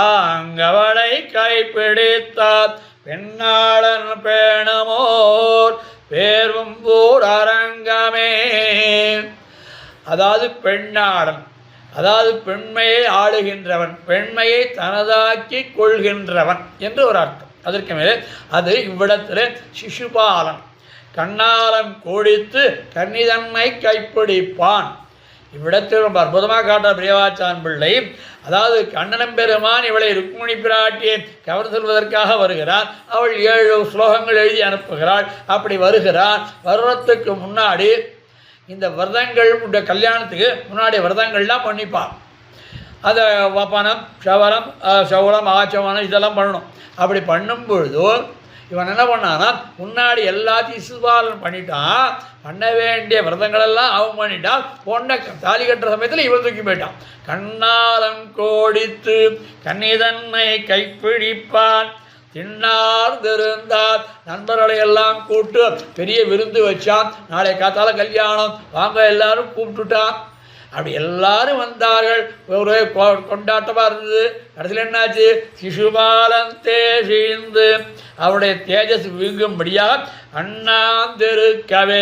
ஆங்கவளை கைப்பிடித்தார் பெண்ணாளன் பேணமோர் பேர்வும் ஊர் அரங்கமே. அதாவது பெண்ணாளன், அதாவது பெண்மையை ஆளுகின்றவன், பெண்மையை தனதாக்கி கொள்கின்றவன் என்று ஒரு அர்த்தம். அதற்கு மேலே அது இவ்விடத்தில் சிசுபாலன் கண்ணாலம் கோடித்து கன்னிதன்மை கைப்பிடிப்பான் இவ்விடத்தில் ரொம்ப அற்புதமாக காட்டுற பிரியவாச்சான் பிள்ளை. அதாவது கண்ணனம் பெருமான் இவளை ருக்மிணி பிராட்டியை கவர் செல்வதற்காக வருகிறார். அவள் 7 ஸ்லோகங்கள் எழுதி அனுப்புகிறாள். அப்படி வருகிறான். வருடத்துக்கு முன்னாடி இந்த விரதங்கள் கல்யாணத்துக்கு முன்னாடி விரதங்கள்லாம் பண்ணிப்பான். அதை வப்பனம் சவரம் ஆச்சவனம் இதெல்லாம் பண்ணணும். அப்படி பண்ணும் பொழுதோ இவன் என்ன பண்ணான்னா முன்னாடி எல்லாத்தையும் சிசுபாலன் பண்ணிட்டான். பண்ண வேண்டிய விரதங்களெல்லாம் அவன் பண்ணிட்டான். பொண்ணை தாலி கட்டுற சமயத்தில் இவன் தூக்கி போயிட்டான். கண்ணாலம் கோடித்து கன்னிதன்னை கைப்பிடிப்பான் தின்னார்ந்திருந்தார். நண்பர்களை எல்லாம் கூப்பிட்டு பெரிய விருந்து வச்சான். நாளை காத்தால கல்யாணம் வாங்க எல்லாரும் கூப்பிட்டுட்டான். அப்படி எல்லாரும் வந்தார்கள். ஒரே கொண்டாட்டமாக இருந்தது. கடைசியில் என்னாச்சு? சிசுபாலன் தேசிந்து அவருடைய தேஜஸ் வீங்கும்படியாக அண்ணாந்திருக்கவே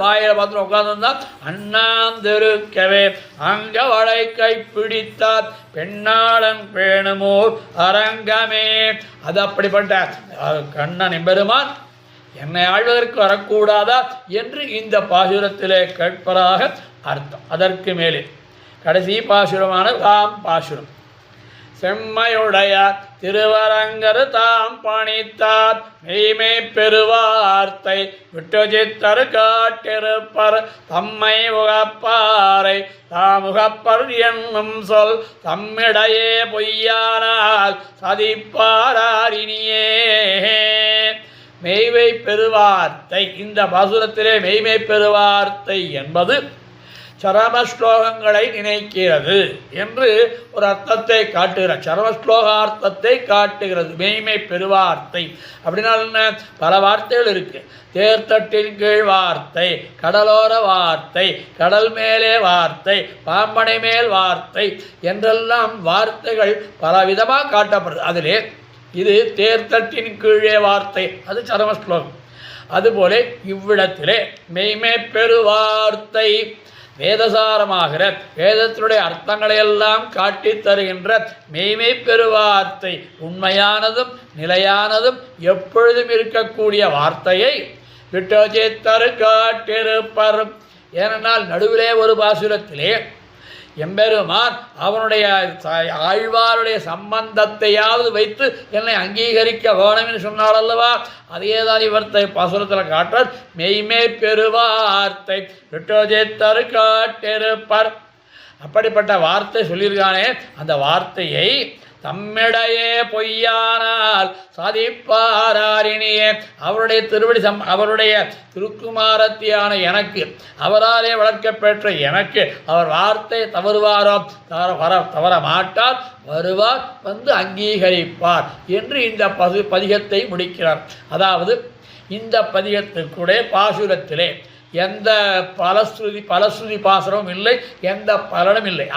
வாயில பார்த்து உட்கார்ந்துருந்தான். அண்ணாந்திருக்கவே அங்க வளை கைப்பிடித்தார் பெண்ணாளன் பேணுமோர் அரங்கமே. அது அப்படிப்பட்ட கண்ணன் பெருமான் என்னை ஆழ்வதற்கு வரக்கூடாதா என்று இந்த பாசுரத்திலே கேட்பதாக அர்த்தம். அதற்கு மேலே கடைசி பாசுரமான தாம் பாசுரம். செம்மையுடைய திருவரங்கர் தாம் பணித்தார் மெய்மை பெருவார்த்தை விட்டுஜித்தர் காட்டிருப்பர் தம்மை உகப்பாரை தாமுகப்பர் என்னும் சொல் தம்மிடையே பொய்யானால் சதிப்பாரினியே. மெய்மை பெருவார்த்தை, இந்த பாசுரத்திலே மெய்மை பெருவார்த்தை என்பது சரமஸ்லோகங்களை நினைக்கிறது என்று ஒரு அர்த்தத்தை காட்டுகிறார். சரமஸ்லோகார்த்தத்தை காட்டுகிறது மெய்மை பெருவார்த்தை. அப்படின்னா என்ன? பல வார்த்தைகள் இருக்கு. தேர்தட்டின் கீழ் வார்த்தை, கடலோர வார்த்தை, கடல் மேலே வார்த்தை, பாம்பனை மேல் வார்த்தை என்றெல்லாம் வார்த்தைகள் பலவிதமாக காட்டப்படுது. அதிலே இது தேர்தட்டின் கீழே வார்த்தை, அது சரமஸ்லோகம். அதுபோல இவ்விடத்திலே மெய்மை பெருவார்த்தை வேதசாரமாகிற வேதத்தினுடைய அர்த்தங்களையெல்லாம் காட்டி தருகின்ற மெய்மை பெருவார்த்தை உண்மையானதும் நிலையானதும் எப்பொழுதும் இருக்கக்கூடிய வார்த்தையை விட்டோஜித்தரு காட்டிருப்பர். ஏனென்றால் நடுவிலே ஒரு பாசுரத்திலே எம்பெருமான் அவனுடைய ஆழ்வாருடைய சம்பந்தத்தையாவது வைத்து என்னை அங்கீகரிக்க வேணும்னு சொன்னார் அல்லவா? அதேதான் இவர்த்தை பாசுரத்தில் காட்டார். மெய்மை பெருவார்த்தை விட்டோஜித்தரு காட்டிருப்பர். அப்படிப்பட்ட வார்த்தை சொல்லியிருக்கானே, அந்த வார்த்தையை தம்மிடையே பொய்யானால் சாதிப்பாரினியே. அவருடைய திருவடி அவருடைய திருக்குமாரத்தியான எனக்கு, அவராலே வளர்க்கப்பெற்ற எனக்கு அவர் வார்த்தை தவறுவாரோ? தவற மாட்டார், வருவார், வந்து அங்கீகரிப்பார் என்று இந்த பதிகத்தை முடிக்கிறார். அதாவது இந்த பதிகத்துக்கூட பாசுரத்திலே எந்த பலஸ்ருதி பாசுரமும் இல்லை, எந்த பலனும் இல்லை.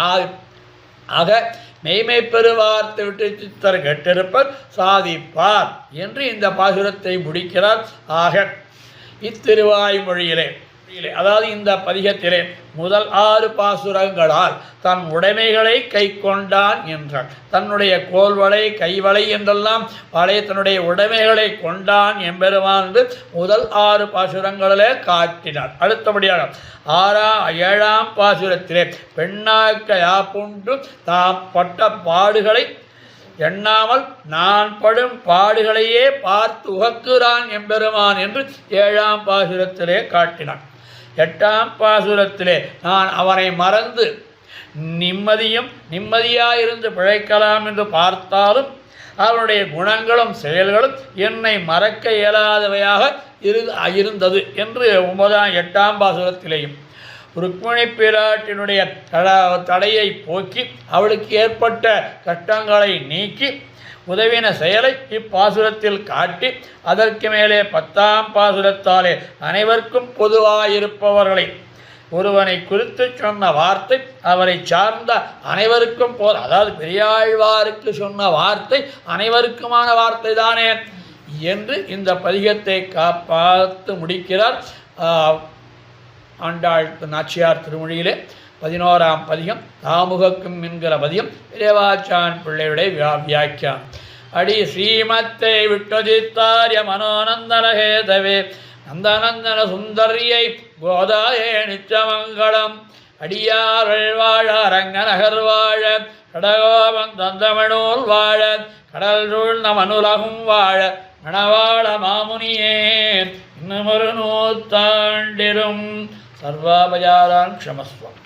ஆக மெய்மை பெருவார்த்தை விட்டு சித்தர் கெட்டிருப்பர் சாதிப்பார் என்று இந்த பாசுரத்தை முடிக்கிறார். ஆக இத்திருவாய்மொழியிலே, அதாவது இந்த பதிகத்திலே முதல் 6 பாசுரங்களால் தன் உடைமைகளை கை கொண்டான் என்றார். தன்னுடைய கோல்வளை கைவளை என்றெல்லாம் வளை தன்னுடைய உடைமைகளை கொண்டான் எம்பெருமான் என்று முதல் 6 பாசுரங்களிலே காட்டினார். அடுத்தபடியாக 7ஆம் பாசுரத்திலே பெண்ணாக்க யாப்புண்டு தாம் பட்ட பாடுகளை எண்ணாமல் நான் படும் பாடுகளையே பார்த்து உகக்குறான் எம்பெருமான் என்று 7ஆம் பாசுரத்திலே காட்டினான். 8ஆம் பாசுரத்திலே நான் அவனை மறந்து நிம்மதியாயிருந்து பிழைக்கலாம் என்று பார்த்தாலும் அவனுடைய குணங்களும் செயல்களும் என்னை மறக்க இயலாதவையாக இருந்தது என்று 8ஆம் பாசுரத்திலேயும் ருக்மிணி பிராட்டினுடைய தடையை போக்கி அவளுக்கு ஏற்பட்ட கஷ்டங்களை நீக்கி உதவின செயலை இப்பாசுரத்தில் காட்டி அதற்கு மேலே 10ஆம் பாசுரத்தாலே அனைவருக்கும் பொதுவாயிருப்பவர்களை ஒருவனை குறித்து சொன்ன வார்த்தை அவரை சார்ந்த அனைவருக்கும் அதாவது பெரியாழ்வாருக்கு சொன்ன வார்த்தை அனைவருக்குமான வார்த்தை தானே என்று இந்த பதிகத்தை பார்த்து முடிக்கிறார் ஆண்டாள் நாச்சியார் திருமொழியிலே. 11ஆம் பதிகம் தாமுகக்கும் என்கிற பதிகம் இறைவாச்சான் பிள்ளையுடைய வியாக்கியானம். அடி ஸ்ரீமத்தை விட்டோஜித்தாரிய மனோநந்தனஹேதவே நந்தநந்தன சுந்தரியை கோதாயே நிச்சமங்கலம். அடியார்கள் வாழ அரங்கநகர் வாழ கடகோபம் தந்தமனூர் வாழ கடல் சூழ்ந்த மனுலகும் வாழ மணவாள மாமுனியே இன்னும் ஒரு 100 ஆண்டிலும் சர்வாபயாரான் க்ஷமஸ்வம்.